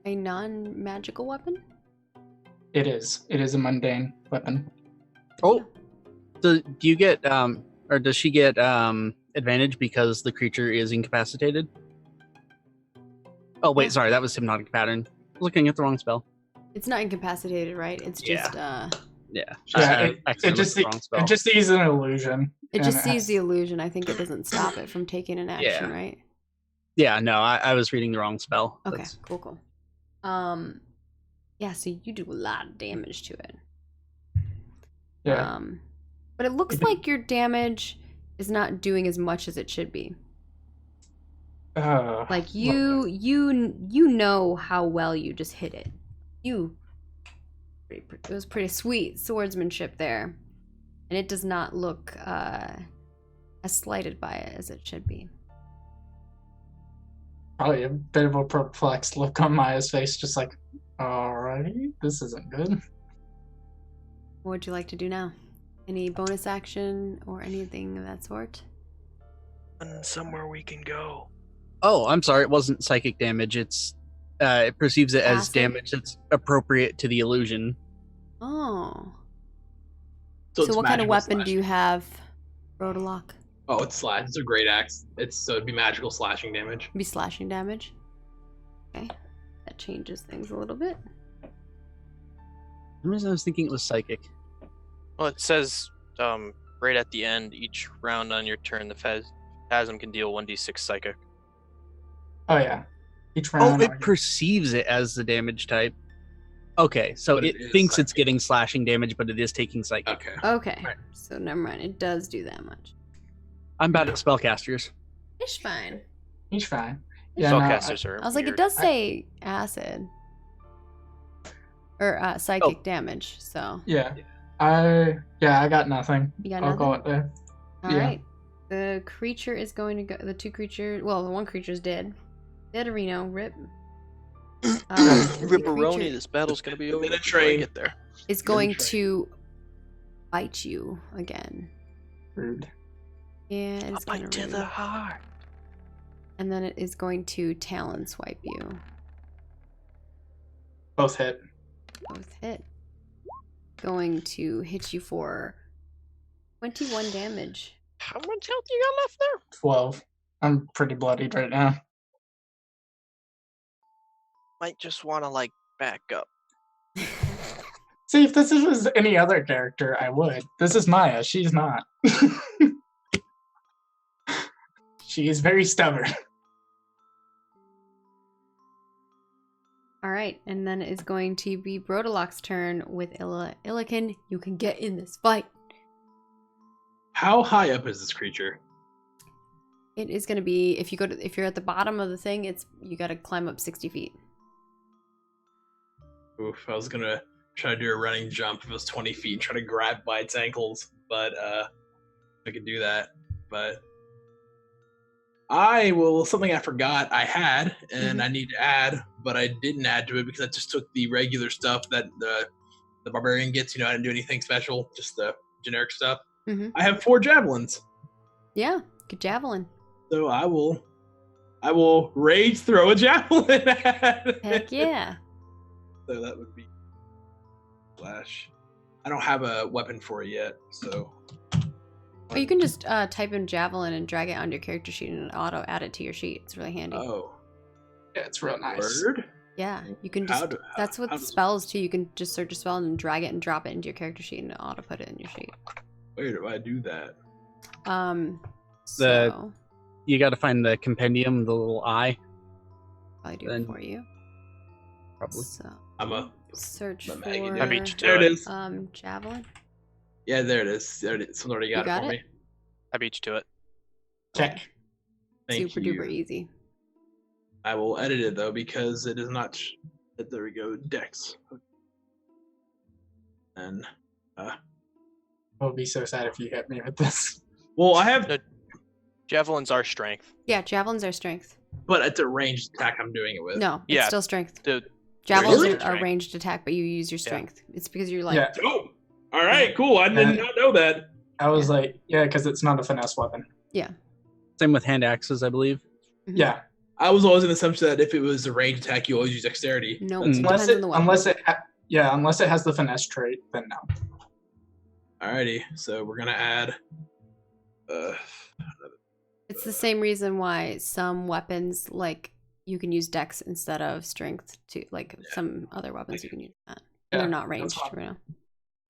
a non-magical weapon? It is. It is a mundane weapon. Oh, do you get or does she get advantage because the creature is incapacitated? Oh wait, sorry, that was hypnotic pattern. Looking at the wrong spell. It's not incapacitated, right? It's just Yeah. Yeah, it just sees an illusion. It and just sees has- the illusion. I think it doesn't stop it from taking an action, right? Yeah, no, I was reading the wrong spell. Okay, That's- cool. Yeah, so you do a lot of damage to it. Yeah. But it looks like your damage is not doing as much as it should be. Like you know how well you just hit it. It was pretty sweet swordsmanship there, and it does not look as slighted by it as it should be. Probably a bit of a perplexed look on Maya's face, just like, alrighty, this isn't good. What would you like to do now? Any bonus action or anything of that sort? Somewhere we can go. Oh, I'm sorry, it wasn't psychic damage. It perceives it as Acid? damage that's appropriate to the illusion. Oh. So So it's what kind of magical weapon do slashing. you have, Brodalock? Oh, it's slash. It's a great axe. So it'd be magical slashing damage. Be slashing damage. Okay. That changes things a little bit. For some reason I was thinking it was psychic. Well, it says right at the end, each round on your turn, the Phasm can deal 1d6 psychic. Oh yeah. Each Oh, round. it perceives it as the damage type. Okay, so But it it is thinks it's psychic. getting slashing damage, but it is taking psychic. Okay. Okay. Right. So never mind. It does do that much. I'm bad at spellcasters. It's fine. Each fine. Yeah, no, Spellcasters are I was like, it weird. does say acid. Or psychic damage, so. I got nothing. You got I'll nothing? go it there. Alright. The creature is going to go. The two creatures. Well, the one creature's dead. Dead Reno. Rip. The Ripperoni, creature this battle's gonna be over In a before I train. get there. is going to bite you again. Rude. Yeah, A it's bite kind to of the rude. heart. And then it is going to talon swipe you. Both hit. Both hit. Going to hit you for 21 damage. How much health you got left there? 12. I'm pretty bloodied right now. Might just want to like back up. See, if this was any other character, I would. This is Maya. She's not. She is very stubborn. All right, and then it is going to be Brodalock's turn with Illiken. You can get in this fight. How high up is this creature? It is going to be if you're at the bottom of the thing, you got to climb up 60 feet. Oof, I was gonna try to do a running jump if it was 20 feet and try to grab by its ankles, but I could do that. But something I forgot I had, and Mhm. I need to add, but I didn't add to it because I just took the regular stuff that the barbarian gets. I didn't do anything special, just the generic stuff. Mhm. I have 4 javelins, Yeah, good javelin. so I will rage throw a javelin at it. Heck yeah. So that would be slash. I don't have a weapon for it yet, so. Or you can just type in javelin and drag it onto your character sheet and auto add it to your sheet. It's really handy. Oh, Yeah, it's real nice. word. Yeah, you can How just. do- That's what how does- spells too. You can just search a spell and drag it and drop it into your character sheet and auto put it in your sheet. Where do I do that? So You got to find the compendium, the little eye, probably do then- it for you. probably. So I'm a. search let for Maggie do I beat you to There it it. is. javelin. Yeah, there it is. There it is. Someone already You got got it for it? me. I beat you to it. Okay. Thank Super you. duper easy. I will edit it though because it is not. There we go. Dex. And I would be so sad if you hit me with this. well, I have, No. Javelins are strength. Yeah, javelins are strength. but it's a ranged attack I'm doing it with. No, it's Yeah. still strength. The Javelins Really? are Strength. ranged attack, but you use your strength. It's because you're like, Yeah, Oh, all right, cool. I did not know that. I was like, yeah, because it's not a finesse weapon. Same with hand axes, I believe. mhm. Yeah, I was always in the assumption that if it was a ranged attack, you always use dexterity. Nope. Mm. unless Depends it on the weapon. unless it has the finesse trait, then no. Alrighty, so we're gonna add. It's the same reason why some weapons, like, you can use dex instead of strength to, like, some other weapons you can use that. And Yeah, they're not that's ranged fine. right now.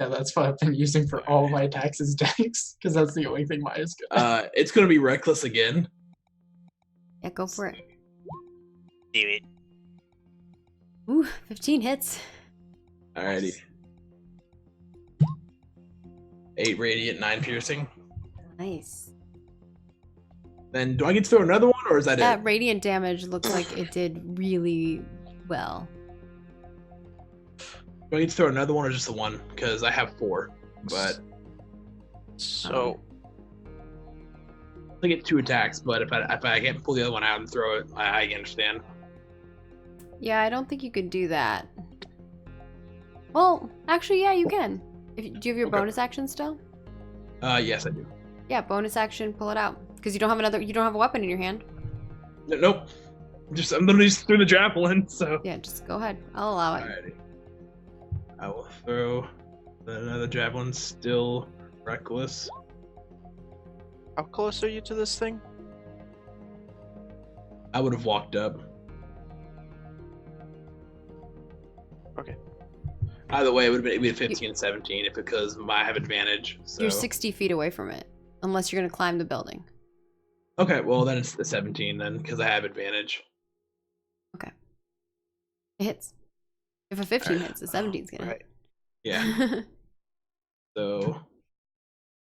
Yeah, that's what I've been using for all of my attacks is dex, because that's the only thing mine is good. It's gonna be reckless again. Yeah, go for it. Do it. Ooh, 15 hits. Alrighty. 8 radiant, 9 piercing. Nice. Then do I get to throw another one, or is that That it? radiant damage looks like it did really well. Do I get to throw another one, or just the one? Because I have 4, but So I get 2 attacks. But if I can't pull the other one out and throw it, I understand. Yeah, I don't think you could do that. Well, actually, yeah, you can. Do you have your Okay. bonus action still? Yes, I do. Yeah, bonus action, pull it out. Because you don't have a weapon in your hand. Nope. I'm literally just threw the javelin. So. Yeah, just go ahead. I'll allow it. Alrighty. I will throw another javelin. Still reckless. how close are you to this thing? I would have walked up. Okay. Either way, it would have been 15 and 17 if because I have advantage. So. You're 60 feet away from it, unless you're going to climb the building. Okay, well then it's the 17 then because I have advantage. It hits. If a 15 Alright. hits, a 17's going to Right. Yeah. hit. So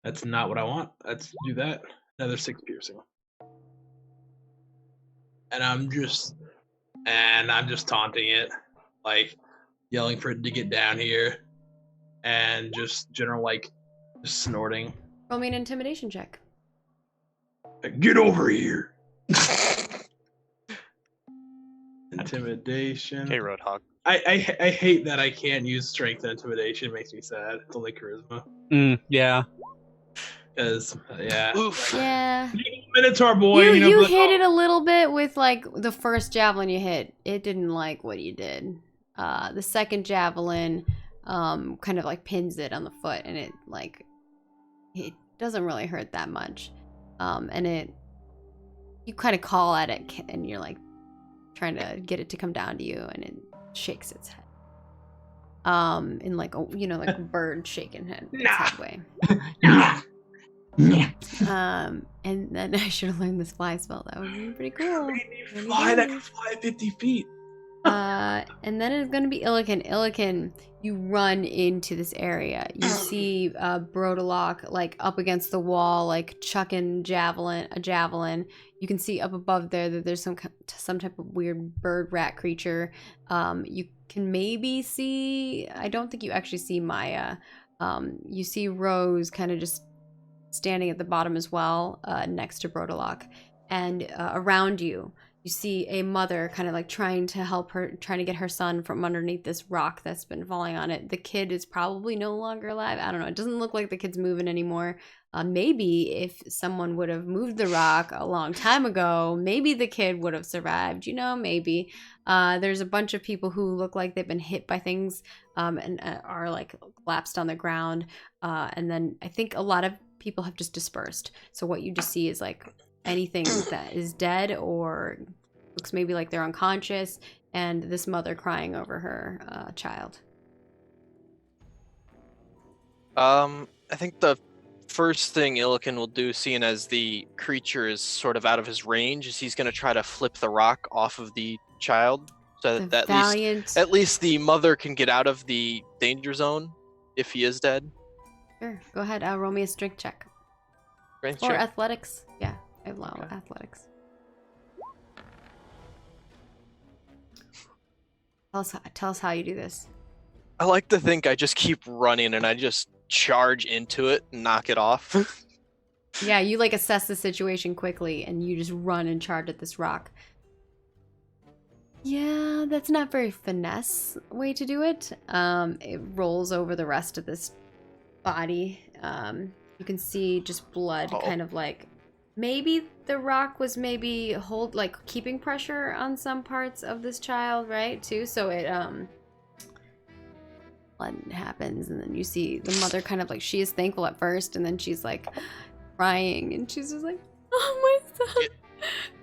that's not what I want. Let's do that. Another 6 piercing. And I'm just taunting it, like yelling for it to get down here, and just general just snorting. Roll me an intimidation check. Like, get over here. Intimidation. Okay, Roadhog. I hate that I can't use strength and intimidation. It makes me sad. It's only charisma. Yeah. Because yeah. Oof. Yeah. Minotaur boy. You but- hit it a little bit with like the first javelin you hit. It didn't like what you did. The second javelin kind of like pins it on the foot, and it doesn't really hurt that much. And you kind of call at it, and you're like trying to get it to come down to you, and it shakes its head. In like like a bird shaking its head way. And then I should have learned this fly spell. That would have been pretty cool. Made me fly. That could fly 50 feet. And then it's gonna be Illiken. Illiken, you run into this area. You see Brodalock like up against the wall, like chucking a javelin. You can see up above there that there's some type of weird bird rat creature. You can maybe see. I don't think you actually see Maya. You see Rose kind of just standing at the bottom as well, next to Brodalock. and around you, you see a mother kind of like trying to help her, trying to get her son from underneath this rock that's been falling on it. The kid is probably no longer alive. I don't know. It doesn't look like the kid's moving anymore. Maybe if someone would have moved the rock a long time ago, maybe the kid would have survived, you know, maybe. There's a bunch of people who look like they've been hit by things and are like collapsed on the ground. And then I think a lot of people have just dispersed. So what you just see is like anything that is dead or looks maybe like they're unconscious, and this mother crying over her child. I think the first thing Illiken will do, seeing as the creature is sort of out of his range, is he's going to try to flip the rock off of the child so that at least the mother can get out of the danger zone if he is dead. Sure, go ahead. Roll me a strength check. Strength Or check? athletics. Yeah, I allow athletics. Tell us how you do this. I like to think I just keep running and I just charge into it and knock it off. Yeah, you like assess the situation quickly and you just run and charge at this rock. Yeah, that's not very finesse way to do it. It rolls over the rest of this body. You can see just blood kind of like, maybe the rock was maybe keeping pressure on some parts of this child, right? Too. So it blood happens, and then you see the mother kind of like, she is thankful at first, and then she's like crying, and she's just like, oh my son,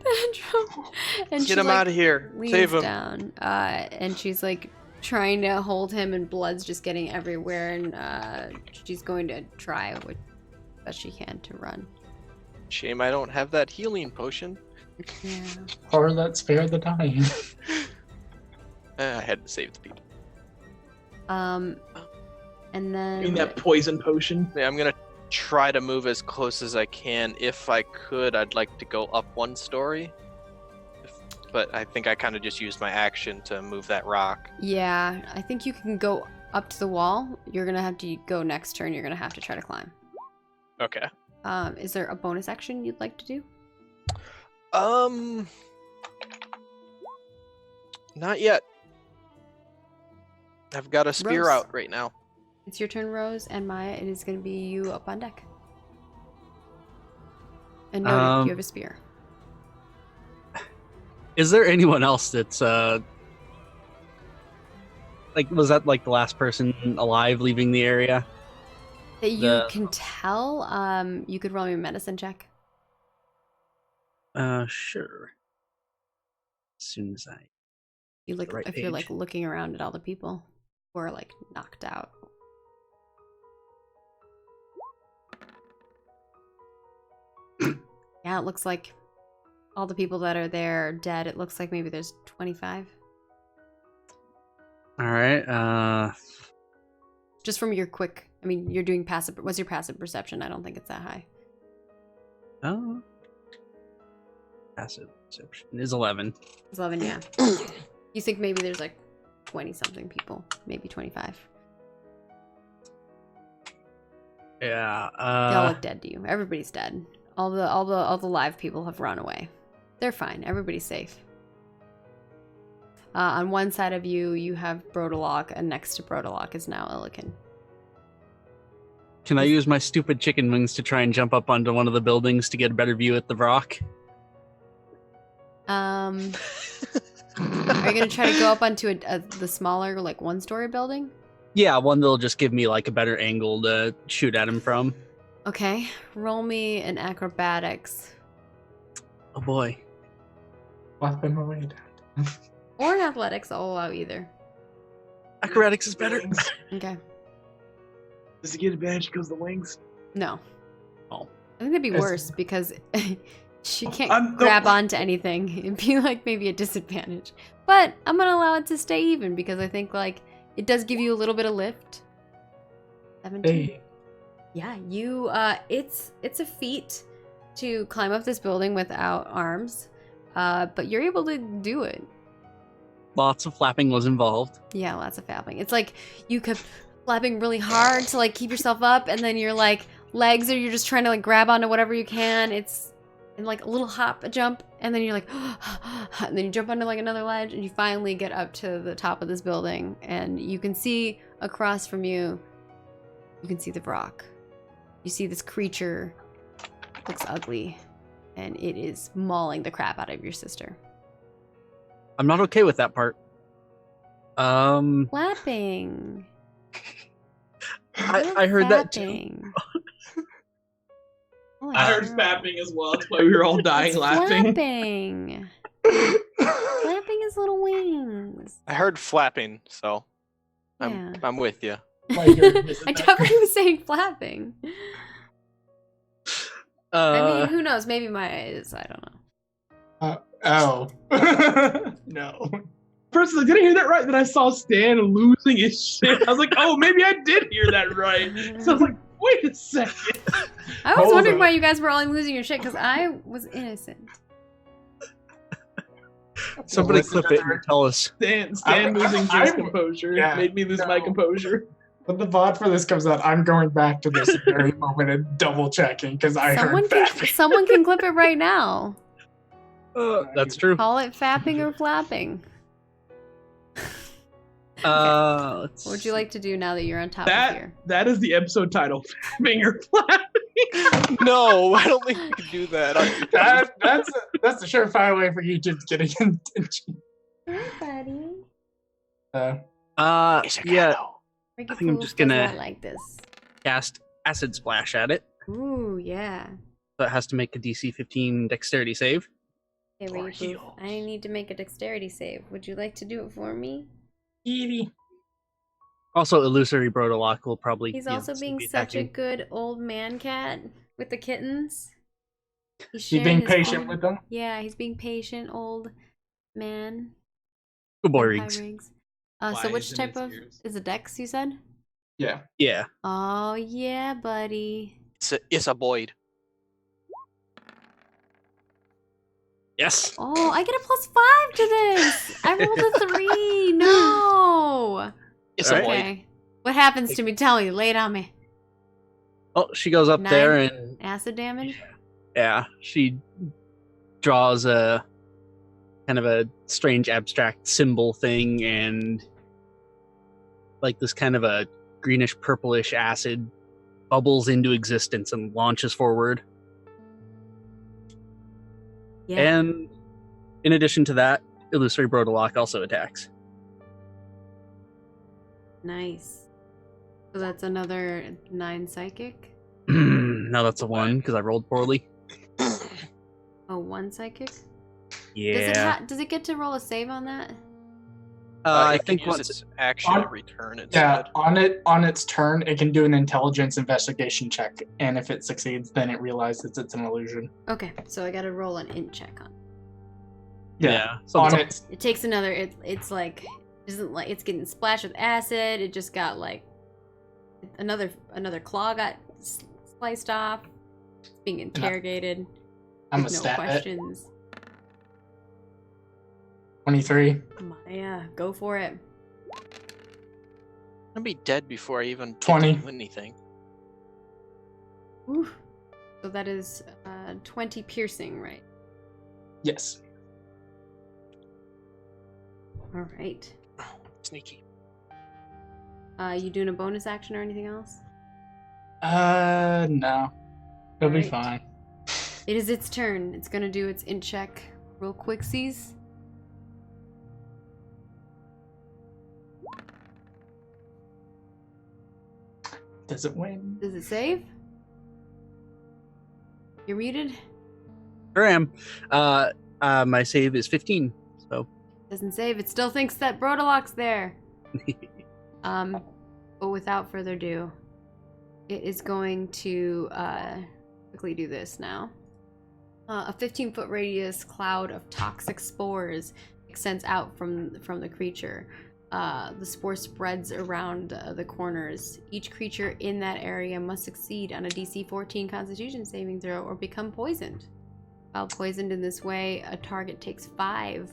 Pedro, and get him out of here, save him down, and she's like trying to hold him, and blood's just getting everywhere, and she's going to try what best she can to run. Shame I don't have that healing potion. Yeah. Or let's spare the dying. I had to save the people. And then I mean that poison potion. Yeah, I'm gonna try to move as close as I can. If I could, I'd like to go up one story. But I think I kind of just used my action to move that rock. Yeah, I think you can go up to the wall. You're gonna have to go next turn. You're gonna have to try to climb. Okay. Is there a bonus action you'd like to do? Not yet. I've got a spear Rose. out right now. It's your turn, Rose, and Maya, it is gonna be you up on deck. And noted, you have a spear. Is there anyone else that's like, was that like the last person alive leaving the area? That you can tell. You could roll me a medicine check. Sure. As soon as I You look right if you're page. like looking around at all the people who are like knocked out. Yeah, it looks like all the people that are there are dead. It looks like maybe there's 25. All right. Just from your quick, I mean, you're doing passive. What's your passive perception? I don't think it's that high. Oh. Passive perception is 11. It's 11, yeah. You think maybe there's like 20 something people, maybe 25. Yeah. They all look dead to you. Everybody's dead. All the live people have run away. They're fine. Everybody's safe. On one side of you, you have Brodalok, and next to Brodalok is now Illiken. Can I use my stupid chicken wings to try and jump up onto one of the buildings to get a better view at the rock? Are you gonna try to go up onto the smaller, like, one-story building? Yeah, one that'll just give me like a better angle to shoot at him from. Okay, roll me an acrobatics. Oh boy. Weapon related. Or an athletics, I'll allow either. Acrobatics is better. Okay. Does he get advantage because of the wings? No. Oh. I think that'd be Yes. worse because she can't I'm- grab onto anything. It'd be like maybe a disadvantage. But I'm gonna allow it to stay even because I think like it does give you a little bit of lift. 17. Hey, Yeah, you it's a feat to climb up this building without arms. But you're able to do it. Lots of flapping was involved. Yeah, lots of flapping. It's like you kept flapping really hard to like keep yourself up, and then your like legs, or you're just trying to like grab onto whatever you can. It's and like a little hop, a jump, and then you're like, and then you jump onto like another ledge, and you finally get up to the top of this building, and you can see across from you, you can see the rock. You see this creature, looks ugly, and it is mauling the crap out of your sister. I'm not okay with that part. Flapping. I heard that too. Flapping. Oh, I heard fapping as well. That's why we were all dying it's laughing. Flapping. Flapping his little wings. I heard flapping, so Yeah. I'm with you. Like I definitely was saying flapping. I mean, who knows? Maybe my eyes. I don't know. Oh. No. First, I didn't hear that right. Then I saw Stan losing his shit. I was like, oh, maybe I did hear that right. So I was like, wait a second. I was Hold wondering on. why you guys were all losing your shit because I was innocent. Somebody Listen clip to it and tell us. Stan losing his composure yeah, made me lose my no. composure. When the VOD for this comes out, I'm going back to this very moment and double checking because I heard fapping. Someone can clip it right now. That's true. Call it fapping or flapping. Let's What would you like to do now that you're on top of here? That is the episode title. Fapping or flapping. No, I don't think we can do that. That's a surefire way for YouTube getting attention. Hi, buddy. Yeah, Ricky I think I'm Poof just does gonna- not like this. cast Acid Splash at it. Ooh, yeah. So it has to make a DC 15 Dexterity save. Hey, Or Ricky Poof, heals. I need to make a dexterity save. Would you like to do it for me? Evie. Also, Illusory Brodolock will probably. He's you know, also still being be such a attacking. good old man cat with the kittens. He's You sharing being his patient food. with them? Yeah, he's being patient, old man. Good boy, Vampire Riggs. Riggs. So Wise which in type his of ears. is a dex? You said? Yeah. Yeah. Oh yeah, buddy. It's a Boyd. Yes. Oh, I get a +5 to this. I rolled a 3. No. It's Alright. a Boyd. Okay. What happens to me? Tell me. Lay it on me. Oh, she goes up 9 there and acid damage. yeah, she draws a kind of a strange abstract symbol thing, and like this kind of a greenish purplish acid bubbles into existence and launches forward. Yeah. And in addition to that, Illusory Brodolock also attacks. Nice. So that's another 9 psychic. Now that's a 1 because I rolled poorly. Oh, 1 psychic. Yeah. Does it get to roll a save on that? I it can think use once its action On- to return it. Yeah, on its turn, it can do an intelligence investigation check, and if it succeeds, then it realizes it's an illusion. Okay, so I gotta roll an int check on. So on it's- its It takes another. It's like isn't like it's getting splashed with acid. It just got like another claw got sliced off. It's being interrogated. I'm a with no stat it. questions. 23. Yeah, go for it. I'm gonna be dead before I even get 20. to do anything. Ooh. So that is 20 piercing, right? Yes. All right. Sneaky. You doing a bonus action or anything else? No. It'll be Alright. fine. It is its turn. It's gonna do its int check real quicksies. Does it win? Does it save? You're muted? Sure am. My save is 15. So Doesn't save. It still thinks that Brodolock's there. But without further ado, it is going to quickly do this now. A 15-foot radius cloud of toxic spores extends out from the creature. The spore spreads around the corners. Each creature in that area must succeed on a DC 14 Constitution saving throw or become poisoned. While poisoned in this way, a target takes 5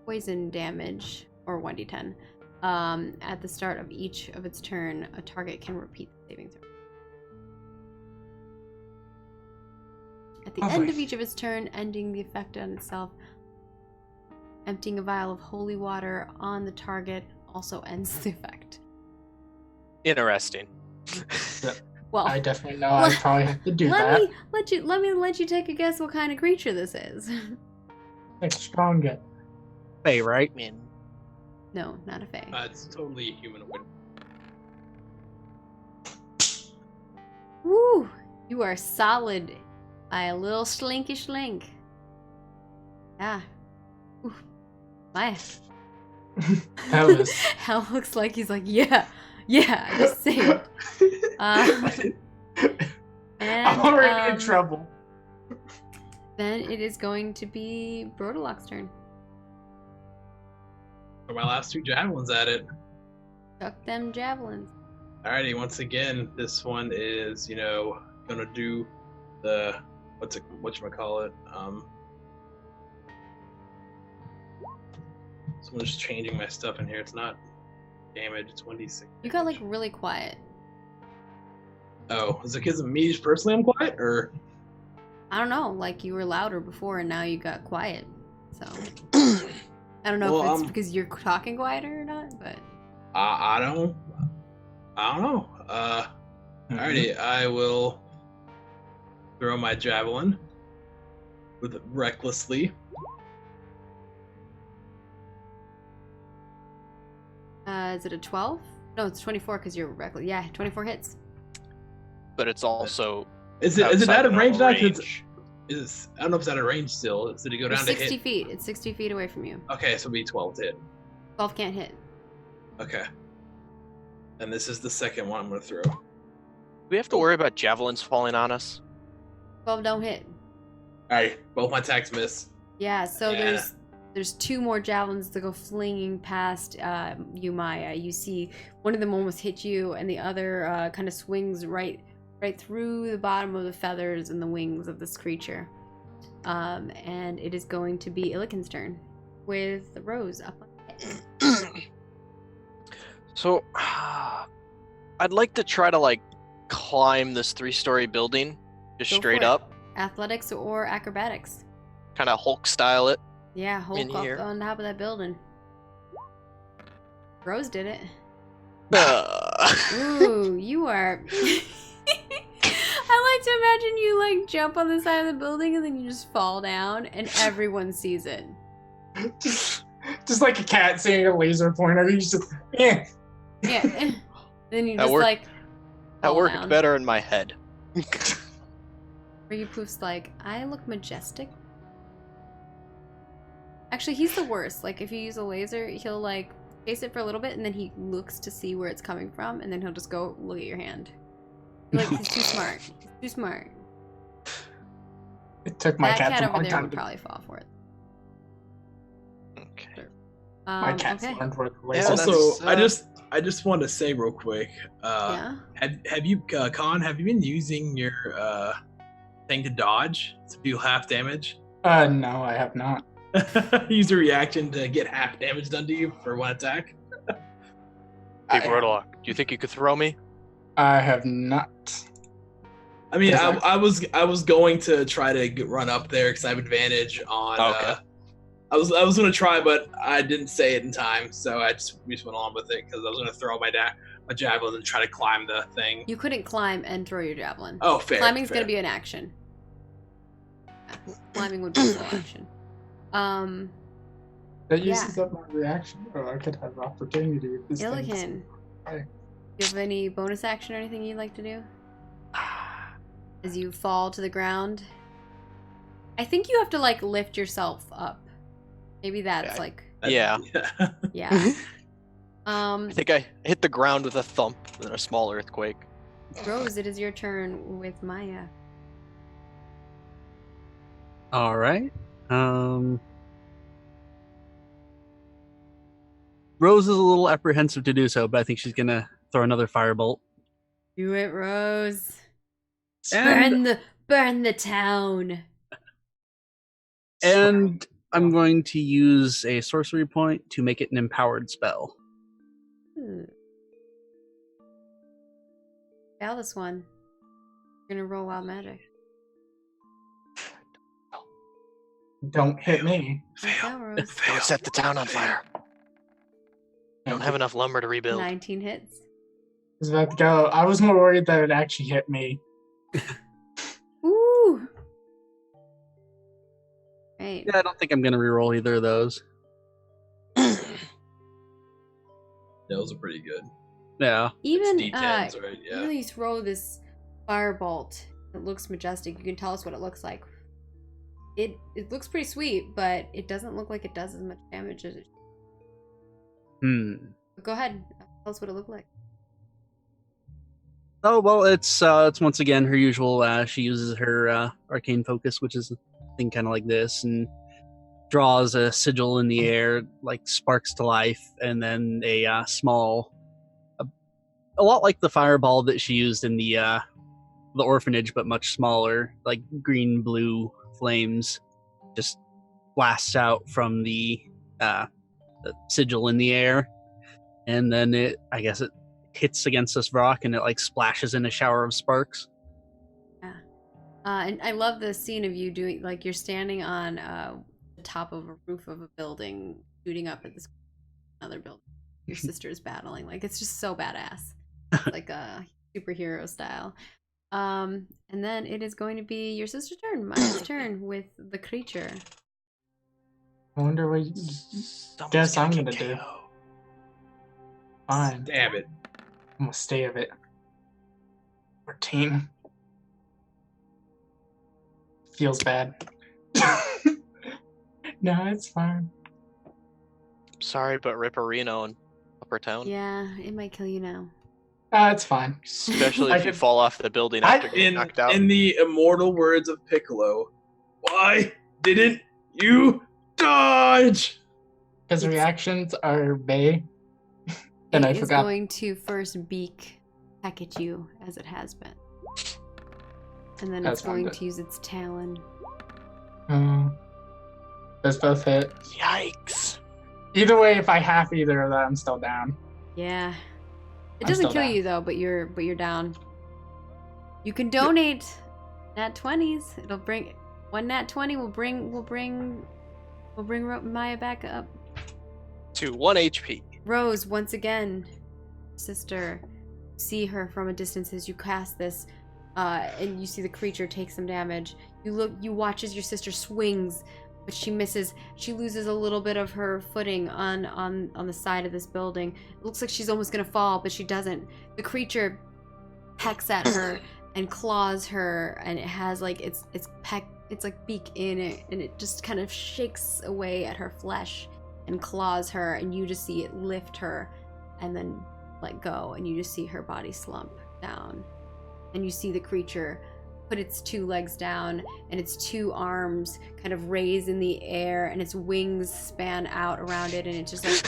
poison damage, or 1d10. At the start of each of its turn, a target can repeat the saving throw. At the end of each of its turn, ending the effect on itself. Emptying a vial of holy water on the target also ends the effect. Interesting. Well, I definitely know I probably have to do that. Let me let you take a guess what kind of creature this is. It's stronger. Hey, right? Man, No, not a fae. It's totally a humanoid. Woo! You are solid by a little slinky slink. Yeah. Ooh. My. That was. Hal looks like he's like, yeah, I just saved. And, I'm already in trouble. Then it is going to be Brodalok's turn. For my last 2 javelins at it. Chuck them javelins. Alrighty, once again, this one is, gonna do the whatchamacallit. So I'm just changing my stuff in here. It's not damage, it's 1d6. You got like really quiet. Oh, is it because of me personally I'm quiet, or? I don't know, like you were louder before and now you got quiet. So I don't know if it's because you're talking quieter or not, but I don't know. Alrighty, I will throw my javelin with recklessly. Is it a 12? No, it's 24 because you're reckless. Yeah, 24 hits. but it's also Is it outside out of the range now? normal 'Cause I don't know if it's out of range still. Did it go You're down to 60 hit? feet. It's 60 feet away from you. Okay, so it'll be 12 to hit. 12 can't hit. Okay. And this is the second one I'm gonna throw. Do we have to worry about javelins falling on us? 12 don't hit. Alright, both my attacks miss. Yeah, so Yeah. there's 2 more javelins that go flinging past you, Maya. You see one of them almost hit you, and the other kind of swings right through the bottom of the feathers and the wings of this creature. And it is going to be Illiken's turn with the rose up on it. So, I'd like to try to climb this 3-story building, just Go for straight it. up, Athletics or acrobatics? kind of Hulk style it. Yeah, Hulk In up here. on top of that building. Rose did it. Ooh, you are. I like to imagine you jump on the side of the building and then you just fall down and everyone sees it. Just like a cat seeing a laser pointer. He's just, eh. Yeah. Then you That just worked. That fall worked down. better in my head. Or you poof's like, I look majestic. Actually, he's the worst. If you use a laser, he'll chase it for a little bit and then he looks to see where it's coming from and then he'll just go look at your hand. He's too smart. He's too smart. It took my That cat cat a over long there time would to probably fall for it. Okay. My cat's Okay. learned where the Yeah, laser Also, that's, I just want to say real quick. Yeah. Have you, Khan? Have you been using your thing to dodge to do half damage? No, I have not. Use a reaction to get half damage done to you for 1 attack. Hey, Brodalok, do you think you could throw me? I have not. I mean, Does that- I was going to try to run up there because I have advantage on. Okay. I was gonna try, but I didn't say it in time, so we just went along with it because I was gonna throw my javelin and try to climb the thing. You couldn't climb and throw your javelin. Oh, fair. Climbing's fair. gonna be an action. Yeah, climbing would be a full action. That uses up my reaction. Oh, I could have opportunity with this thing. Illiken, Hi. do you have any bonus action or anything you'd like to do? As you fall to the ground? I think you have to lift yourself up. Maybe that's Yeah. yeah. I think I hit the ground with a thump and then a small earthquake. Rose, it is your turn with Maya. All right. Rose is a little apprehensive to do so, but I think she's gonna throw another firebolt. Do it, Rose. And, Burn the town. and I'm going to use a sorcery point to make it an empowered spell. Fail this one. You're gonna roll wild magic. Don't hit me. Nice out, Rose. Don't set the town on fire. Don't have enough lumber to rebuild. 19 hits. I was about to go. I was more worried that it actually hit me. Ooh. Right. Yeah, I don't think I'm gonna reroll either of those. Those are pretty good. Yeah. Even It's D10s, right? Yeah. even though you throw this firebolt, it looks majestic. You can tell us what it looks like. It looks pretty sweet, but it doesn't look like it does as much damage as it. But go ahead, tell us what it looked like. Oh well, it's once again her usual. She uses her arcane focus, which is a thing kind of like this, and draws a sigil in the air, like sparks to life, and then a small, a lot like the fireball that she used in the orphanage, but much smaller, like green blue flames, just blasts out from the sigil in the air, and then it hits against this rock and it like splashes in a shower of sparks. Yeah. And I love the scene of you doing, like, you're standing on the top of a roof of a building, shooting up at this other building. Your sister's battling. Like, it's just so badass. It's like a superhero style. And then it is going to be your sister's turn, Maya's turn, with the creature. I wonder what you guess I'm gonna do. Fine. Damn it. I'm gonna stay of it. 14. Feels bad. No, it's fine. Sorry, but Ripperino in Upper Town. Yeah, it might kill you now. It's fine. Especially I if you could- fall off the building after getting knocked out. In the immortal words of Piccolo, why didn't you dodge? Because reactions are Bay. And I It is forgot. going to first beak peck at you, as it has been. And then That's it's going fine, to use its talon. Those both hit. Yikes. Either way, if I half either of that, I'm still down. Yeah. It I'm doesn't still kill down. you though, but you're down. You can donate nat 20s. It'll bring one nat 20 will bring Maya back up. To 1 HP. Rose, once again, sister, see her from a distance as you cast this, and you see the creature take some damage. You watch as your sister swings, but she misses. She loses a little bit of her footing on the side of this building. It looks like she's almost gonna fall, but she doesn't. The creature pecks at her and claws her, and it has like its like beak in it, and it just kind of shakes away at her flesh and claws her, and you just see it lift her and then let go, and you just see her body slump down, and you see the creature put its 2 legs down and its 2 arms kind of raise in the air, and its wings span out around it, and it just like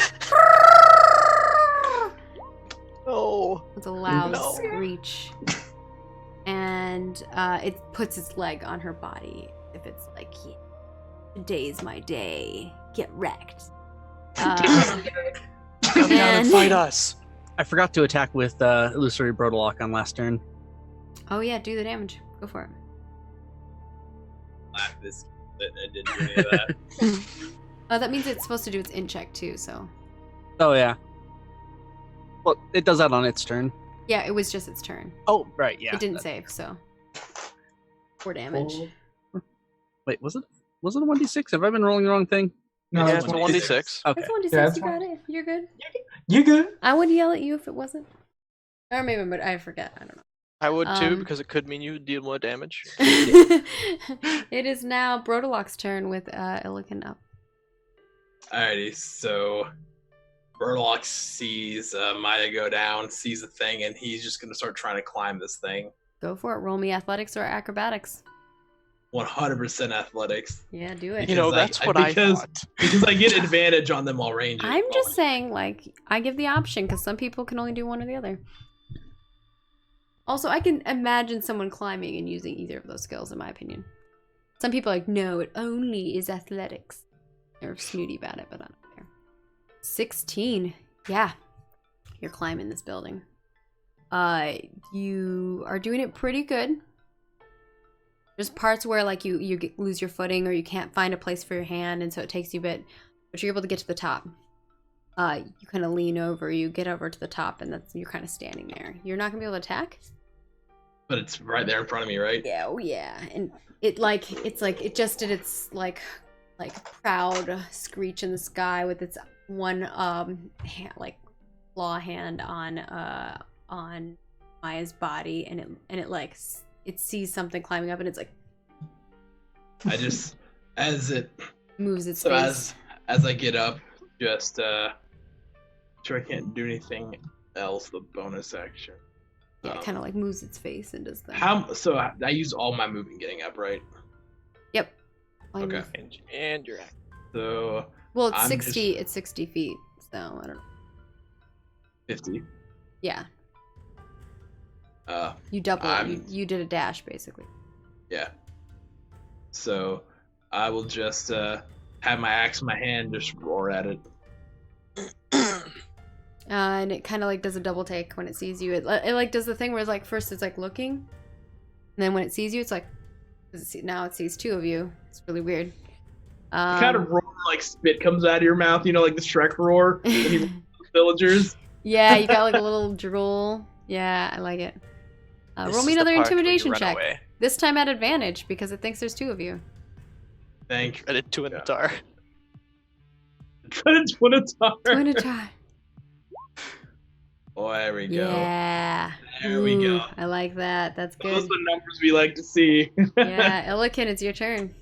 Oh. with a loud No. screech, and it puts its leg on her body. If it's like, yeah, today's my day, get wrecked. Come down and fight us. I forgot to attack with Illusory Brodalock on last turn. Oh yeah, do the damage. Go for it. Laugh this. I didn't do any of that. Oh, that means it's supposed to do its in check too. So Oh yeah. Well, it does that on its turn. yeah, it was just its turn. Oh right, yeah. It didn't save, so 4 damage. Wait, was it a 1d6? Have I been rolling the wrong thing? No, Yeah, it's it's a 1d6. 1d6. Okay. That's 1d6. Yeah, that's You got fine. it. You're good. You good? I would yell at you if it wasn't. Or maybe, but I forget. I don't I would too, Um, because it could mean you deal more damage. know. It is now Brodalock's turn with Illican up. Alrighty, so Burlock sees Maya go down, sees the thing, and he's just gonna start trying to climb this thing. Go for it. Roll me athletics or acrobatics. 100% athletics. Yeah, do it. You know, Because I- that's what I because- thought. Because I get advantage on them while ranging. I'm just saying, like, I give the option because some people can only do one or the other. Also, I can imagine someone climbing and using either of those skills, in my opinion. Some people are like, no, it only is athletics. They're snooty about it, but I don't care. 16. Yeah. You're climbing this building. You are doing it pretty good. There's parts where like you lose your footing or you can't find a place for your hand, and so it takes you a bit, but you're able to get to the top. You kind of lean over, you get over to the top, and you're kind of standing there. You're not gonna be able to attack. But it's right there in front of me, right? Yeah, oh yeah, and it just did its like proud screech in the sky with its one hand, claw hand on Maya's body, and it sees something climbing up, and it's like I just as it moves its so face. as I get up, just sure I can't do anything else. The bonus action. Yeah, it kind of like moves its face and does that. So I use all my movement getting up, right? Yep. Okay. And you're active. So Well, it's I'm 60. It's 60 feet. So I don't know. 50. Yeah, Uh, you double. I'm- You did a dash basically. yeah. So I will just have my axe in my hand, just roar at it. And it kind of like does a double take when it sees you. It like does the thing where it's like first it's like looking, and then when it sees you, it's like now it sees two of you. It's really weird. Kind of roar like spit comes out of your mouth, like the Shrek roar when you roar at the villagers. Yeah, you got like a little drool. Yeah, I like it. This Roll me is the another part where you intimidation run check. away. This time at advantage because it thinks there's two of you. Thank you. Read it to an atar. Twinatar. Oh, there we go. Yeah. There we Ooh, go. I like that. That's Those are good. the numbers we like to see. Yeah, Illikin, it's your turn.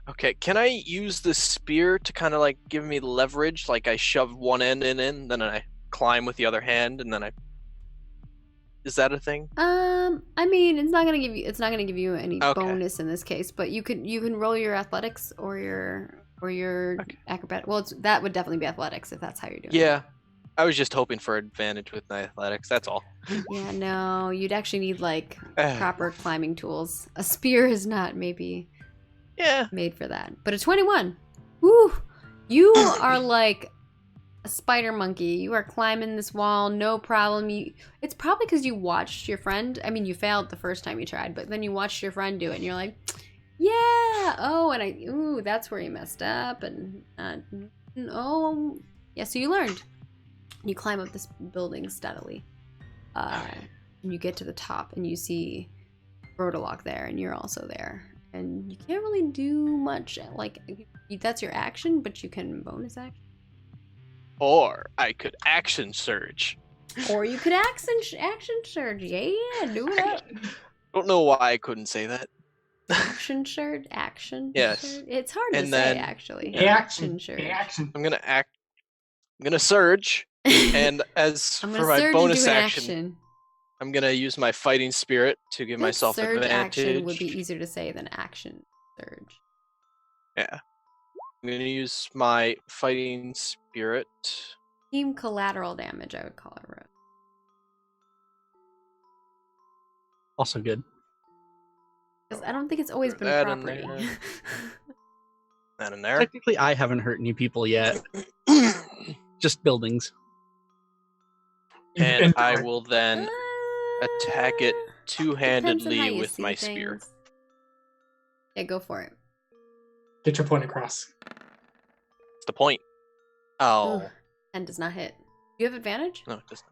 Okay, can I use the spear to kind of like give me leverage? Like I shove one end in, then I climb with the other hand, and then I. Is that a thing? I mean, it's not gonna give you any Okay. bonus in this case, but you can roll your athletics or your Okay. acrobat. Well, that would definitely be athletics if that's how you're doing it. Yeah, I was just hoping for advantage with my athletics. That's all. Yeah, no, you'd actually need like proper climbing tools. A spear is not maybe Yeah. made for that, but a 21. Woo! You are like a spider monkey. You are climbing this wall, no problem. It's probably because you watched your friend. I mean, you failed the first time you tried, but then you watched your friend do it, and you're like, yeah. Oh, and that's where you messed up, and oh, yeah. So you learned. You climb up this building steadily, and you get to the top, and you see Rodalock there, and you're also there, and you can't really do much. Like that's your action, but you can bonus action. Or I could action surge. Or you could action surge. Yeah, do it up. Don't know why I couldn't say that. Action surge. Action. Yes. Surge. It's hard to And say then- actually. Action. surge. Action. I'm gonna surge, and as I'm for gonna my surge bonus into an action, I'm gonna use my fighting spirit to give myself surge advantage. action would be easier to say than action surge. Yeah. I'm gonna use my fighting spirit. Team collateral damage, I would call it. Rose. Also good. Because I don't think it's always Throw been that in property. there. That in there. Technically, I haven't hurt any people yet. Just buildings. And I will then attack it Depends on how two-handedly you with see my spear. things. Yeah, go for it. Get your point across. What's the point? Oh. Ugh, 10 does not hit. Do you have advantage? No, it doesn't.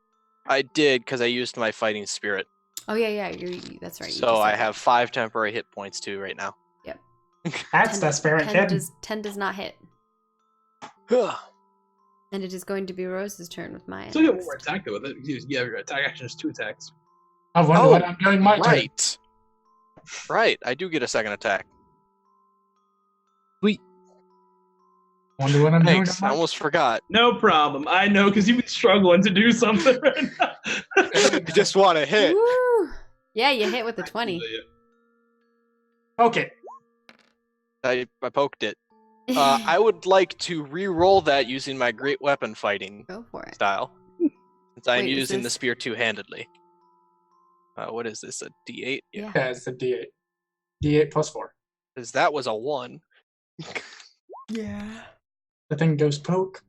I did because I used my fighting spirit. Oh yeah, that's right. you So just I said have 5 temporary hit points too right now. That's 10 desperate 10 kid. 10 does not hit. And it is going to be Rose's turn with Maya. So you get next. more attack with it. Yeah, your attack action is 2 attacks. I wonder what I'm doing my turn. Right. Right. I do get a second attack. Wonder what I'm Thanks. doing. I almost forgot. No problem. I know, because you've been struggling to do something right now. I just want to hit. Woo! Yeah, you hit with the 20. Okay. I poked it. I would like to re-roll that using my great weapon fighting Go for it. style. Since I'm Wait, is using the this- spear two-handedly. What is this? A D8? Yeah. Yeah, it's a D8. D8 plus 4. Because that was a 1. Yeah. The thing goes poke.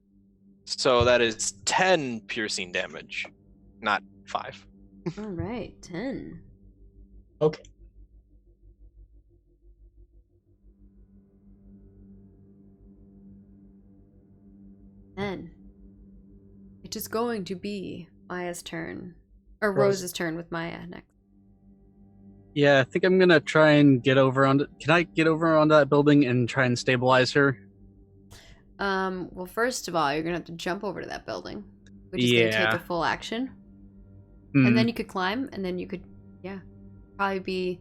So that is 10 piercing damage, not 5. All right, 10. Okay. is going to be Maya's turn. Or Rose. Rose's turn with Maya next. Yeah, I think I'm gonna try and get over on. Can I get over on that building and try and stabilize her? Well, first of all, you're gonna have to jump over to that building, which is gonna take a full action. And then you could climb, and then you could, probably be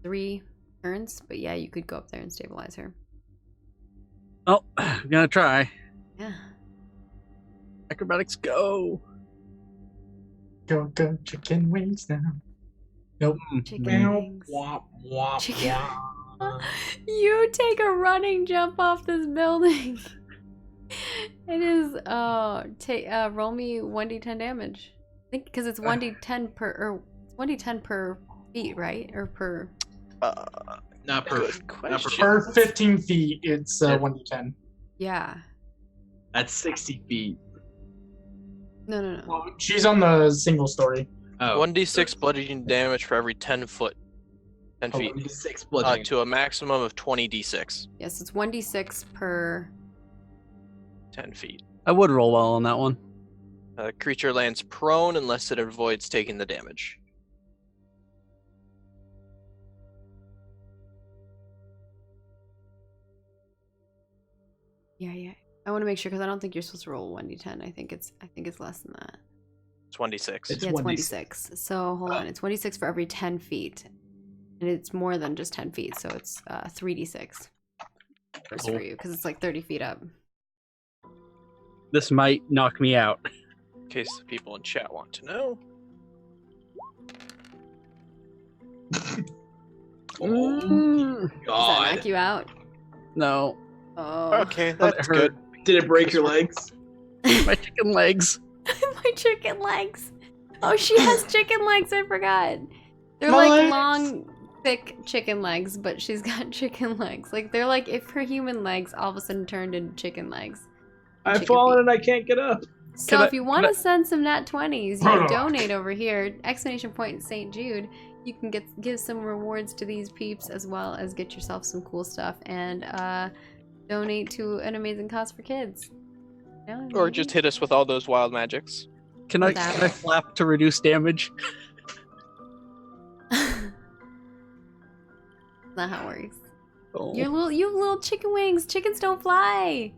3 turns. But yeah, you could go up there and stabilize her. Oh, I'm gonna try. Yeah. Acrobatics, go. Go, chicken wings now. Nope. Chicken Meow. wings. Womp, womp, Chicken- womp. You take a running jump off this building. It is. Roll me 1d10 damage. I think because it's 1d10 per, or 1d10 per feet, right? Or per. Not per. Good Not question. Per 15 feet, it's 1d10. Yeah. That's 60 feet. No. Well, she's on the single story. Oh. 1d6 bludgeoning damage for every 10 feet. Oh, 6 bludgeoning. To a maximum of 20d6. Yes, it's 1d6 per. 10 feet. I would roll well on that one. Creature lands prone unless it avoids taking the damage. Yeah. I want to make sure because I don't think you're supposed to roll 1d10. I think it's less than that. It's 1d6. It's Yeah, it's 1d6. 1d6. So hold on, it's 1d6 for every 10 feet, and it's more than just 10 feet. So it's 3d6 first Cool. for you because it's like 30 feet up. This might knock me out. In case the people in chat want to know. Oh, Does that God. knock you out? No, Oh, Okay, Well, it that's hurt. good. Did it break your legs? my chicken legs. my chicken legs. Oh, she has chicken legs. I forgot. They're My like legs. long, thick chicken legs, but she's got chicken legs. Like they're like if her human legs all of a sudden turned into chicken legs. I've Chicken fallen feet. and I can't get up. So Can I- if you want can to send some nat 20s, Hold you on. donate over here, exclamation point St Jude. You can give some rewards to these peeps as well as get yourself some cool stuff and donate to an amazing cause for kids. No, Or just hit us with all those wild magics. Can I Without- flap to reduce damage? not how it works. Oh. You have little chicken wings. Chickens don't fly.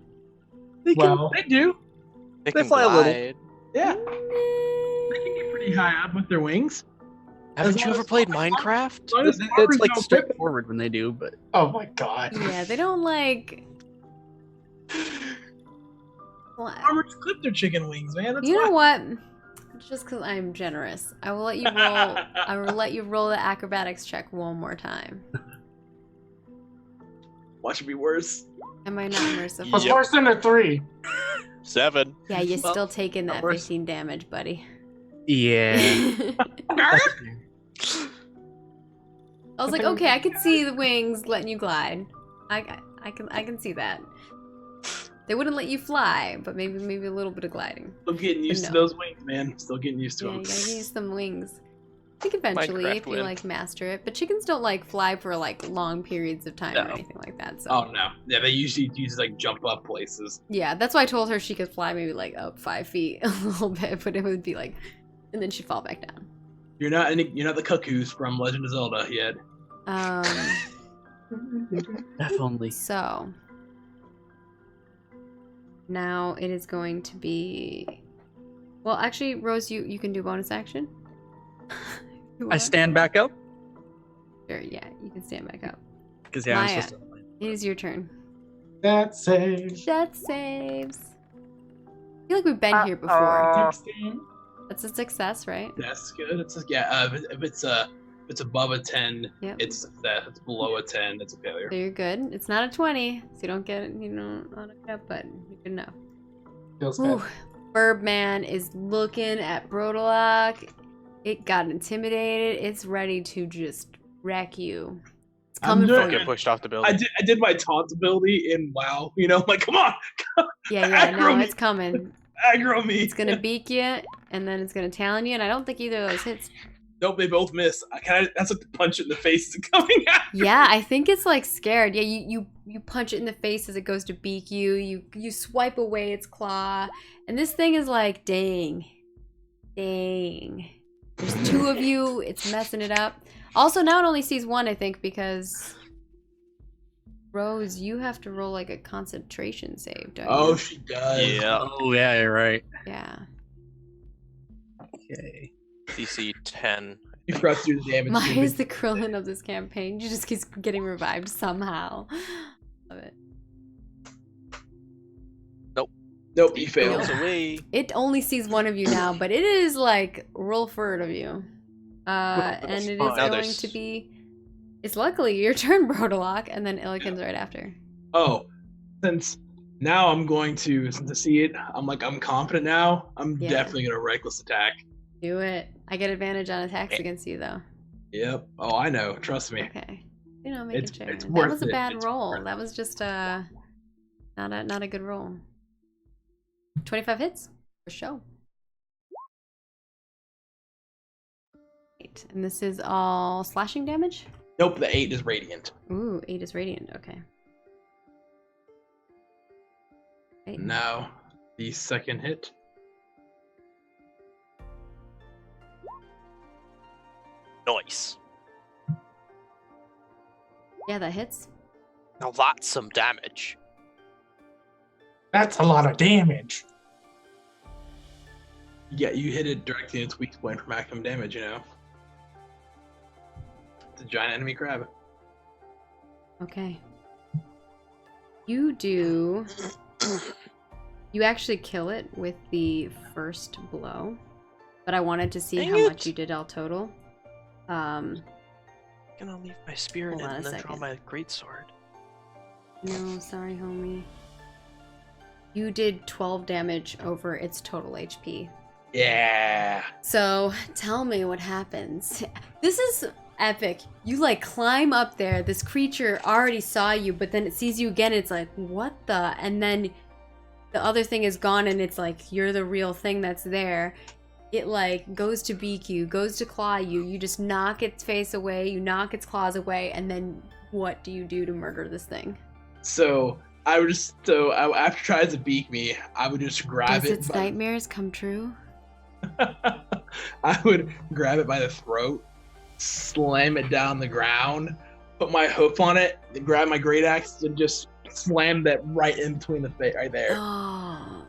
They can- Well, They do. They They can fly a little. glide. Yeah. They can get pretty high up with their wings. Haven't As you long ever as- played Minecraft? As long as It's farmers like don't straightforward when they do, but oh my god. Yeah, they don't like. Farmers clip their chicken wings, man. That's You know why. what? Just because I'm generous, I will let you roll. I will let you roll the acrobatics check one more time. Watch it be worse. Am I not merciful? What's worse than a 3? 7. Yeah, you're Well, still taking that worse. 15 damage, buddy. yeah. I was like, okay, I can see the wings letting you glide. I can see that. They wouldn't let you fly, but maybe a little bit of gliding. Still getting used to No. those wings, man. Still getting used to Yeah, them. you gotta use some wings. I think eventually, Minecraft if you win. like master it, but chickens don't like fly for like long periods of time or No. anything like that. So Oh no. Yeah, they usually use like jump up places. yeah, that's why I told her she could fly maybe like up 5 feet a little bit, but it would be like, and then she'd fall back down. You're not the cuckoos from Legend of Zelda yet. If only. So now it is going to be. Well, actually, Rose, you can do bonus action. You I want? stand back up Sure, yeah, you can stand back up. because yeah, I'm Maya. supposed to. It is your turn. That's safe. Death saves. I feel like we've been here before. 16. That's a success, right? That's good. It's if it's above a 10, Yep. it's success. If it's below a 10, it's a failure. So you're good. It's not a 20, so you don't get it, on a cup, but you're good enough. Feels Ooh, bad. Birdman is looking at Brodalok. It got intimidated. It's ready to just wreck you. It's I'm coming doing for Get you. pushed off the building. I did my taunt ability in WoW. I'm like, come on, Yeah, no, aggro me. it's coming. aggro me. It's gonna beak you, and then it's gonna talon you, and I don't think either of those hits. Nope, they both miss. That's like the punch in the face is coming out. Yeah, I think it's like scared. Yeah, you you punch it in the face as it goes to beak you. You swipe away its claw, and this thing is like, dang. There's two of you. It's messing it up. Also, now it only sees one, I think, because Rose, you have to roll like a concentration save, don't you? Oh, she does. Yeah. Oh, yeah, you're right. Yeah. Okay. DC 10. You forgot to do the damage. Maya's the Krillin of this campaign. She just keeps getting revived somehow. Love it. Nope, you failed. Fails away. It only sees one of you now, but it is like roll forward of you. And it is Now going there's- to be. It's luckily your turn, Brodalock, and then Illiken's right after. Oh, since now I'm going to see it, I'm confident now. I'm Yeah. definitely gonna reckless attack. Do it. I get advantage on attacks against you, though. Yep. Oh, I know. Trust me. Okay. You know, making It's- sure. it's That worth was a it. bad It's roll. worth That was just not a good roll. 25 hits for show. Eight. And this is all slashing damage? Nope. The 8 is radiant. Ooh, 8 is radiant. Okay. Right. Now, the second hit. Nice. Yeah, that hits. Now that's some damage. That's a lot of damage. Yeah, you hit it directly in its weak point for maximum damage. You know. It's a giant enemy crab. Okay. You do. You actually kill it with the first blow, but I wanted to see Dang how it. much you did all total. I'm gonna leave my spear in Hold on and a then draw second. my greatsword. No, sorry, homie. You did 12 damage over its total HP. Yeah. So tell me what happens. This is epic. You like climb up there. This creature already saw you, but then it sees you again. It's like, what the? And then the other thing is gone, and it's like, you're the real thing that's there. It like goes to beak you, goes to claw you. You just knock its face away. You knock its claws away, and then what do you do to murder this thing? So after it tries to beak me, I would just grab Does it. its nightmares come true? I would grab it by the throat, slam it down the ground, put my hoof on it, and grab my great axe and just slam that right in between the face, right there. Oh,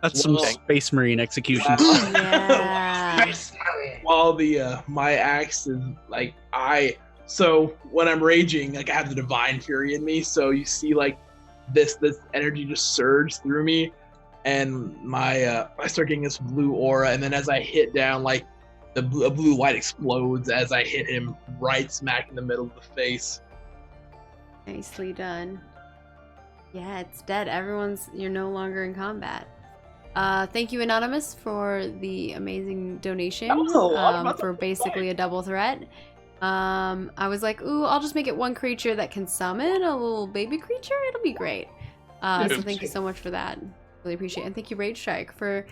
That's some Whoa. Space Marine execution. yeah. While the my axe is like so when I'm raging, like I have the divine fury in me, so you see like this energy just surge through me, and my I start getting this blue aura, and then as I hit down, like a blue light explodes as I hit him right smack in the middle of the face. Nicely done. Yeah, it's dead. You're no longer in combat. Thank you, Anonymous, for the amazing donation. That was a lot. For basically a double threat. I was like, ooh, I'll just make it one creature that can summon a little baby creature. It'll be great. So thank you so much for that. Really appreciate it. And thank you, Rage Strike, for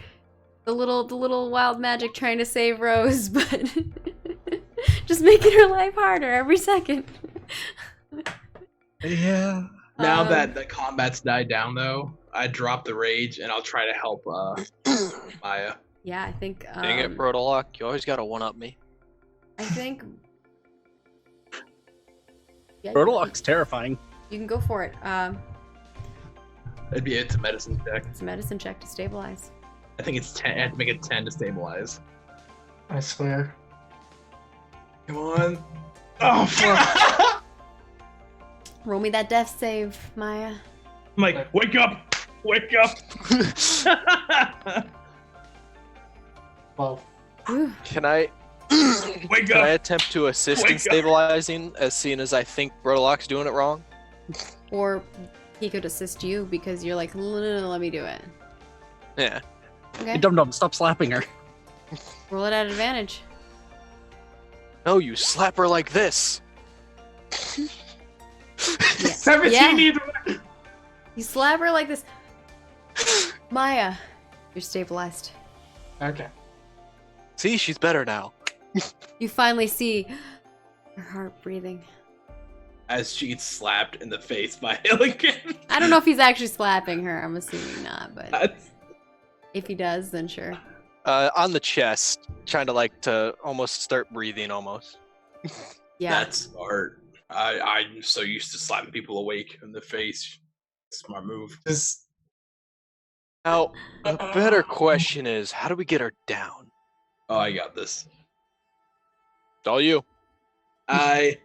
the little wild magic trying to save Rose, but just making her life harder every second. Yeah. Now Um, that the combat's died down, though, I drop the rage and I'll try to help Maya. Yeah, I think. Dang it, Brodalock. You always gotta one-up me. I think. Yeah, Brodalock's terrifying. you can go for it. It's a medicine check. It's a medicine check to stabilize. I think it's 10. I have to make it 10 to stabilize. I swear. Come on. Oh, fuck. Roll me that death save, Maya. I'm like, wake up! Wake up! Well, Whew. Can I Wake can I up! attempt to assist in Wake up. stabilizing as soon as I think Brodalock's doing it wrong? Or he could assist you because you're like, no, let me do it. Yeah. Okay. Hey, Dum-Dum, stop slapping her. Roll it at advantage. No, you slap her like this. Yeah. 17 Yeah. either way. You slap her like this. Maya, you're stabilized. Okay. See, she's better now. You finally see her heart breathing. as she gets slapped in the face by Illigan. I don't know if he's actually slapping her. I'm assuming not, but if he does, then sure. On the chest, trying to almost start breathing almost. Yeah. That's smart. I'm so used to slapping people awake in the face. Smart move. Just Now, a better question is, how do we get her down? Oh, I got this. It's all you. am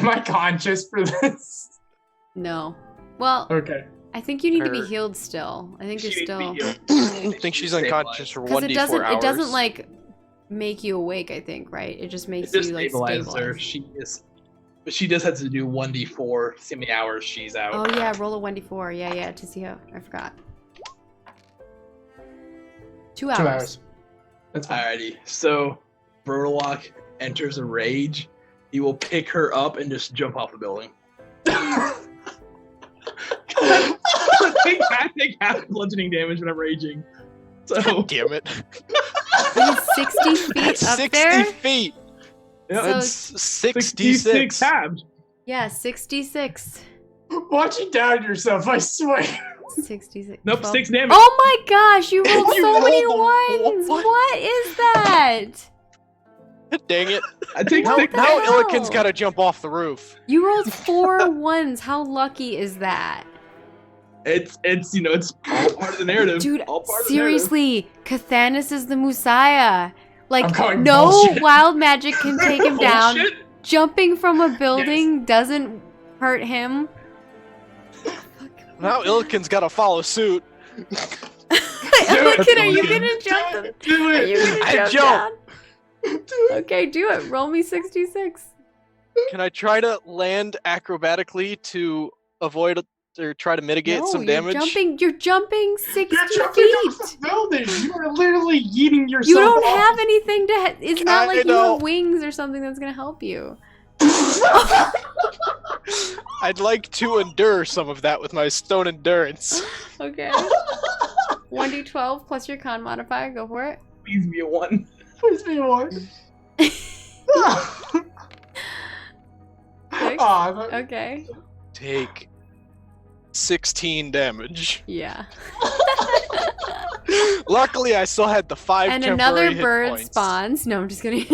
I conscious for this? No. Well, Okay. I think you need to be Her- healed still. I think you're still I think she's unconscious for because 1d4 it hours. doesn't like make you awake. I think right. It just makes It just you like stabilizes stabilize. her. But she does have to do 1d4. See how many hours she's out. Oh yeah, roll a 1d4. Yeah, to see how. I forgot. 2 hours. 2 hours. That's fine. Alrighty. So, Brodalock enters a rage. He will pick her up and just jump off the building. I take half bludgeoning damage when I'm raging. So, Damn it. He's 60 feet That's up 60 there. feet. yeah, So- That's 66. halved. Yeah, 66. Watch you down yourself, I swear. 66. Nope, 12. 6 damage. Oh my gosh, you rolled You so many rolled ones. what? What is that? Dang it. I take What 6 the Now hell? Illiken's got to jump off the roof. You rolled 4 ones. How lucky is that? It's all part of the narrative. Dude, all part seriously, Cathanis is the Messiah. I'm Like, calling no bullshit. wild magic can take him Of the narrative. down. Bullshit. Jumping from a building doesn't hurt him. Now Illiken's got to follow suit. Anakin, are you gonna jump them? Do Are it. you gonna I jump jump. down? Okay, do it. Roll me 66. Can I try to land acrobatically to avoid or try to mitigate No, some damage? You're jumping 60 You're jumping off feet. the building. You are literally yeeting yourself You don't off. have anything to. It's not I like you know. have wings or something that's gonna help you. I'd like to endure some of that with my stone endurance. Okay. 1d12 plus your con modifier. Go for it. Please be a 1. Please be one. Six. Aw, Okay. Take 16 damage. Yeah. Luckily, I still had the 5 And temporary another hit bird points. spawns. No, I'm just kidding.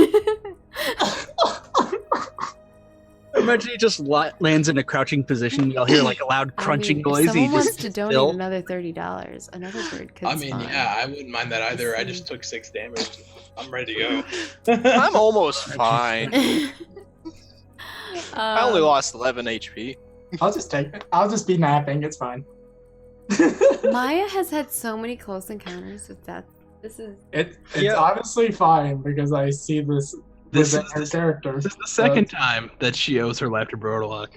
Imagine he just lands in a crouching position. You'll hear like a loud crunching If noise. someone He wants just to donate still. another $30, another bird could I mean, spawn. yeah, I wouldn't mind that either. I just took 6 damage. I'm ready to go. I'm almost fine. I only lost 11 HP. I'll just take it. I'll just be napping. It's fine. Maya has had so many close encounters with death. This is It's Yeah. honestly fine because I see this This within is her the- character. This is the second time that she owes her life to Brodalock.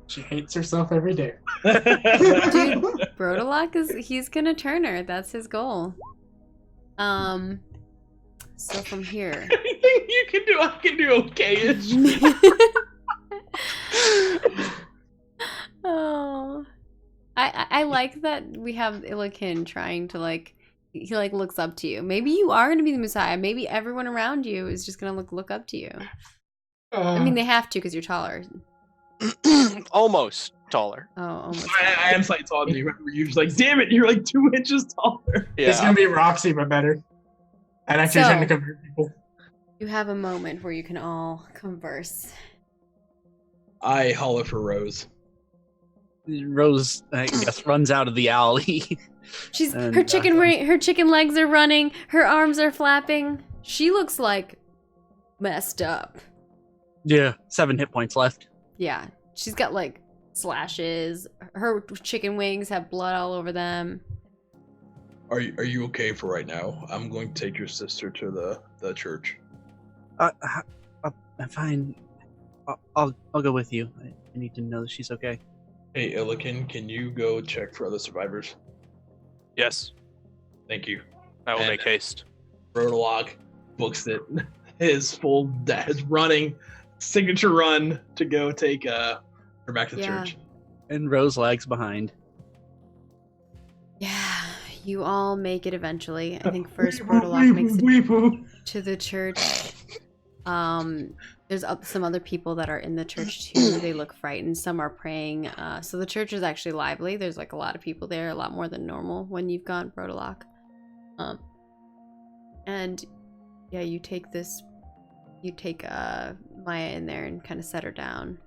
She hates herself every day. dude. Brodalock he's gonna turn her. That's his goal. So from here. Anything you can do, I can do okay-ish. Oh, I like that we have Illiken trying to he looks up to you. Maybe you are gonna be the Messiah. Maybe everyone around you is just gonna look up to you. I mean, they have to because you're taller. Almost taller. Oh, almost. I am slightly taller than you. Remember, you're just like, damn it, you're like 2 inches taller. It's Yeah. gonna be Roxy, but better. And actually So- trying to convert people. You have a moment where you can all converse. I holler for Rose. Rose, I guess, runs out of the alley. She's And, her chicken legs are running, her arms are flapping. She looks like messed up. Yeah, 7 hit points left. Yeah, she's got like slashes. Her chicken wings have blood all over them. Are you okay for right now? I'm going to take your sister to the church. I'm fine. I'll go with you. I need to know that she's okay. Hey, Illiken, can you go check for other survivors? Yes, Thank you. I will And- make haste. Brodalock books it. His running signature run to go take her back to the Yeah. church. And Rose lags behind. Yeah, you all make it eventually. I think first Brodalock makes it to the church. There's some other people that are in the church too. They look frightened. Some are praying. So the church is actually lively. There's like a lot of people there, a lot more than normal when you've gone Brodalock. And yeah, you take Maya in there and kind of set her down.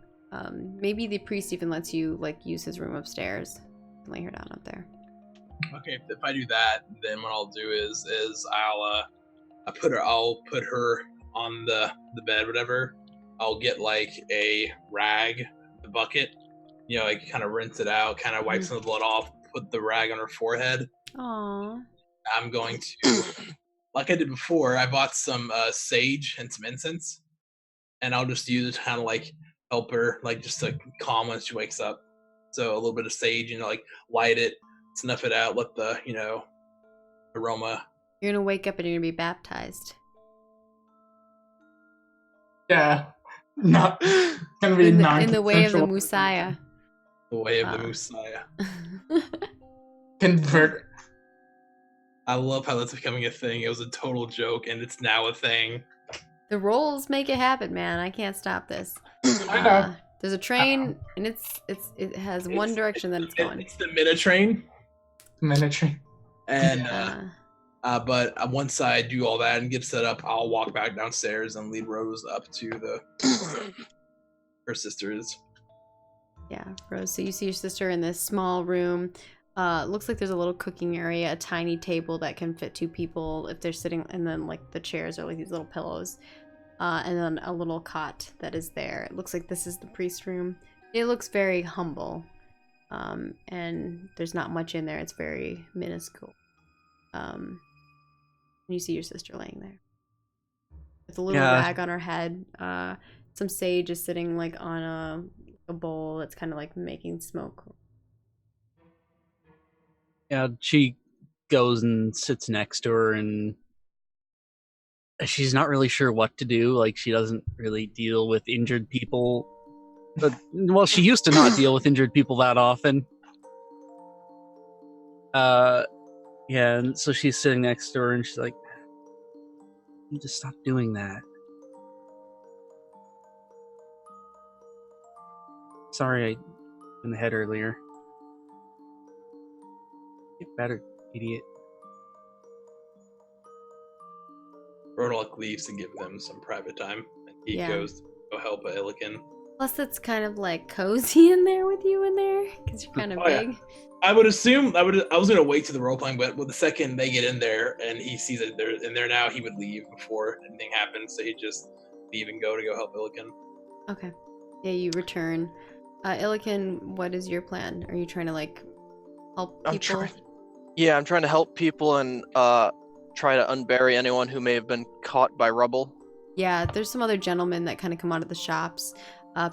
Maybe the priest even lets you like use his room upstairs and lay her down up there. Okay, if I do that, then what I'll do is I'll put her on the bed, whatever. I'll get like a rag, the bucket, like kind of rinse it out, kind of wipe some of the blood off, put the rag on her forehead. Aww. I'm going to, like I did before, I bought some sage and some incense, and I'll just use it to kind of like help her, like just to calm when she wakes up. So a little bit of sage, like light it, snuff it out, let the, aroma. You're gonna wake up and you're gonna be baptized. Yeah. Not gonna be in the way of the Messiah. The way of the Messiah. Convert. I love how that's becoming a thing. It was a total joke, and it's now a thing. The rolls make it happen, man. I can't stop this. I know. There's a train, and it has one direction that it's going. It's the Minitrain. Minitrain. And but once I do all that and get set up, I'll walk back downstairs and lead Rose up to her sisters. Yeah, Rose. So you see your sister in this small room. Looks like there's a little cooking area, a tiny table that can fit 2 people if they're sitting, and then like the chairs are like these little pillows, and then a little cot that is there. It looks like this is the priest room. It looks very humble, and there's not much in there. It's very minuscule. You see your sister laying there with a little rag on her head. Some sage is sitting like on a bowl that's kind of like making smoke. Yeah, she goes and sits next to her, and she's not really sure what to do. Like, she doesn't really deal with injured people. But, well, she used to not deal with injured people that often. Yeah, and so she's sitting next to her, and she's like, you need to stop doing that. Sorry, I in the head earlier. Get better, idiot. Rodolph leaves to give them some private time, and he goes to go help Illiken. Plus, it's kind of like cozy in there with you in there because you're kind of big. Yeah. I would assume I was gonna wait to the role playing, but the second they get in there and he sees that they're in there now, he would leave before anything happens. So he'd just leave and go help Illiken. Okay. Yeah, you return. Illiken, what is your plan? Are you trying to like help people? I'm trying to help people and try to unbury anyone who may have been caught by rubble. Yeah, there's some other gentlemen that kind of come out of the shops.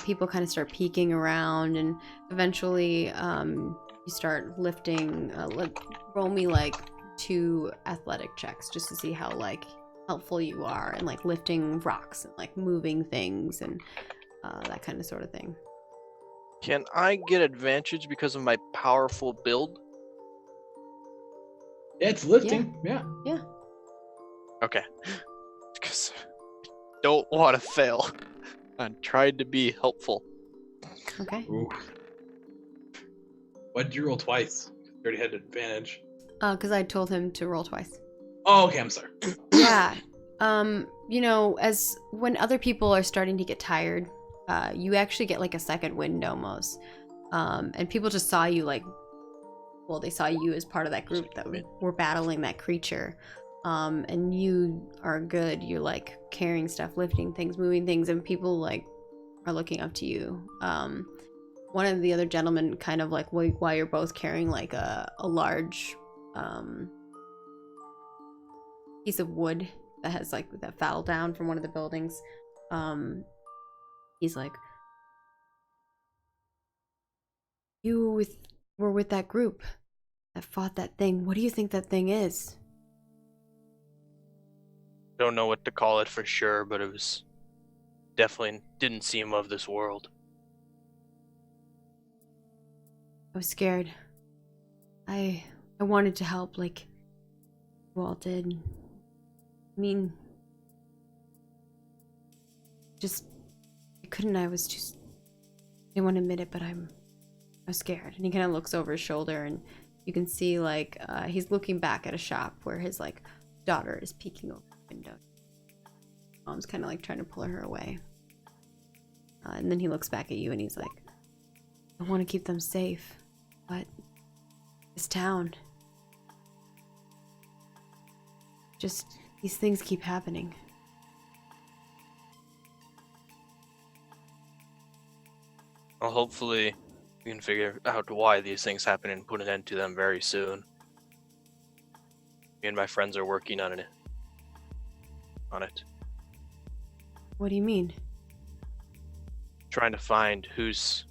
People kind of start peeking around, and eventually you start lifting. Roll me like 2 athletic checks just to see how like helpful you are, and like lifting rocks and like moving things and that kind of sort of thing. Can I get advantage because of my powerful build? Yeah, it's lifting. Yeah. Okay. Because I don't want to fail. I'm trying to be helpful. Okay. Ooh. Why'd you roll twice? You already had advantage. Because I told him to roll twice. Oh, okay, I'm sorry. Yeah. As when other people are starting to get tired, you actually get like a second wind almost. And people just saw you they saw you as part of that group that were battling that creature. And you are good. You're like carrying stuff, lifting things, moving things, and people like are looking up to you. One of the other gentlemen kind of like while you're both carrying like a large piece of wood that has like that fell down from one of the buildings. He's like, you were with that group that fought that thing. What do you think that thing is? Don't know what to call it for sure, but it was definitely didn't seem of this world. I was scared. I wanted to help like you all did. I mean, I was just, I didn't want to admit it, but I was scared. And he kind of looks over his shoulder, and you can see like he's looking back at a shop where his like daughter is peeking over the window. Mom's kind of like trying to pull her away. And then he looks back at you and he's like, I want to keep them safe, but this town, just these things keep happening. Well, hopefully we can figure out why these things happen and put an end to them very soon. Me and my friends are working on it. What do you mean? Trying to find who's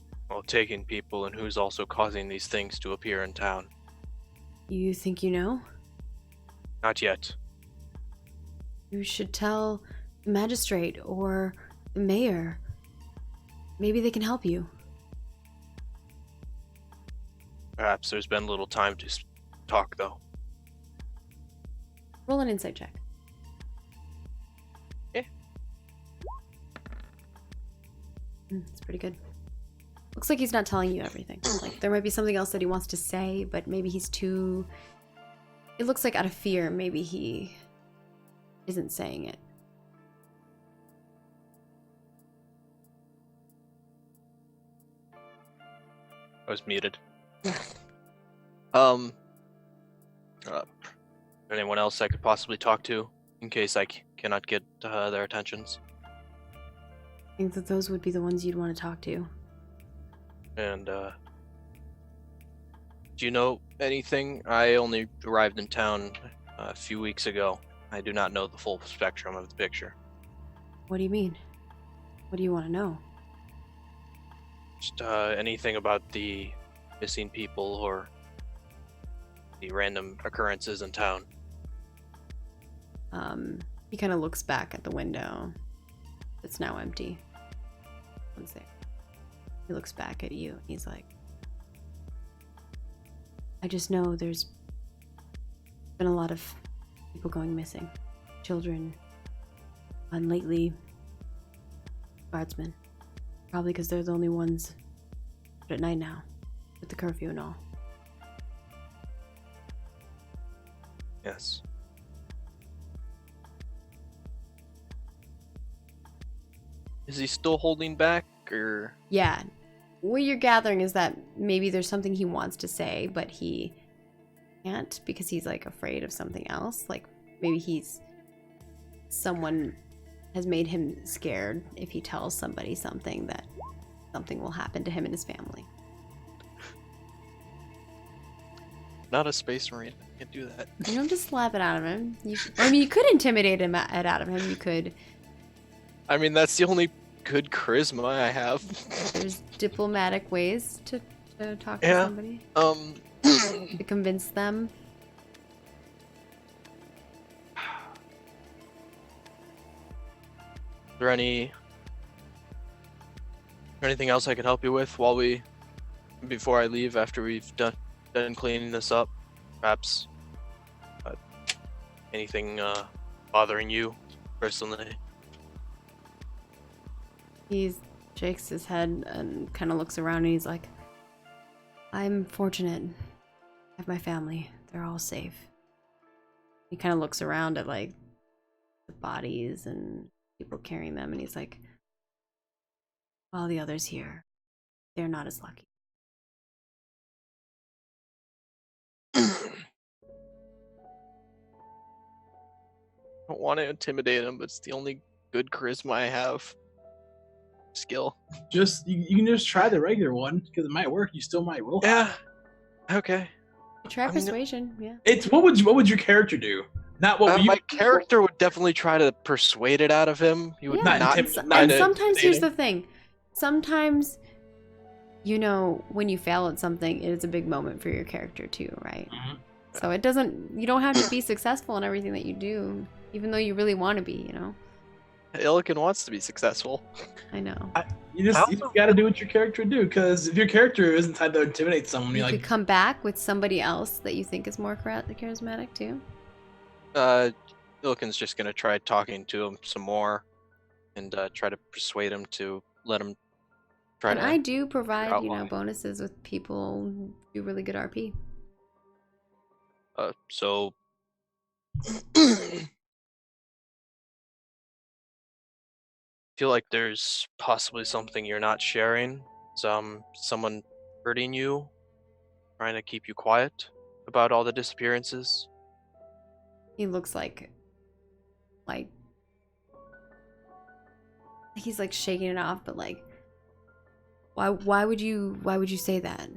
taking people and who's also causing these things to appear in town. You think you know? Not yet. You should tell the magistrate or the mayor. Maybe they can help you. Perhaps there's been little time to talk, though. Roll an insight check. It's pretty good. Looks like he's not telling you everything. Like, there might be something else that he wants to say, but maybe he's too... It looks like out of fear, maybe he isn't saying it. I was muted. Yeah. Anyone else I could possibly talk to in case I cannot get their attentions? I think that those would be the ones you'd want to talk to. And do you know anything? I only arrived in town a few weeks ago. I do not know the full spectrum of the picture. What do you mean? What do you want to know? Just anything about the missing people or the random occurrences in town. He kind of looks back at the window. It's now empty. One's there. He looks back at you and he's like, I just know there's been a lot of people going missing. Children. And lately, guardsmen. Probably because they're the only ones at night now. With the curfew and all. Yes. Is he still holding back, or? Yeah. What you're gathering is that maybe there's something he wants to say, but he can't because he's like afraid of something else. Like maybe someone has made him scared if he tells somebody something that something will happen to him and his family. Not a space marine. I can't do that. You don't just slap it out of him. You could intimidate him out of him. You could. I mean, that's the only good charisma I have. There's diplomatic ways to talk to somebody. To convince them. Is there anything else I can help you with before I leave after we've done cleaning this up? Perhaps anything bothering you personally? He shakes his head and kind of looks around and he's like, I'm fortunate. I have my family. They're all safe. He kind of looks around at like the bodies and people carrying them and he's like, all the others here, they're not as lucky. I don't want to intimidate him, but it's the only good charisma I have. Skill. Just you can just try the regular one because it might work. You still might roll. Yeah. Okay. Try persuasion, yeah. It's what would your character do? Not what My character would definitely try to persuade it out of him. He would Yeah, not. and sometimes here's the thing. Sometimes, when you fail at something, it is a big moment for your character too, right? Mhm. So you don't have to be successful in everything that you do, even though you really want to be, Illiken wants to be successful. I know. You just got to do what your character would do, because if your character isn't tied to intimidate someone, You you're could like, come back with somebody else that you think is more charismatic too. Illiken's just gonna try talking to him some more. and try to persuade him to let him try And to. I do provide, outline. bonuses with people who do really good RP. So. Feel like there's possibly something you're not sharing. Someone hurting you, trying to keep you quiet about all the disappearances. He looks like he's like shaking it off, but like, why would you say that?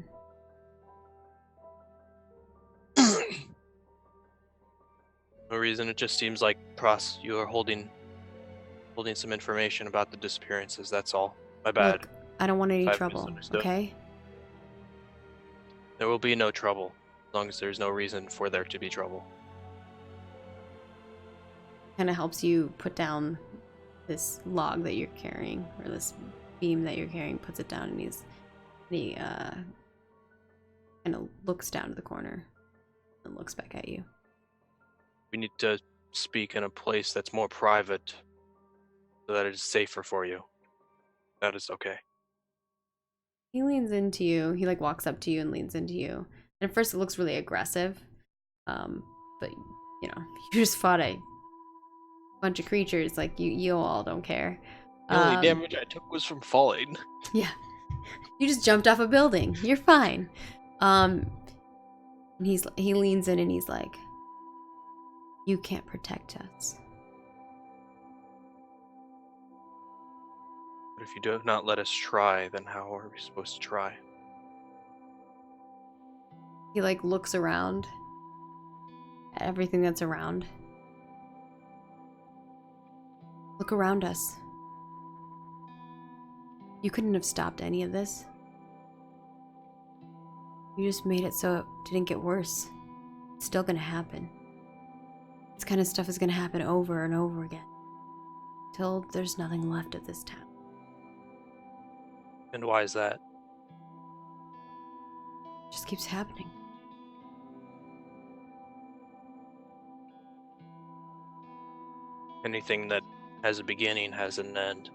No reason. It just seems like you are holding some information about the disappearances. That's all. My bad. Look, I don't want any I've trouble, misunderstood. okay? There will be no trouble as long as there's no reason for there to be trouble. Kind of helps you put down this log that you're carrying, or this beam that you're carrying, puts it down, and he kind of looks down to the corner and looks back at you. We need to speak in a place that's more private so that it is safer for you. That is okay. He leans into you. He like walks up to you and leans into you. And at first it looks really aggressive. But you just fought a bunch of creatures. Like you all don't care. The only damage I took was from falling. Yeah. You just jumped off a building. You're fine. And he leans in and he's like, "You can't protect us." But if you do not let us try, then how are we supposed to try? He like looks around at everything that's around. Look around us. You couldn't have stopped any of this. You just made it so it didn't get worse. It's still gonna happen. This kind of stuff is gonna happen over and over again. Till there's nothing left of this town. And why is that? It just keeps happening. Anything that has a beginning has an end.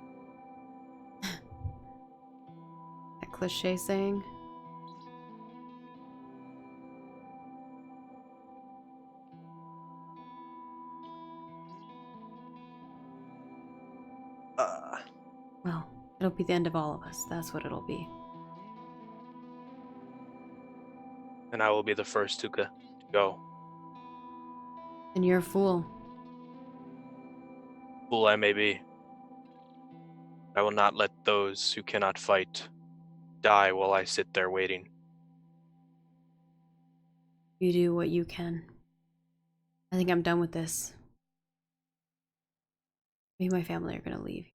That cliche saying. Well, it'll be the end of all of us. That's what it'll be. And I will be the first to go. And you're a fool. Fool I may be. I will not let those who cannot fight die while I sit there waiting. You do what you can. I think I'm done with this. Me and my family are gonna leave.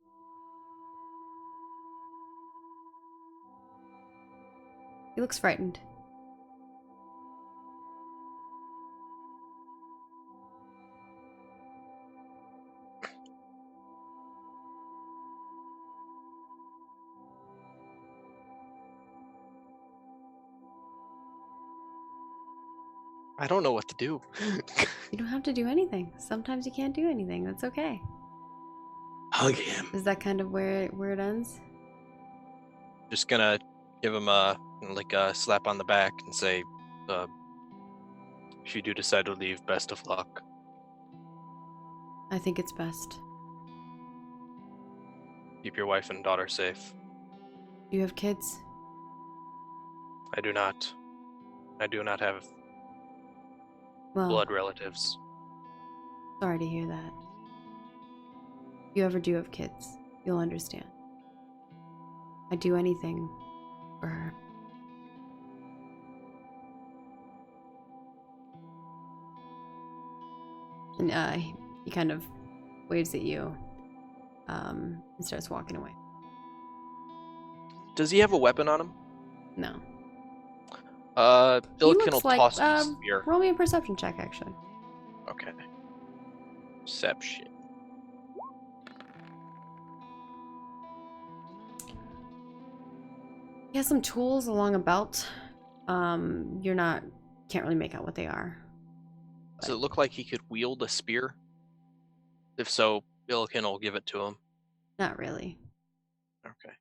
He looks frightened. I don't know what to do. You don't have to do anything. Sometimes you can't do anything. That's okay. Hug him. Is that kind of where it ends? Just gonna give him a slap on the back and say, if you do decide to leave, best of luck. I think it's best. Keep your wife and daughter safe. Do you have kids? I do not. I do not have Well, blood relatives. sorry to hear that. If you ever do have kids, you'll understand. I'd do anything for her. And he kind of waves at you and starts walking away. Does he have a weapon on him? No. He Illikin will looks like, toss him a spear. roll me a perception check, actually. Okay. Perception. He has some tools along a belt. Can't really make out what they are. Does it look like he could wield a spear? If so, Illikin will give it to him. Not really. Okay.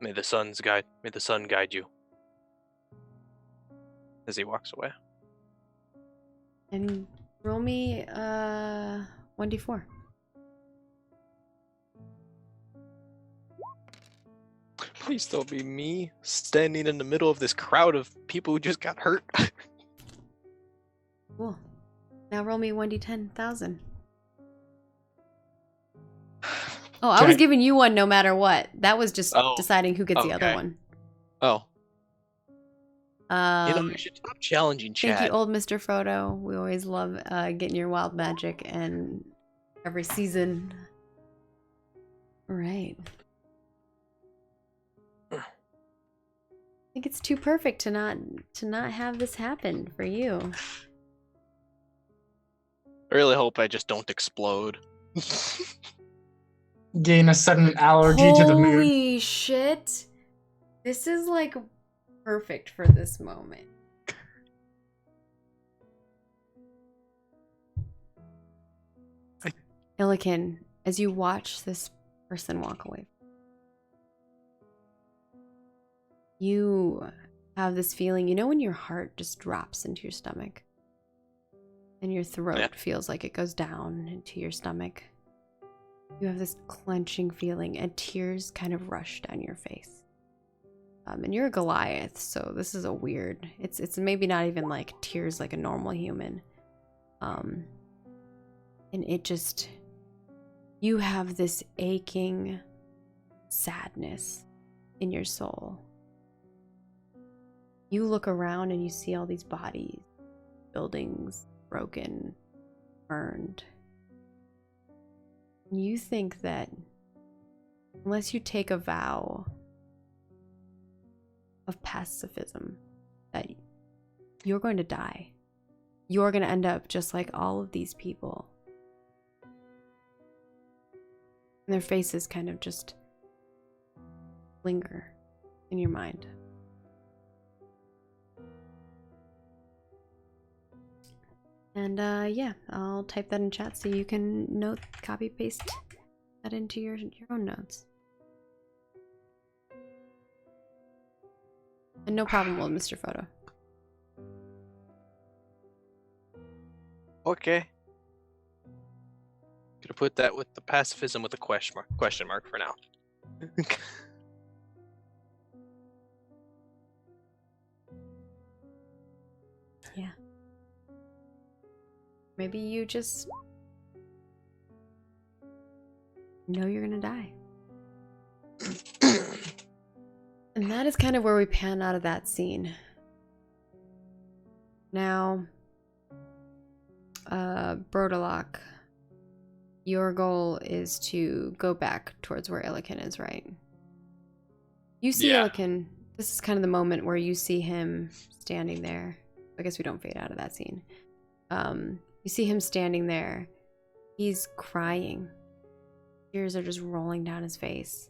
May the sun guide you. As he walks away. And roll me 1d4. Please don't be me standing in the middle of this crowd of people who just got hurt. Cool. Now roll me 1d10,000. Oh, I was giving you one no matter what. That was just deciding who gets the other one. Oh. You should stop challenging Chad. Thank you, old Mr. Photo. We always love getting your wild magic and every season. All right. I think it's too perfect to not have this happen for you. I really hope I just don't explode. Gain a sudden allergy to the mood. Holy shit. This is like perfect for this moment. Illiken, as you watch this person walk away, you have this feeling, you know when your heart just drops into your stomach and your throat feels like it goes down into your stomach? You have this clenching feeling and tears kind of rush down your face. And you're a Goliath, so this is a weird, it's maybe not even like tears like a normal human. And it just, you have this aching sadness in your soul. You look around and you see all these bodies, buildings, broken, burned. And you think that unless you take a vow of pacifism, that you're going to die. You're going to end up just like all of these people. And their faces kind of just linger in your mind. And yeah, I'll type that in chat so you can note, copy, paste that into your own notes. And no problem, old Mr. Photo. Okay. Gonna put that with the pacifism with a question mark for now. Yeah. Maybe you just know you're gonna die. And that is kind of where we pan out of that scene. Now, Brodalock, your goal is to go back towards where Illiken is, right? You see Illiken. This is kind of the moment where you see him standing there. I guess we don't fade out of that scene. You see him standing there. He's crying. Tears are just rolling down his face.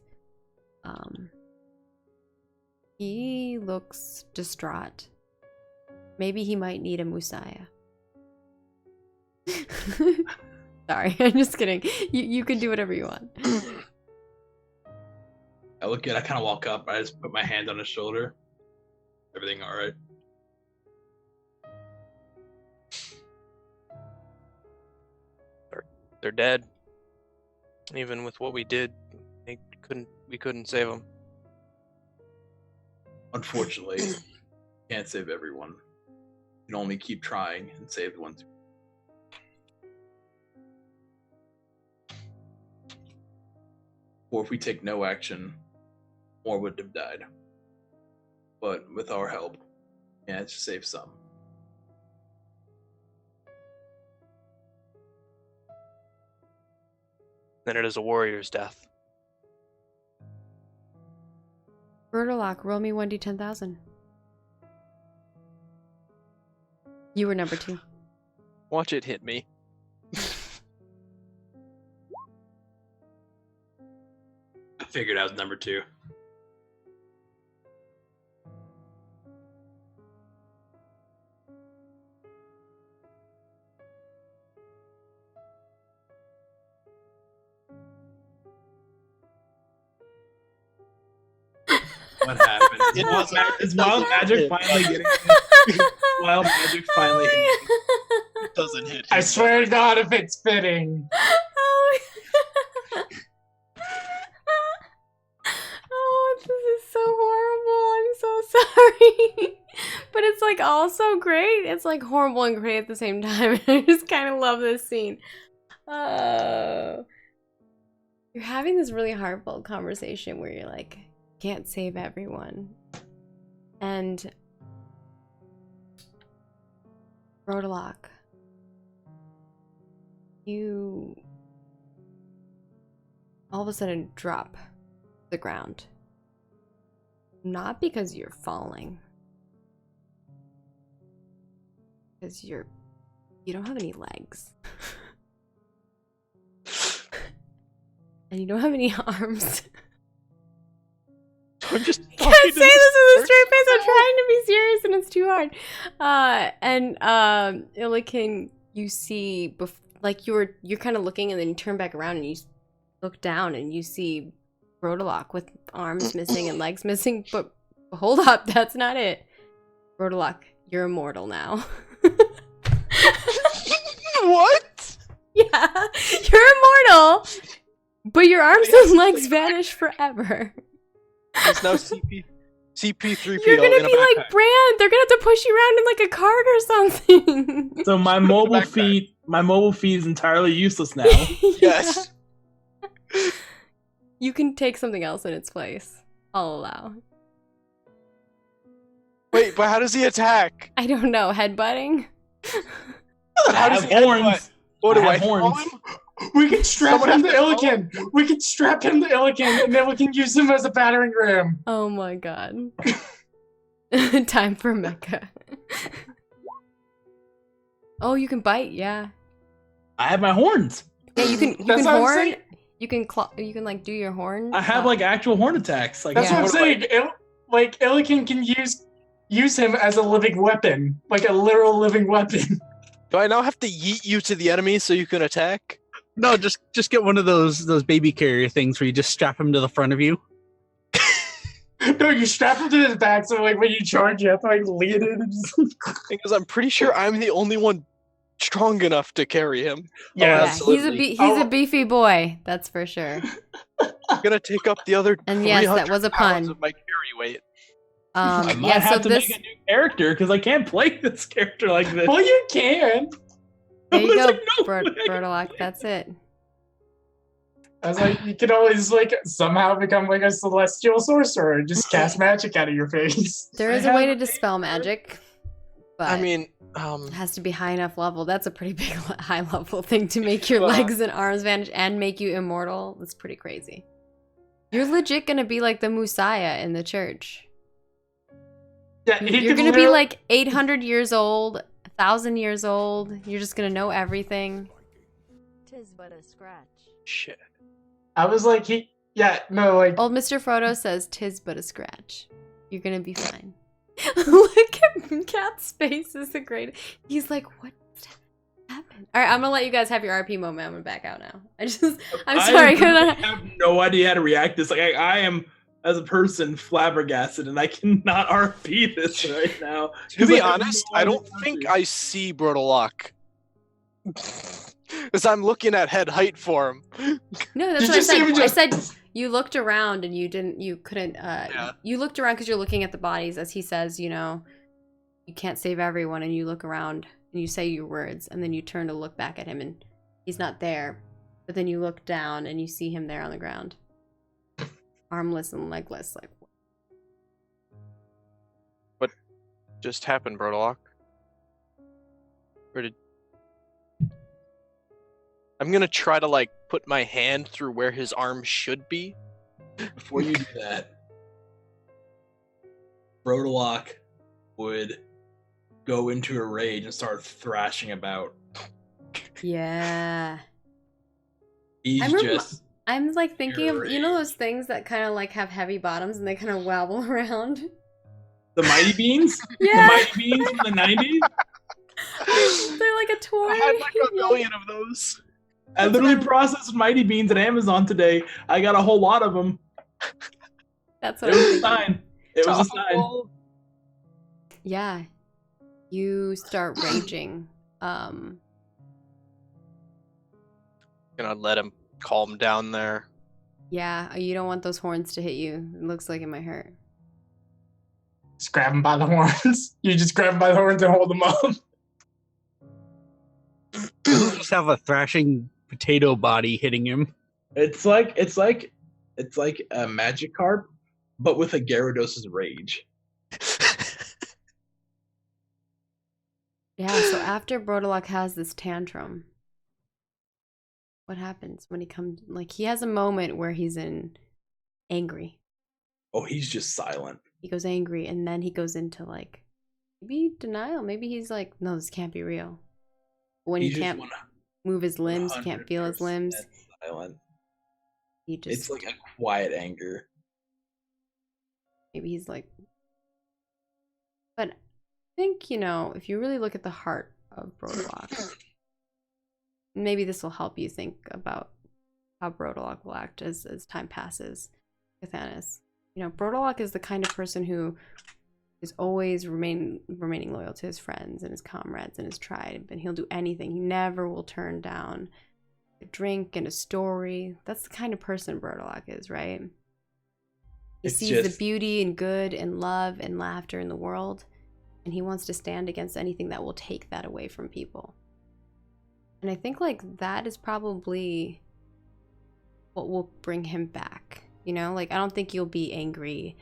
He looks distraught. Maybe he might need a Musaya. Sorry, I'm just kidding. You can do whatever you want. I look good. I kind of walk up. I just put my hand on his shoulder. Everything all right? They're dead. Even with what we did, we couldn't save them. Unfortunately, can't save everyone. You can only keep trying and save the ones. Or if we take no action, more would have died. But with our help, it's to save some. Then it is a warrior's death. Brodalock, roll me 1d10,000. You were number 2. Watch it hit me. I figured I was number 2. What happened? It wasn't. Is wild magic finally getting wild magic finally hitting? It doesn't hit him. I swear to God, if it's fitting. Oh, oh, this is so horrible. I'm so sorry. But it's like also great. It's like horrible and great at the same time. I just kind of love this scene. You're having this really heartfelt conversation where you're like, can't save everyone. And Rodalock, you all of a sudden drop to the ground. Not because you're falling. Because you don't have any legs. And you don't have any arms. I'm just I can't say this with a straight face. I'm trying to be serious and it's too hard. Illiken, you see, like you're kind of looking and then you turn back around and you look down and you see Rodalock with arms missing and legs missing. But hold up, that's not it. Rodalock, you're immortal now. What? Yeah, you're immortal. But your arms and legs vanish forever. He's now CP3PO. You're gonna in a be like backpack. Bran. They're gonna have to push you around in like a cart or something. So my mobile feed is entirely useless now. Yes. You can take something else in its place. I'll allow. Wait, but how does he attack? I don't know. Headbutting? I have horns. What do I I have throw horns. him? We can strap Someone him to has to throw Illiken. We can strap him to Illiken, and then we can use him as a battering ram. Oh my god. Time for Mecha. Oh, you can bite, yeah. I have my horns. Yeah, you can That's what I'm horn. saying. You can like do your horn. I have like actual horn attacks. Like That's Yeah. what I'm saying. Illiken can use him as a living weapon, like a literal living weapon. Do I now have to yeet you to the enemy so you can attack? No, just get one of those baby carrier things where you just strap him to the front of you. No, you strap him to his back, so like when you charge, you have to like lean in and just. Because I'm pretty sure I'm the only one strong enough to carry him. Yeah, absolutely. He's Oh. a beefy boy, that's for sure. I'm gonna take up the other. And yes, that 300 was a pounds pun. Of my carry weight. I might Yeah, so have to this make a new character because I can't play this character like this. Well, you can. there you I was go, like, no way. Brodalock, that's it. I was like, you can always like somehow become like a celestial sorcerer and just cast magic out of your face. There I is a way to have a dispel magic, but I mean, it has to be high enough level. That's a pretty big high level thing to make your Well- legs and arms vanish and make you immortal. That's pretty crazy. You're legit gonna be like the Messiah in the church. Yeah, he You're can gonna be literally- like 800 years old, 1,000 years old. You're just gonna know everything. Tis but a scratch. shit. I was like, like Old Mr. Frodo says, "'Tis but a scratch. You're gonna be fine." Look at Cat's face is the great. He's like, "What happened?" All right, I'm gonna let you guys have your RP moment. I'm gonna back out now. I'm sorry. I have no idea how to react to this. Like I am, as a person, flabbergasted, and I cannot RP this right now. To be I have honest, no I idea don't how think to. I see Brodalock. Because I'm looking at head height for him. No, that's Did what you see him I just- said you looked around and you couldn't. Yeah. You looked around because you're looking at the bodies, as he says. You know, you can't save everyone, and you look around and you say your words, and then you turn to look back at him, and he's not there. But then you look down and you see him there on the ground, armless and legless. Like, What just happened, Brodalock? Where did... I'm gonna try to like put my hand through where his arm should be. Before you do that, Brodalock would go into a rage and start thrashing about. yeah. He's I remember- just I'm like thinking of Fury. those things that kind of like have heavy bottoms and they kind of wobble around. the Mighty Beans. Yeah. The Mighty Beans from the 90s. They're like a toy. I had like a million of those. I literally processed Mighty Beans at Amazon today. I got a whole lot of them. That's It what I'm was thinking. fine. It was a sign. Yeah. You start raging. Gonna let him calm down there. Yeah, you don't want those horns to hit you. It looks like it might hurt. Just grab him by the horns. You just grab him by the horns and hold him up. He'll just have a thrashing potato body hitting him. It's like a Magikarp, but with a Gyarados' rage. Yeah, so after Brodalok has this tantrum, what happens when he comes? Like, he has a moment where he's angry. Oh, he's just silent. He goes angry, and then he goes into, like, maybe denial. Maybe he's like, no, this can't be real. When he can't move his limbs, can't feel his limbs. Silent. He just, it's like a quiet anger. Maybe he's like, but I think, if you really look at the heart of Brodalok, maybe this will help you think about how Brodalok will act as time passes. Cathanis, Brodalok is the kind of person who is always remaining loyal to his friends and his comrades and his tribe, and he'll do anything. He never will turn down a drink and a story. That's the kind of person Brodalok is, right? He sees the beauty and good and love and laughter in the world, and he wants to stand against anything that will take that away from people. And I think, like, that is probably what will bring him back. I don't think you'll be angry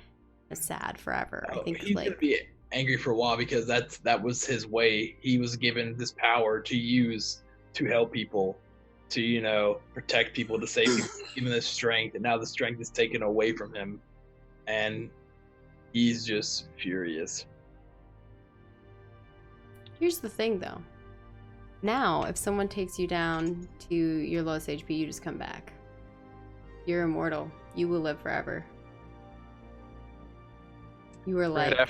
and sad forever. I think he's gonna be angry for a while because that was his way. He was given this power to use to help people, to protect people, to save people, given this strength, and now the strength is taken away from him, and he's just furious. Here's the thing, though. Now, if someone takes you down to your lowest HP, you just come back. You're immortal. You will live forever. You were like...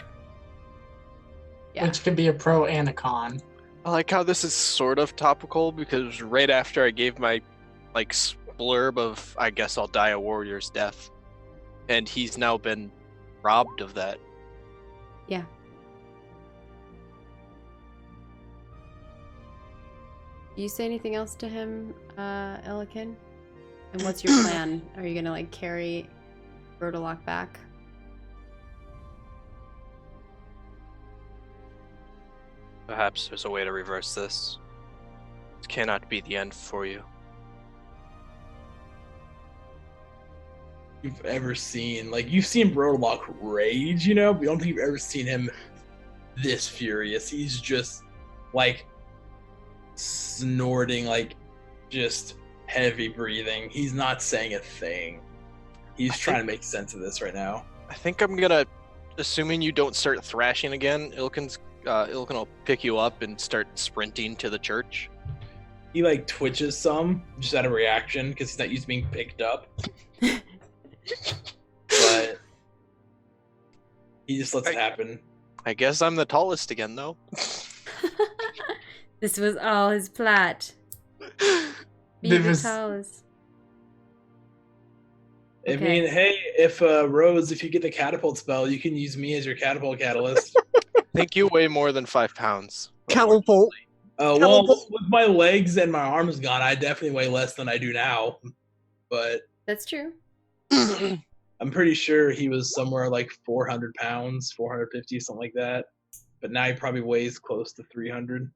Yeah. Which could be a pro and a con. I like how this is sort of topical, because right after I gave my, splurb of, I guess I'll die a warrior's death, and he's now been robbed of that. Yeah. Do you say anything else to him, Elikin? And what's your plan? Are you gonna, carry Brodalok back? Perhaps there's a way to reverse this. It cannot be the end for you. You've ever seen, you've seen Brodalok rage, but you don't think you've ever seen him this furious. He's just, snorting, just heavy breathing. He's not saying a thing. He's trying to make sense of this right now. I think I'm gonna, assuming you don't start thrashing again, Ilkin will pick you up and start sprinting to the church. He twitches some, just out of reaction, because he's not used to being picked up. But he just lets it happen. I guess I'm the tallest again, though. This was all his plot. Be the tallest. I mean, hey, if Rose, if you get the catapult spell, you can use me as your catapult catalyst. I think you weigh more than 5 pounds. Catapult. Well, with my legs and my arms gone, I definitely weigh less than I do now. But that's true. I'm pretty sure he was somewhere 400 pounds, 450, something like that. But now he probably weighs close to 300.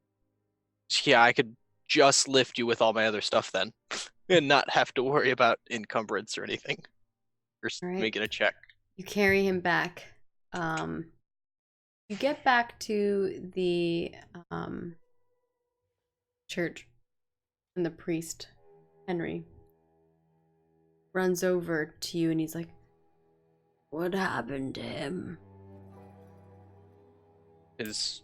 Yeah, I could just lift you with all my other stuff then, and not have to worry about encumbrance or anything. Or making a check. You carry him back. You get back to the church, and the priest, Henry, runs over to you and he's like, "What happened to him?" His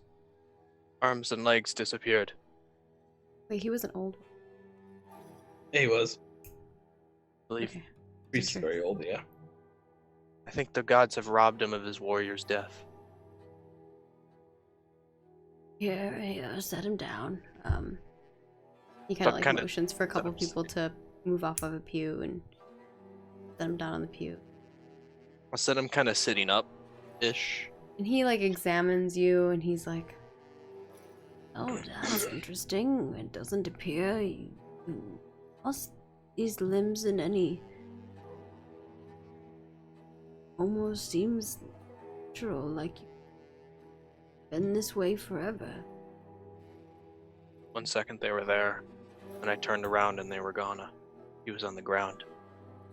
arms and legs disappeared. Wait, he wasn't old? Yeah, he was. I believe. Okay. Priest is very old, yeah. I think the gods have robbed him of his warrior's death. Yeah, set him down. He kind of motions for a couple people to move off of a pew and set him down on the pew. I'll set him kind of sitting up Ish. And he like examines you and he's like, oh, that's interesting. It doesn't appear you lost these limbs in any. Almost seems natural, like you've been this way forever. 1 second they were there, and I turned around and they were gone. He was on the ground.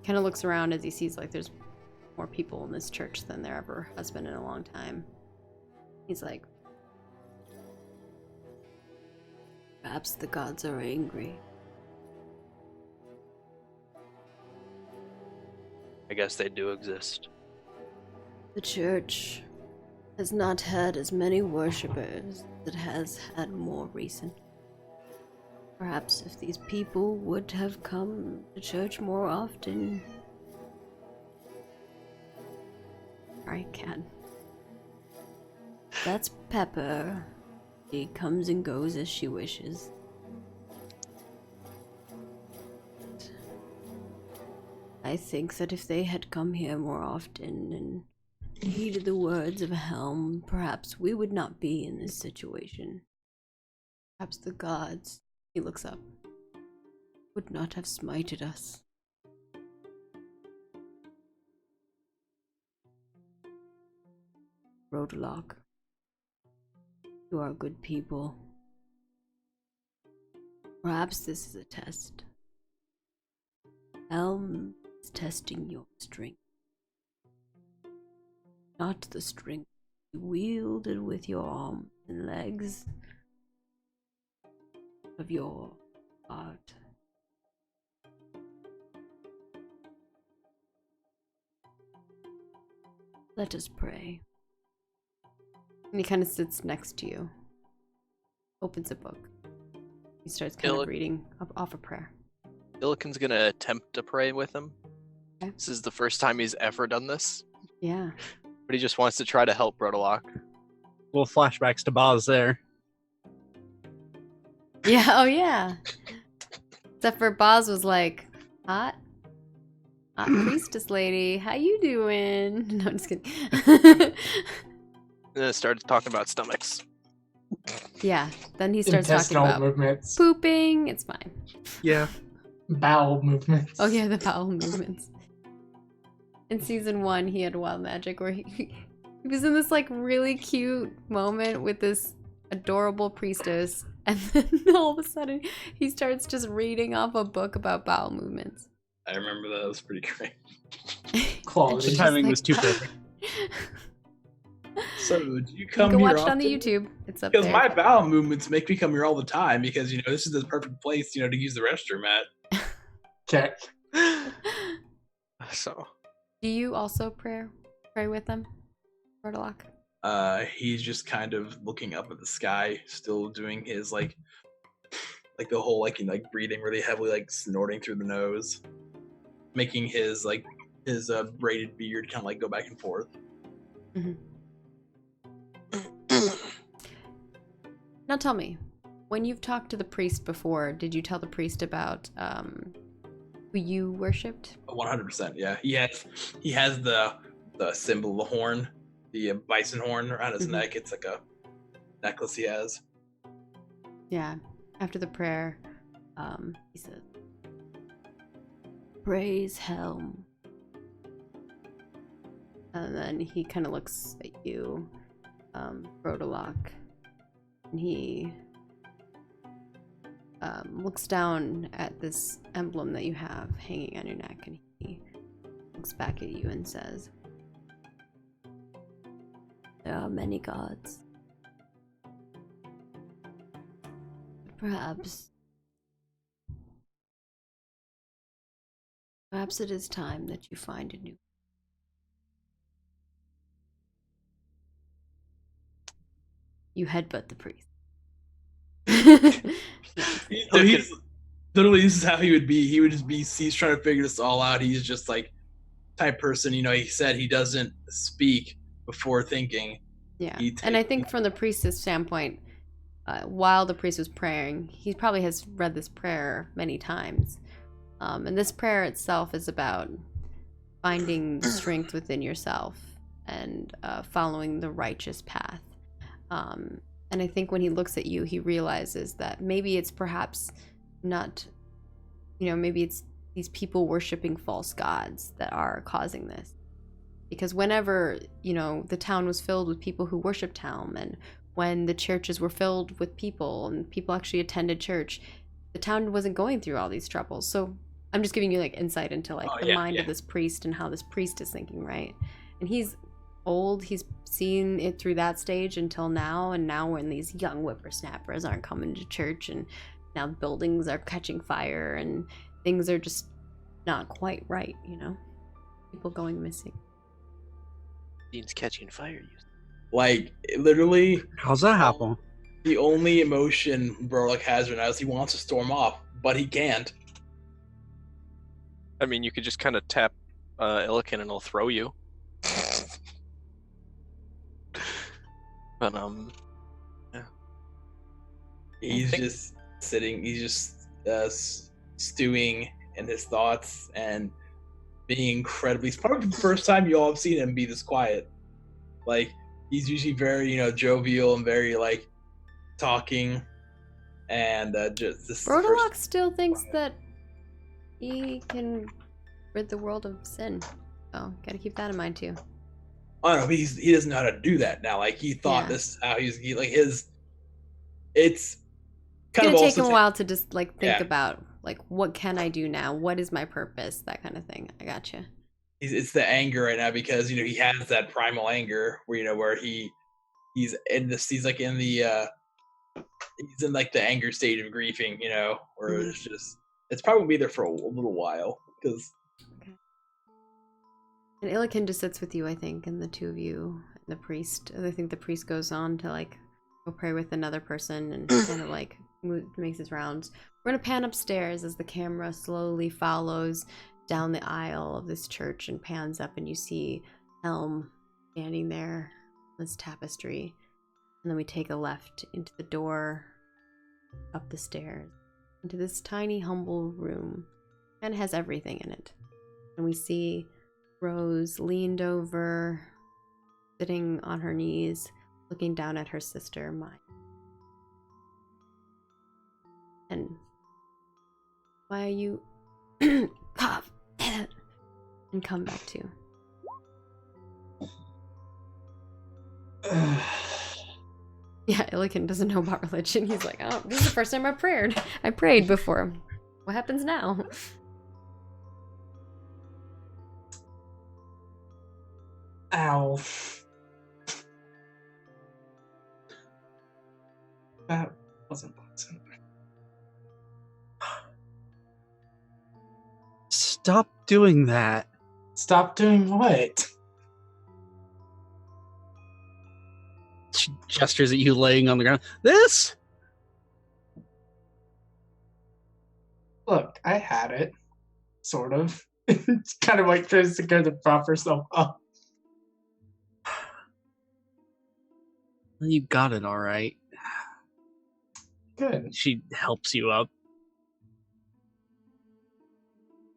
Kind of looks around as he sees like there's more people in this church than there ever has been in a long time. He's like, perhaps the gods are angry. I guess they do exist. The church has not had as many worshippers as it has had more recent. Perhaps if these people would have come to church more often. Alright, cat. That's Pepper. She comes and goes as she wishes. I think that if they had come here more often and heeded the words of Helm, perhaps we would not be in this situation. Perhaps the gods, he looks up, would not have smited us. Roadlock, you are good people. Perhaps this is a test. Helm is testing your strength. Not the strength you wielded with your arms and legs, of your heart. Let us pray. And he kind of sits next to you, opens a book. He starts kind of reading off a prayer. Illiken's gonna attempt to pray with him. Okay. This is the first time he's ever done this, Yeah. but he just wants to try to help Brodalock. Little flashbacks to Boz there. Yeah, oh yeah. Except for Boz was like, hot priestess lady, how you doing? No, I'm just kidding. And then it started talking about stomachs. Yeah, then he starts talking Intestinal about movements, pooping. It's fine. Yeah. bowel movements. Oh yeah, the bowel movements. In season 1, he had wild magic where he was in this like really cute moment with this adorable priestess, and then all of a sudden he starts just reading off a book about bowel movements. I remember that. It was pretty great. Quality. The timing was too perfect. So, do you You come can here watch it often? on the YouTube. It's up Because there. my bowel movements make me come here all the time because, this is the perfect place, to use the restroom at. Check. So Do you also pray with them, Brodalock? He's just kind of looking up at the sky, still doing his, like the whole, breathing really heavily, snorting through the nose. Making his, his braided beard kind of, go back and forth. Mm-hmm. Now tell me, when you've talked to the priest before, did you tell the priest about who you worshipped? 100%, yeah. He has the symbol of the horn, the bison horn around his neck. It's like a necklace he has. Yeah. After the prayer, he said, "Praise Helm." And then he kind of looks at you, Brodalock, and he looks down at this emblem that you have hanging on your neck, and he looks back at you and says, "There are many gods. Perhaps it is time that you find a new." You headbutt the priest. He's literally, this is how he would be. He would just be, he's trying to figure this all out. He's just type person, he said he doesn't speak before thinking. Yeah, and I think from the priest's standpoint, while the priest was praying, he probably has read this prayer many times. And this prayer itself is about finding the strength within yourself and following the righteous path. And I think when he looks at you, he realizes that maybe it's perhaps not, maybe it's these people worshiping false gods that are causing this. Because whenever, the town was filled with people who worshiped Helm, and when the churches were filled with people and people actually attended church, the town wasn't going through all these troubles. So I'm just giving you like insight into like the mind of this priest and how this priest is thinking, right? And he's old, he's seen it through that stage until now, and now when these young whippersnappers aren't coming to church, and now buildings are catching fire and things are just not quite right, people going missing. Beans catching fire. Like, literally, How's that happen? the only emotion Burlock has right now is he wants to storm off, but he can't. I mean, you could just kind of tap Illiken and he'll throw you. But yeah. He's just sitting. He's just stewing in his thoughts and being incredibly. It's probably the first time you all have seen him be this quiet. Like, he's usually very, jovial and very like talking, and just this. Brodalock still thinks that he can rid the world of sin. Oh, gotta keep that in mind too. I don't know, he doesn't know how to do that now. Like, he thought this is how it's kind It's of gonna take him a also while to just like think about like, what can I do now? What is my purpose? That kind of thing. I gotcha. it's the anger right now because he has that primal anger where he's in this he's like in the he's in like the anger stage of grieving, where it's probably be there for a little while because. And Illiken just sits with you, I think, and the two of you, and the priest. I think the priest goes on to like go pray with another person and kind of like makes his rounds. We're gonna pan upstairs as the camera slowly follows down the aisle of this church and pans up, and you see Helm standing there on this tapestry. And then we take a left into the door, up the stairs, into this tiny, humble room, and it has everything in it. And we see Rose leaned over, sitting on her knees, looking down at her sister, Maya. And Maya, you cough and come back to. Yeah, Illiken doesn't know about religion. He's like, oh, this is the first time I prayed. I prayed before. What happens now? Ow. That wasn't pleasant. Stop doing that. Stop doing what? She gestures at you laying on the ground. This? Look, I had it. Sort of. It's kind of like tries to go to prop herself up. You got it all right. Good. She helps you up.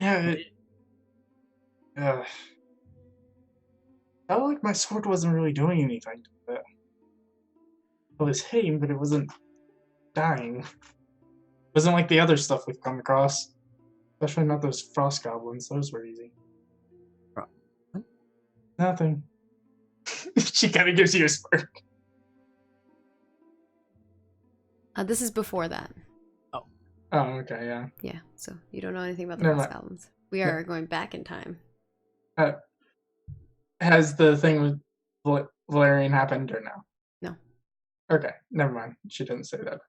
Yeah, felt like my sword wasn't really doing anything to it. It was hitting, but it wasn't dying. It wasn't like the other stuff we've come across. Especially not those frost goblins. Those were easy. What? Nothing. She kind of gives you a smirk. This is before that. Oh, okay, yeah. Yeah, so you don't know anything about the Never Frost mind. Goblins. We are going back in time. Has the thing with Valerian happened or no? No. Okay, never mind. She didn't say that.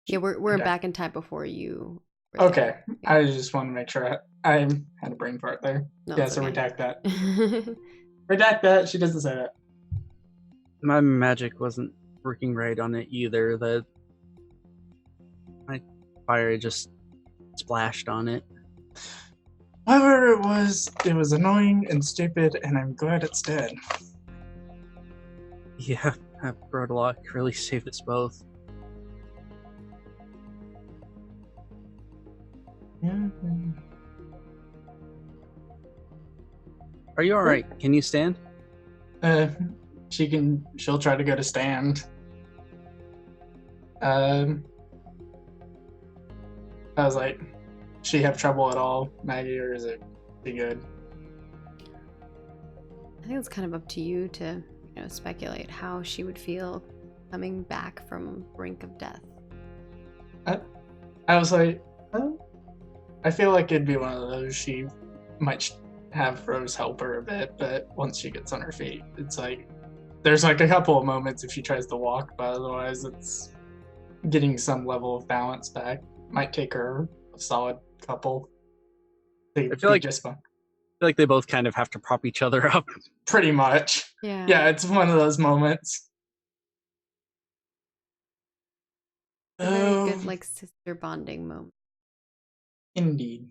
Yeah, we're Okay. back in time before you. were Okay, there. Yeah. I just want to make sure I had a brain fart there. No, Yeah, it's so okay. redact that. Redact that. She doesn't say that. My magic wasn't working right on it either. My fire just splashed on it. Whatever it was annoying and stupid, and I'm glad it's dead. Yeah, Brodalock really saved us both. Mhm. Are you all right? Can you stand? She'll try to go to stand. I was like, she have trouble at all, Maggie, or is it be good? I think it's kind of up to you to, speculate how she would feel coming back from brink of death. I was like, I feel like it'd be one of those she might have Rose help her a bit, but once she gets on her feet, it's like there's like a couple of moments if she tries to walk, but otherwise it's getting some level of balance back. Might take her a solid couple. I feel like just fine. I feel like they both kind of have to prop each other up. Pretty much. Yeah. Yeah, it's one of those moments. A very good, like, sister bonding moment. Indeed.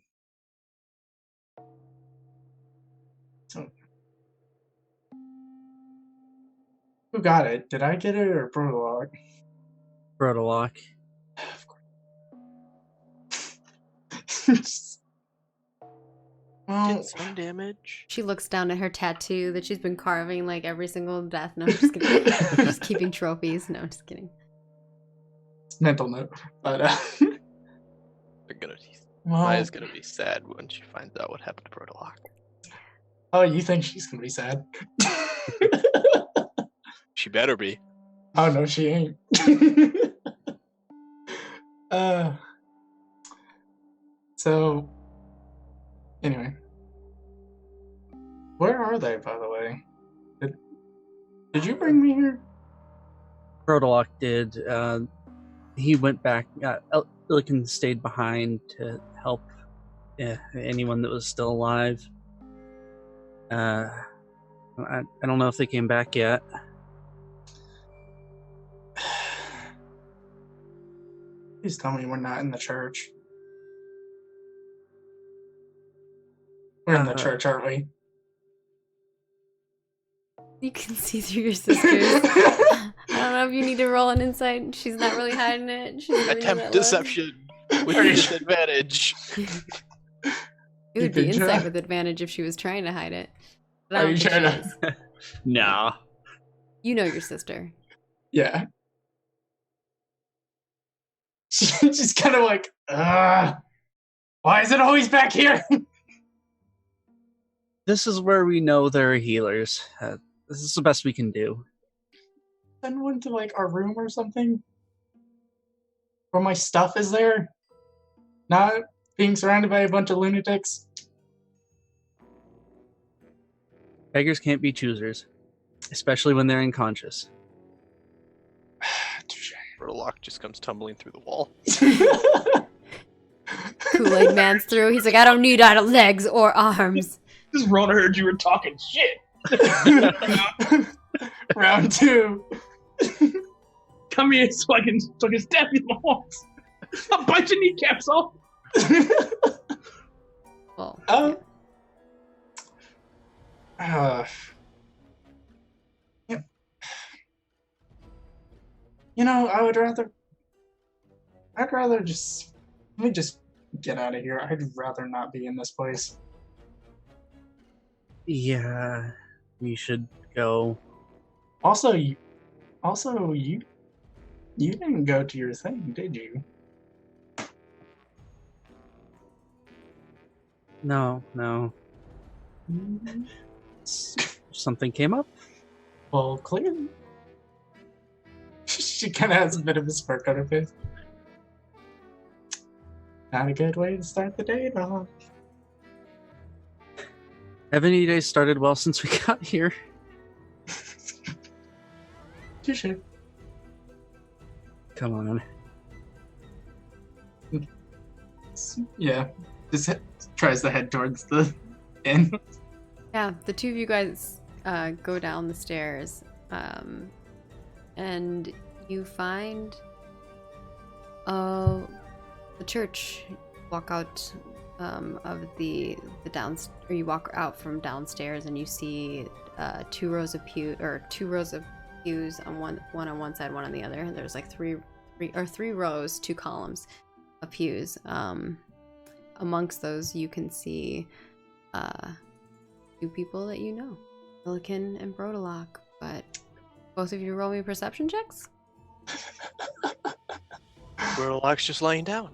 So, who got it? Did I get it or Prologue? Protolock. Of course. Well, Did some damage. She looks down at her tattoo that she's been carving, like, every single death. No, I'm just kidding. Just keeping trophies. No, I'm just kidding. mental note. But They're gonna. well, Maya's gonna be sad when she finds out what happened to Protolock. oh, you think she's gonna be sad? She better be. Oh no, she ain't. So anyway, where are they, by the way? Did you bring me here? Protolock did. He went back. Illiken stayed behind to help anyone that was still alive. I don't know if they came back yet. Please tell me we're not in the church. We're in the church, aren't we? You can see through your sisters. I don't know if you need to roll an insight. She's not really hiding it. She's really Attempt deception with disadvantage. It You would be could try. insight with advantage if she was trying to hide it. But I Are don't you think trying she to? is. Nah. You know your sister. Yeah. She's kind of like, why is it always back here? This is where we know there are healers. This is the best we can do. Send one to like our room or something, where my stuff is there, not being surrounded by a bunch of lunatics. Beggars can't be choosers, especially when they're unconscious. Protolock just comes tumbling through the wall. Kool-Aid Man's through. He's like, I don't need either legs or arms. Just Rona heard you were talking shit. Round two. Come here so I can stab you in the balls. I'll bite your kneecaps off. Well, Yeah. You know, I'd rather just, let me just get out of here. I'd rather not be in this place. Yeah, we should go. Also, you didn't go to your thing, did you? No. Something came up? Well, clearly. She kind of has a bit of a smirk on her face. Not a good way to start the day, though. Haven't any days started well since we got here? Touche. Come on. Yeah, just tries to head towards the inn. yeah, the two of you guys go down the stairs, and you find the church. Walk out of the or you walk out from downstairs and you see two rows of pews on one on one side, one on the other. There's like three rows, 2 columns of pews. Amongst those, you can see two people that you know, Milliken and Brodalock. But both of you roll me perception checks. Brodalock's just laying down.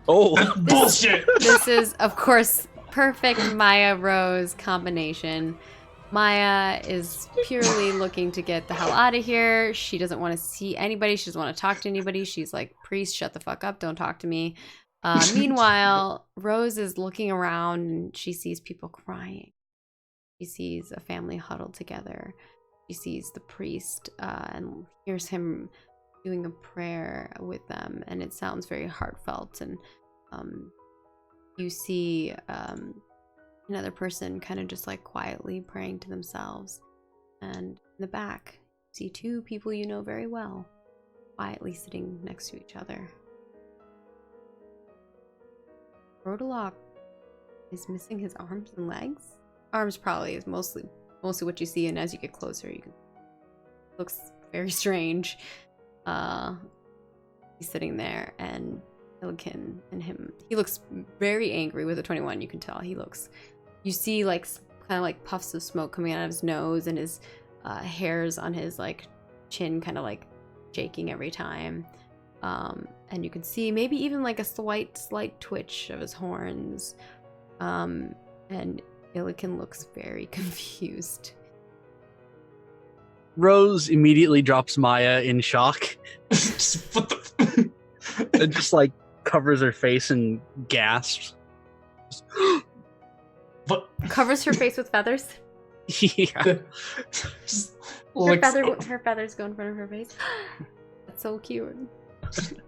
Oh, Bullshit! This is, of course, perfect Maya Rose combination. Maya is purely looking to get the hell out of here. She doesn't want to see anybody. She doesn't want to talk to anybody. She's like, priest, shut the fuck up. Don't talk to me. Meanwhile, Rose is looking around and she sees people crying. She sees a family huddled together. She sees the priest and hears him doing a prayer with them. And it sounds very heartfelt. And you see another person kind of just like quietly praying to themselves. And in the back, you see two people you know very well quietly sitting next to each other. Brodalock is missing his arms and legs. Arms probably is mostly what you see, and as you get closer, looks very strange. He's sitting there, and Milliken and him. He looks very angry with a 21. You can tell you see like kind of like puffs of smoke coming out of his nose, and his hairs on his like chin kind of like shaking every time. And you can see maybe even like a slight twitch of his horns. And Milliken looks very confused. Rose immediately drops Maya in shock What the? and just like covers her face and gasps. What? Covers her face with feathers. Yeah. Just Her looks, feathers go in front of her face. That's so cute.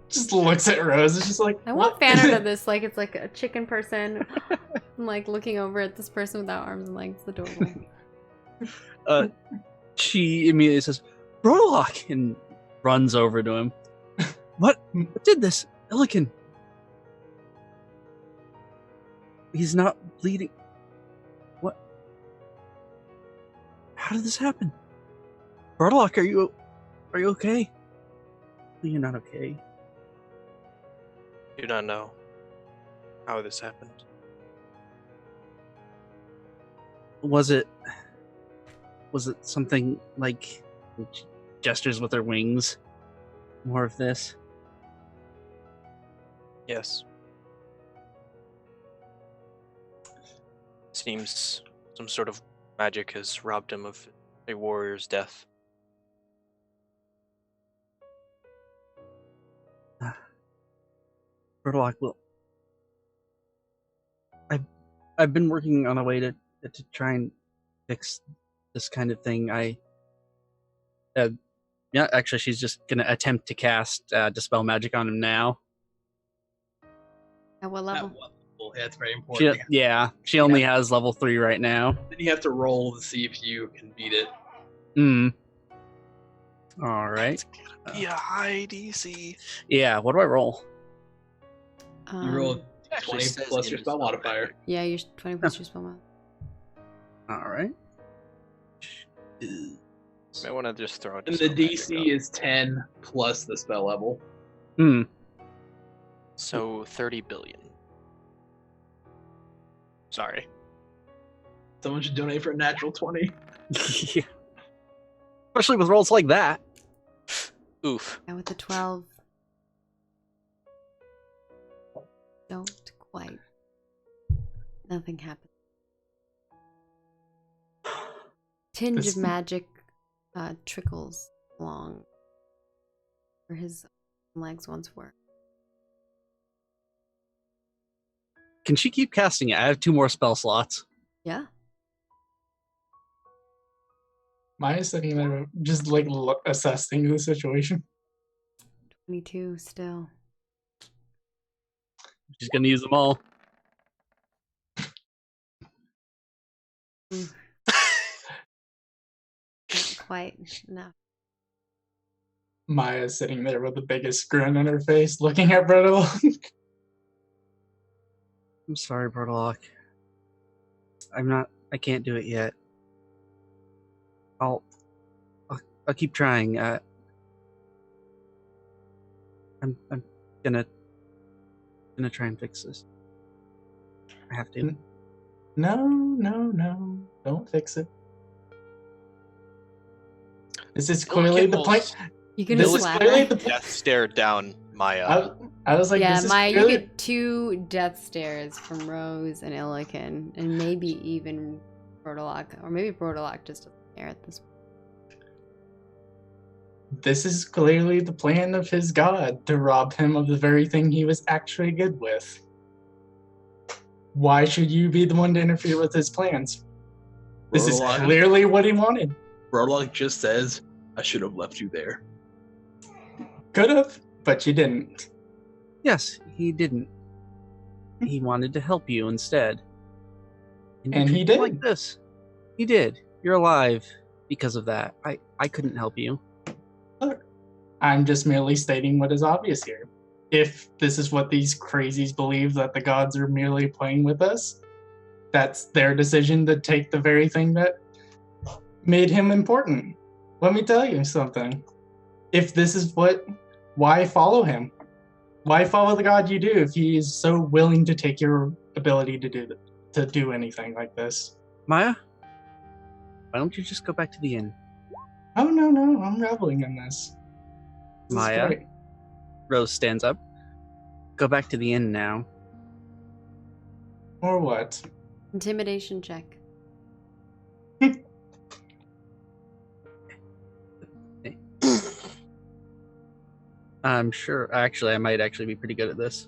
just looks at Rose. It's just like, I want what? fan art of this. Like it's like a chicken person, and, like looking over at this person without arms and legs. It's adorable. She immediately says, "Brodalock," and runs over to him. What did this? Milliken. He's not bleeding. What? How did this happen? Brodalock, are you okay? You're not okay. Do not know how this happened. Was it something like gestures with her wings? More of this? Yes. Seems some sort of magic has robbed him of a warrior's death. Brodalock, well, I've been working on a way to try and fix this kind of thing. Yeah, actually, she's just gonna attempt to cast Dispel Magic on him now. At what At level? what level? Yeah, it's very important. She only has level 3 right now. Then you have to roll to see if you can beat it. All right. It's gonna be a high DC. Yeah. What do I roll? You roll Actually 20 says plus in your the spell spell modifier. magic. Yeah, you're 20 plus your spell mod. All right. May want to just throw it. And the DC is 10 plus the spell level. so 30 billion. Sorry. Someone should donate for a natural 20. Yeah. Especially with rolls like that. Oof. And with the 12, don't quite. Nothing happened. Tinge This- of magic trickles along where his legs once were. Can she keep casting it? I have 2 more spell slots. Yeah. Maya's sitting there just like assessing the situation. 22 still. She's gonna use them all. Not quite enough. Maya's sitting there with the biggest grin on her face, looking at Brodalock. I'm sorry, Brodalock. I can't do it yet. I'll keep trying. I'm gonna gonna try and fix this. I have to. No. Don't fix it. This is clearly the plan. You can This is slap clearly her. the plan. Death stare down Maya. I was like, Yeah, this is Maya, clearly... you get 2 death stares from Rose and Illiken, and maybe even Brodalock, or maybe Brodalock just doesn't care at this point. This is clearly the plan of his god, to rob him of the very thing he was actually good with. Why should you be the one to interfere with his plans? This is Brodalock- clearly what he wanted. Brodalock just says, I should have left you there. Could have, but you didn't. Yes, he didn't. He wanted to help you instead. And you he treated him did. like this. He did. You're alive because of that. I couldn't help you. Look, I'm just merely stating what is obvious here. If this is what these crazies believe, that the gods are merely playing with us, that's their decision to take the very thing that made him important. Let me tell you something. If this is why follow him? Why follow the god you do if he is so willing to take your ability to do anything like this? Maya, why don't you just go back to the inn? Oh no, I'm reveling in this. This is Maya? great. Rose stands up. Go back to the inn now. Or what? Intimidation check. I'm sure. Actually, I might actually be pretty good at this.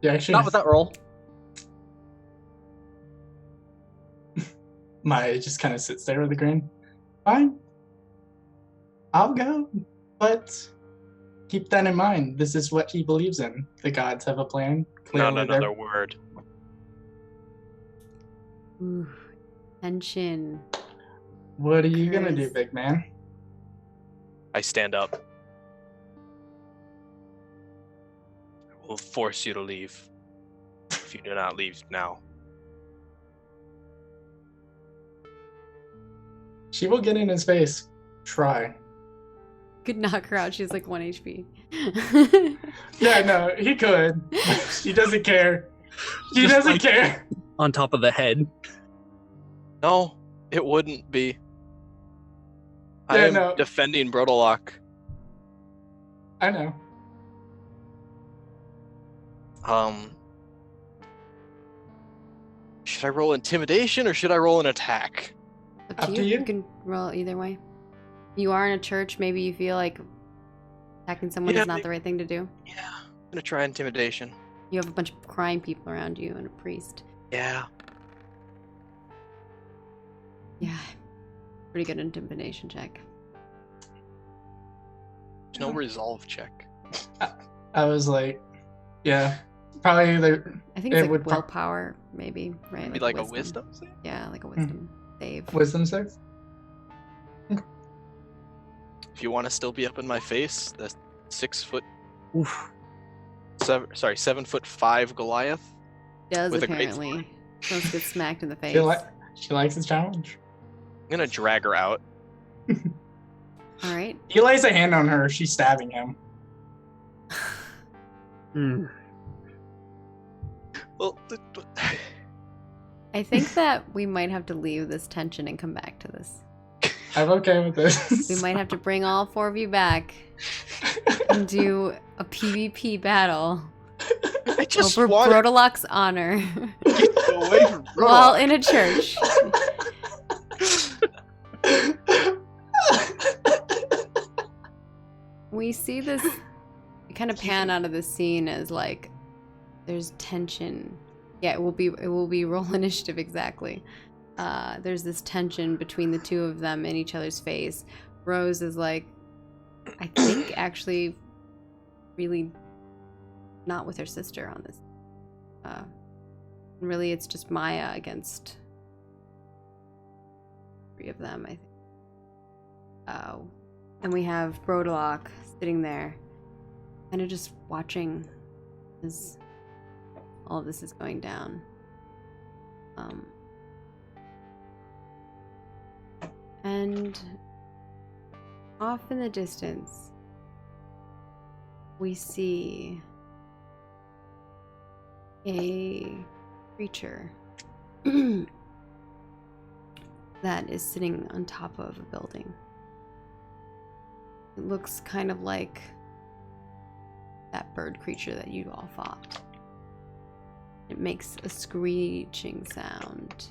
You actually Not with that roll. Maya just kind of sits there with a grin. Fine. I'll go. But keep that in mind. This is what he believes in. The gods have a plan. Not Clearly another they're- word. Ooh, tension. What are you gonna do, Chris. big man? I stand up. I will force you to leave if you do not leave now. She will get in his face. Try. Could knock her out. She's like 1 HP. Yeah, no, he could. She doesn't care. She Just doesn't like- care. On top of the head. No, it wouldn't be. I Yeah, am no. defending Brodalock. I know. Should I roll intimidation or should I roll an attack? Up to you. You can roll either way. You are in a church. Maybe you feel like attacking someone Yeah, is not the right thing to do. Yeah, I'm gonna try intimidation. You have a bunch of crying people around you and a priest. Yeah. Yeah. Pretty good intimidation check. There's no resolve check. I was like, yeah, probably either I think it's It like would pro- willpower, maybe, right? Maybe like a wisdom save? Yeah, like a wisdom save. wisdom save. If you want to still be up in my face, the Oof. 7'5" Goliath. Does with a great apparently. Let's get smacked in the face. She likes the challenge. I'm gonna drag her out. All right. He lays a hand on her. She's stabbing him. Well, I think that we might have to leave this tension and come back to this. I'm okay with this. We might have to bring all 4 of you back and do a PvP battle I just over want Brodalock's honor to get away from while Brodalock. in a church. We see this kind of pan out of the scene as like there's tension. Yeah, it will be roll initiative exactly. There's this tension between the 2 of them in each other's face. Rose is like, I think actually really not with her sister on this. Really, it's just Maya against 3 of them, I think. And we have Brodalock sitting there, kind of just watching as all of this is going down. And off in the distance, we see a creature that is sitting on top of a building. It looks kind of like that bird creature that you all fought. It makes a screeching sound.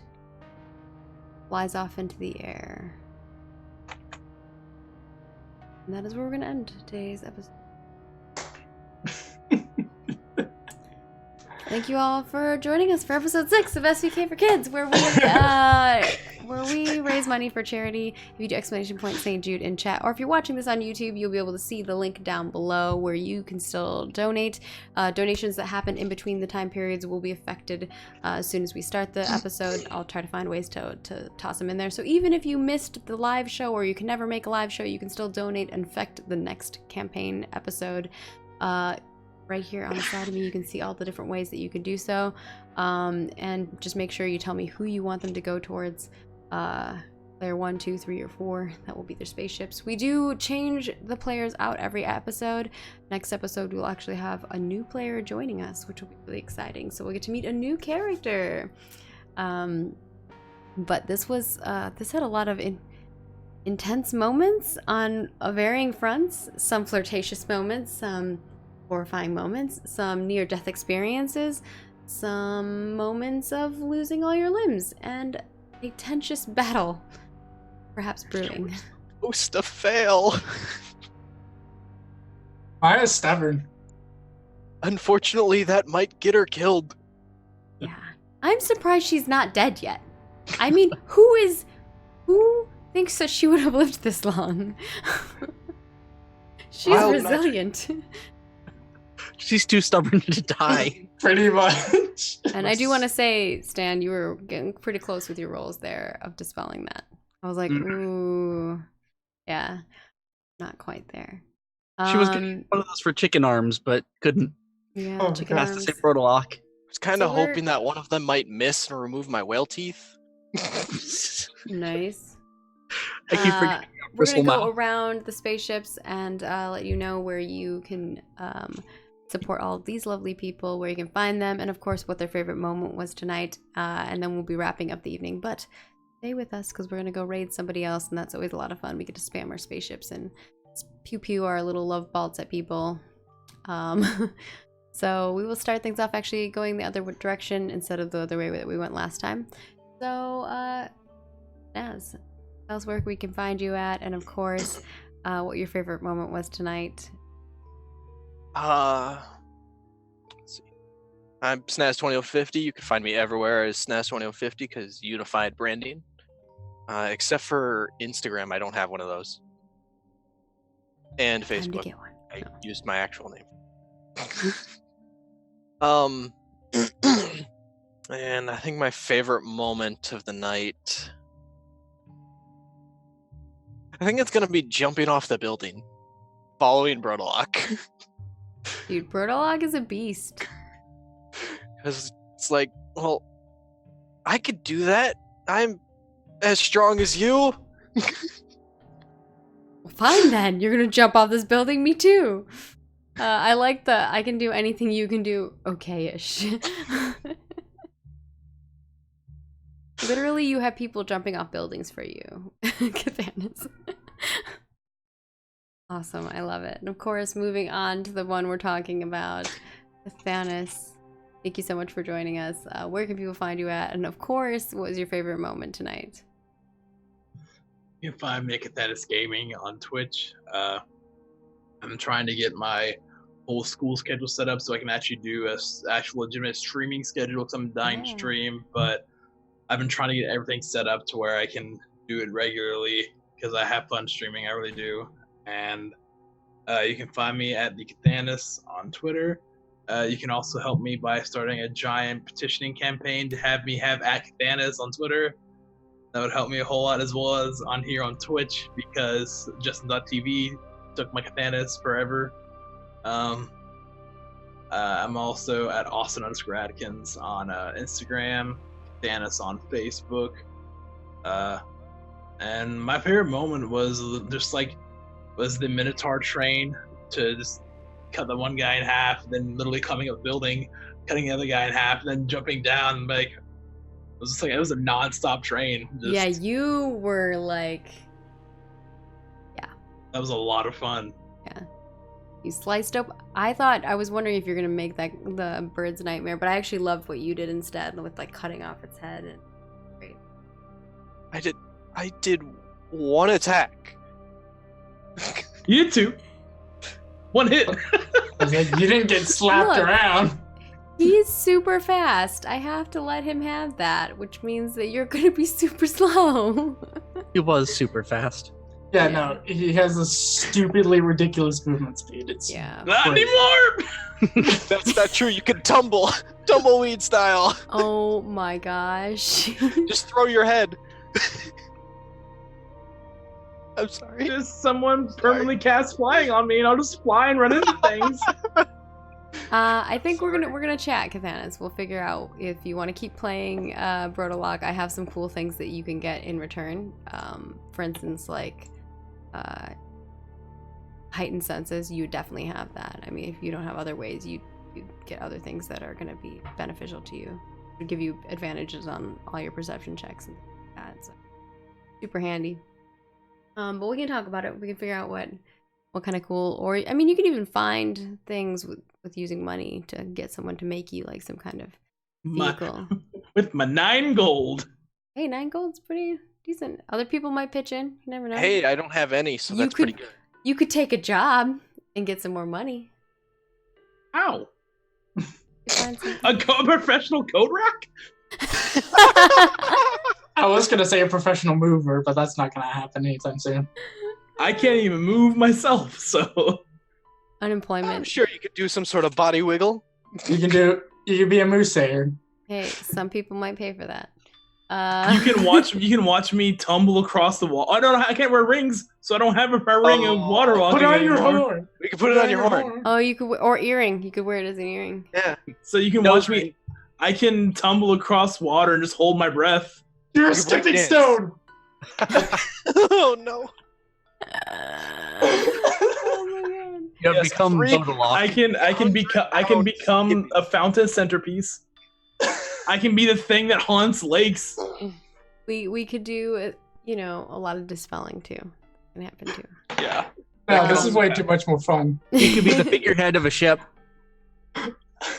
Flies off into the air. And that is where we're going to end today's episode. Thank you all for joining us for episode 6 of SVK4KIDS, where we raise money for charity. If you do exclamation point St Jude in chat, or if you're watching this on YouTube, you'll be able to see the link down below where you can still donate. Donations that happen in between the time periods will be affected as soon as we start the episode. I'll try to find ways to toss them in there. So even if you missed the live show or you can never make a live show, you can still donate and affect the next campaign episode. Right here on the side of me, you can see all the different ways that you can do so. And just make sure you tell me who you want them to go towards. Player 1, 2, 3, or 4. That will be their spaceships. We do change the players out every episode. Next episode, we'll actually have a new player joining us, which will be really exciting. So we'll get to meet a new character. But this had a lot of intense moments on varying fronts. Some flirtatious moments, some horrifying moments, some near-death experiences, some moments of losing all your limbs, and a tensious battle, perhaps brewing. Supposed to fail. Maya's stubborn. Unfortunately, that might get her killed. Yeah. I'm surprised she's not dead yet. I mean, who thinks that she would have lived this long? She's resilient. She's too stubborn to die. Pretty much. And I do want to say, Stan, you were getting pretty close with your rolls there of dispelling that. I was like, ooh. Yeah. Not quite there. She was getting one of those for chicken arms, but couldn't. Yeah, Oh, chicken That's arms. the same protolock. I was kind of So we're- hoping that one of them might miss and remove my whale teeth. Nice. I keep forgetting about We're bristle going to go mouth. around the spaceships and let you know where you can support all of these lovely people, where you can find them, and of course what their favorite moment was tonight. And then we'll be wrapping up the evening. But stay with us because we're going to go raid somebody else, and that's always a lot of fun. We get to spam our spaceships and pew pew our little love balls at people. So we will start things off actually going the other direction instead of the other way that we went last time. So, Naz, tell us where we can find you at, and of course, what your favorite moment was tonight. Let's see. I'm Snaz2050. You can find me everywhere as Snaz2050 because unified branding. Except for Instagram, I don't have one of those. And Time to Facebook. get one. I No. used my actual name. And I think my favorite moment of the night, I think it's gonna be jumping off the building, following Brodalock. Dude, Bertolog is a beast. Because it's like, well, I could do that. I'm as strong as you. Well, fine then. You're gonna jump off this building? Me too. I like the I can do anything you can do okay-ish. Literally, you have people jumping off buildings for you. Cathanas. Awesome, I love it. And of course, moving on to the one we're talking about, Cathanas. Thank you so much for joining us. Where can people find you at? And of course, what was your favorite moment tonight? You can find me at Cathanas Gaming on Twitch. I'm trying to get my whole school schedule set up so I can actually do a actual legitimate streaming schedule because I'm dying to Yeah. stream, but I've been trying to get everything set up to where I can do it regularly because I have fun streaming, I really do. And you can find me at the Cathanas on Twitter. You can also help me by starting a giant petitioning campaign to have me have at Cathanas on Twitter. That would help me a whole lot, as well as on here on Twitch, because Justin.tv took my Cathanas forever. I'm also at Austin_Adkins on Instagram, Cathanas on Facebook. And my favorite moment was just like, was the Minotaur train to just cut the one guy in half, then literally coming up building, cutting the other guy in half, and then jumping down. Like it was it was a non-stop train. Just, Yeah, you were like, that was a lot of fun. yeah. You sliced up. I was wondering if you're gonna make that the bird's nightmare, but I actually loved what you did instead with like cutting off its head. And great. I did one attack. You did too. One hit. I was like, you didn't get slapped Look. around. He's super fast. I have to let him have that, which means that you're gonna be super slow. He was super fast. Yeah, no, he has a stupidly ridiculous movement speed. It's Yeah. Not crazy. anymore. That's not true. You can tumble, tumbleweed style. Oh my gosh. Just throw your head. I'm sorry. Just someone permanently cast flying on me, and I'll just fly and run into things. I think we're gonna chat, Kathanas. We'll figure out if you want to keep playing Brodolock. I have some cool things that you can get in return. For instance, like heightened senses. You definitely have that. I mean, if you don't have other ways, you get other things that are gonna be beneficial to you. It'll give you advantages on all your perception checks and things like that. So super handy. But we can talk about it. We can figure out what kind of cool, or I mean, you can even find things with using money to get someone to make you like some kind of vehicle. With my 9 gold. Hey, 9 gold's pretty decent. Other people might pitch in. You never know. Hey, I don't have any, so You that's pretty good. You could take a job and get some more money. Ow. You find something. A professional code rack? I was gonna say a professional mover, but that's not gonna happen anytime soon. I can't even move myself, so I'm Unemployment. sure you could do some sort of body wiggle. You can be a moose sayer. Hey, some people might pay for that. you can watch me tumble across the wall. I can't wear rings, so I don't have a ring of water walking Put on your anymore. horn. We could put it on your horn. Oh, you could, or earring. You could wear it as an earring. Yeah. So you can No watch ring. me. I can tumble across water and just hold my breath. You're a You can break stepping dance. stone. Oh no. Oh my god. You have Yes, become 3 Bodolock. I can become a fountain centerpiece. I can be the thing that haunts lakes. We could do a lot of dispelling too. Can happen too. Yeah. No, this is way too much more fun. You could be the figurehead of a ship.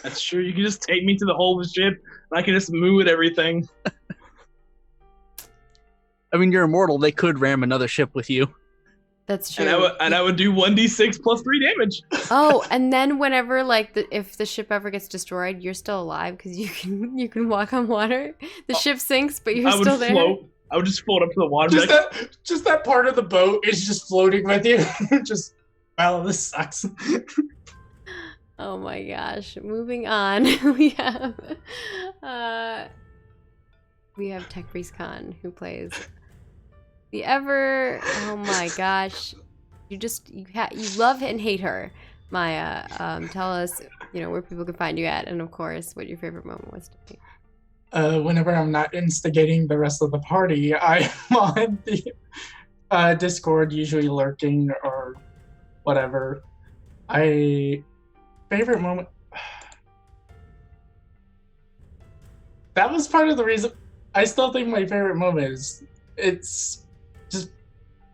That's true. You can just take me to the whole of the ship, and I can just move at everything. I mean, you're immortal. They could ram another ship with you. That's true. And I would do 1d6 plus 3 damage. Oh, and then whenever if the ship ever gets destroyed, you're still alive because you can walk on water. The ship sinks, but you're I would still there. float. I would just float up to the water. and be like, Just that part of the boat is just floating with you. Just, well, this sucks. Oh my gosh. Moving on. we have Tech Priest Khan who plays the ever. Oh my gosh. You love and hate her, Maya. Tell us, where people can find you at, and of course, what your favorite moment was to be. Whenever I'm not instigating the rest of the party, I'm on the Discord, usually lurking or whatever. Favorite moment. That was part of the reason. I still think my favorite moment is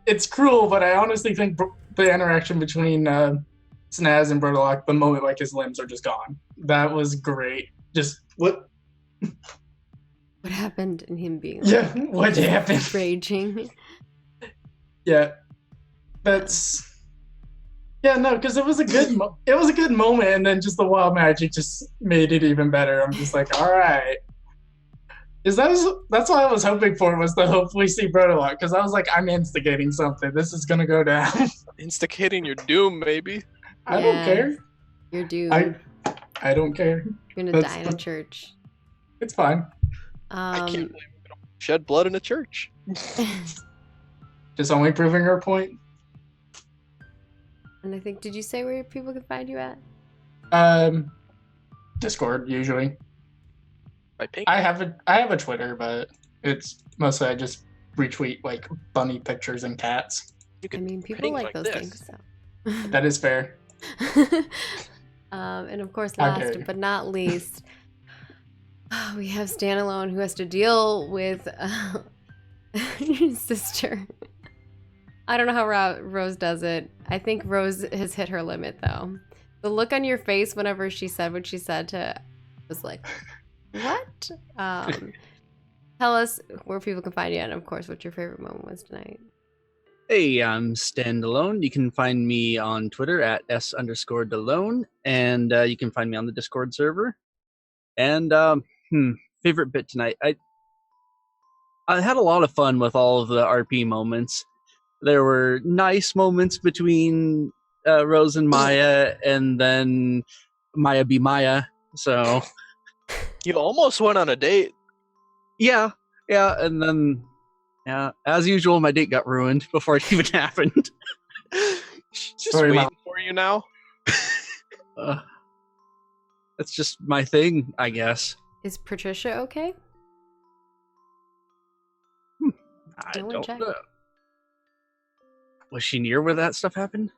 it's cruel, but I honestly think the interaction between Snaz and Brodolock, the moment like his limbs are just gone. That was great. Just what happened in him being what happened? raging. Yeah, because it was a good moment, and then just the wild magic just made it even better. I'm just like, all right. That's what I was hoping for, was to hopefully see Brodolock, because I was like, I'm instigating something. This is gonna go down. Instigating your doom, maybe. I don't care. You're doomed. I don't care. You're gonna die in a church. It's fine. I can't believe we're gonna shed blood in a church. Just only proving her point. And I think, did you say where people can find you at? Discord usually. By pink. I have a Twitter, but it's mostly I just retweet like bunny pictures and cats. You I could mean, people ping like those this. things. So. That is fair. And of course, last Okay. but not least, we have Standalone, who has to deal with his sister. I don't know how Rose does it. I think Rose has hit her limit, though. The look on your face whenever she said what she said to was like, what? Tell us where people can find you, and of course, what your favorite moment was tonight. Hey, I'm Standalone. You can find me on Twitter at S_Delone, and you can find me on the Discord server. And favorite bit tonight. I had a lot of fun with all of the RP moments. There were nice moments between Rose and Maya, and then Maya be Maya. So You almost went on a date. yeah, and then as usual, my date got ruined before it even happened. Just Sorry, waiting Mom. for you now. That's just my thing, I guess. Is Patricia okay? I No one don't checked. know. Was she near where that stuff happened?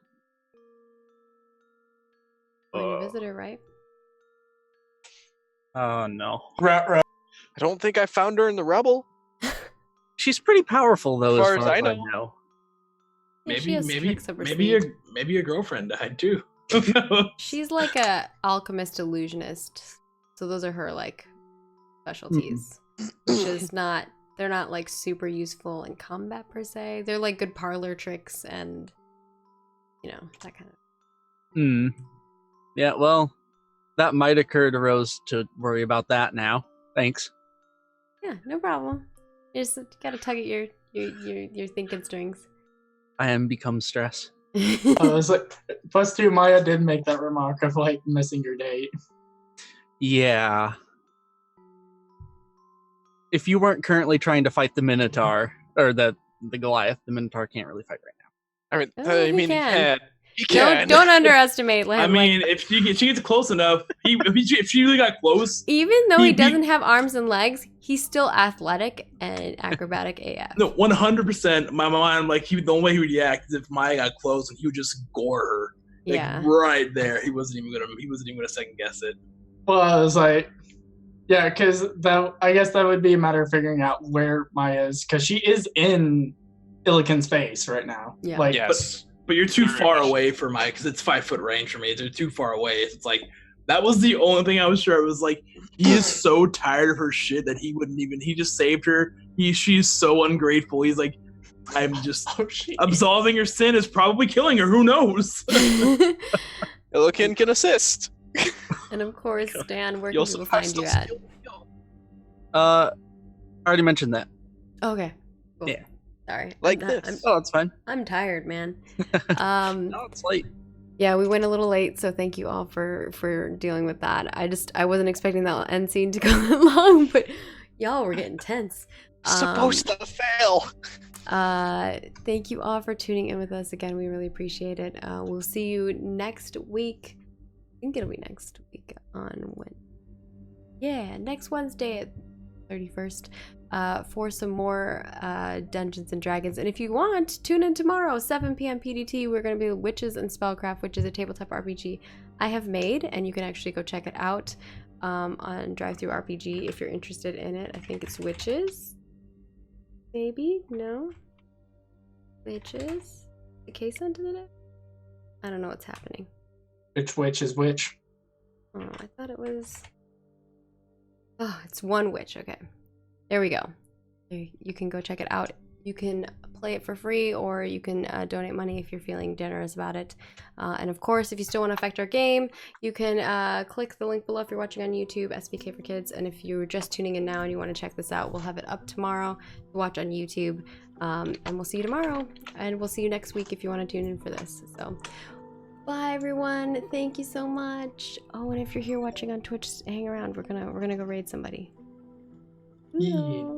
When you visit her, right? Oh no. Right. I don't think I found her in the Rebel. She's pretty powerful though, As as far far as as I I know. know. Yeah, she Maybe, has maybe, tricks up her maybe sleeve. your girlfriend died too. Who knows? She's like a alchemist illusionist. So those are her like specialties. Which is not, they're not like super useful in combat per se. They're like good parlor tricks and you know, that kind of. Yeah, well, that might occur to Rose to worry about that now. Thanks. Yeah, no problem. You just gotta tug at your thinking strings. I am become stress. I was like, plus two, Maya did make that remark of like missing your date. Yeah. If you weren't currently trying to fight the Minotaur, or the Goliath, the Minotaur can't really fight right now. I mean, Oh, he he can. can. He can. Don't underestimate him. I mean, if she gets close enough, if she really got close, even though he he- doesn't have arms and legs, he's still athletic and acrobatic AF. no, 100%. My mind, like the only way he would react is if Maya got close and he would just gore her, like Yeah. right there. He wasn't even gonna second guess it. Well, I was like, yeah, because I guess that would be a matter of figuring out where Maya is, because she is in Illiken's face right now. Yeah. Like, Yes. But you're too far away for Maya because it's 5-foot range for me. They're too far away. It's like that was the only thing I was sure. It was like he is so tired of her shit that he wouldn't even. He just saved her. She's so ungrateful. He's like, I'm just absolving her sin is probably killing her. Who knows? Illiken can assist. And of course, Dan, where can You'll people find you at? I already mentioned that. Okay. Cool. Yeah. Sorry. Like I'm, this. Oh, it's fine. I'm tired, man. No, it's late. Yeah, we went a little late, so thank you all for dealing with that. I wasn't expecting that end scene to go that long, but y'all were getting tense. Supposed to fail. Thank you all for tuning in with us again. We really appreciate it. We'll see you next week. I think it'll be next week on when. Yeah, next Wednesday at 31st. For some more Dungeons and Dragons. And if you want, tune in tomorrow, 7 p.m. PDT. We're going to be Witches and Spellcraft, which is a tabletop RPG I have made, and you can actually go check it out on DriveThruRPG if you're interested in it. I think it's Witches. Maybe? No? Witches? The case ended it? I don't know what's happening. which witch is which? Oh, I thought it was... Oh, it's one witch. Okay. There we go. You can go check it out. You can play it for free, or you can donate money if you're feeling generous about it. And of course, if you still want to affect our game, you can click the link below if you're watching on YouTube, SVK4KIDS. And if you're just tuning in now and you want to check this out, we'll have it up tomorrow to watch on YouTube. And we'll see you tomorrow. And we'll see you next week if you want to tune in for this. So, bye everyone. Thank you so much. Oh, and if you're here watching on Twitch, hang around. We're gonna go raid somebody. Yeah.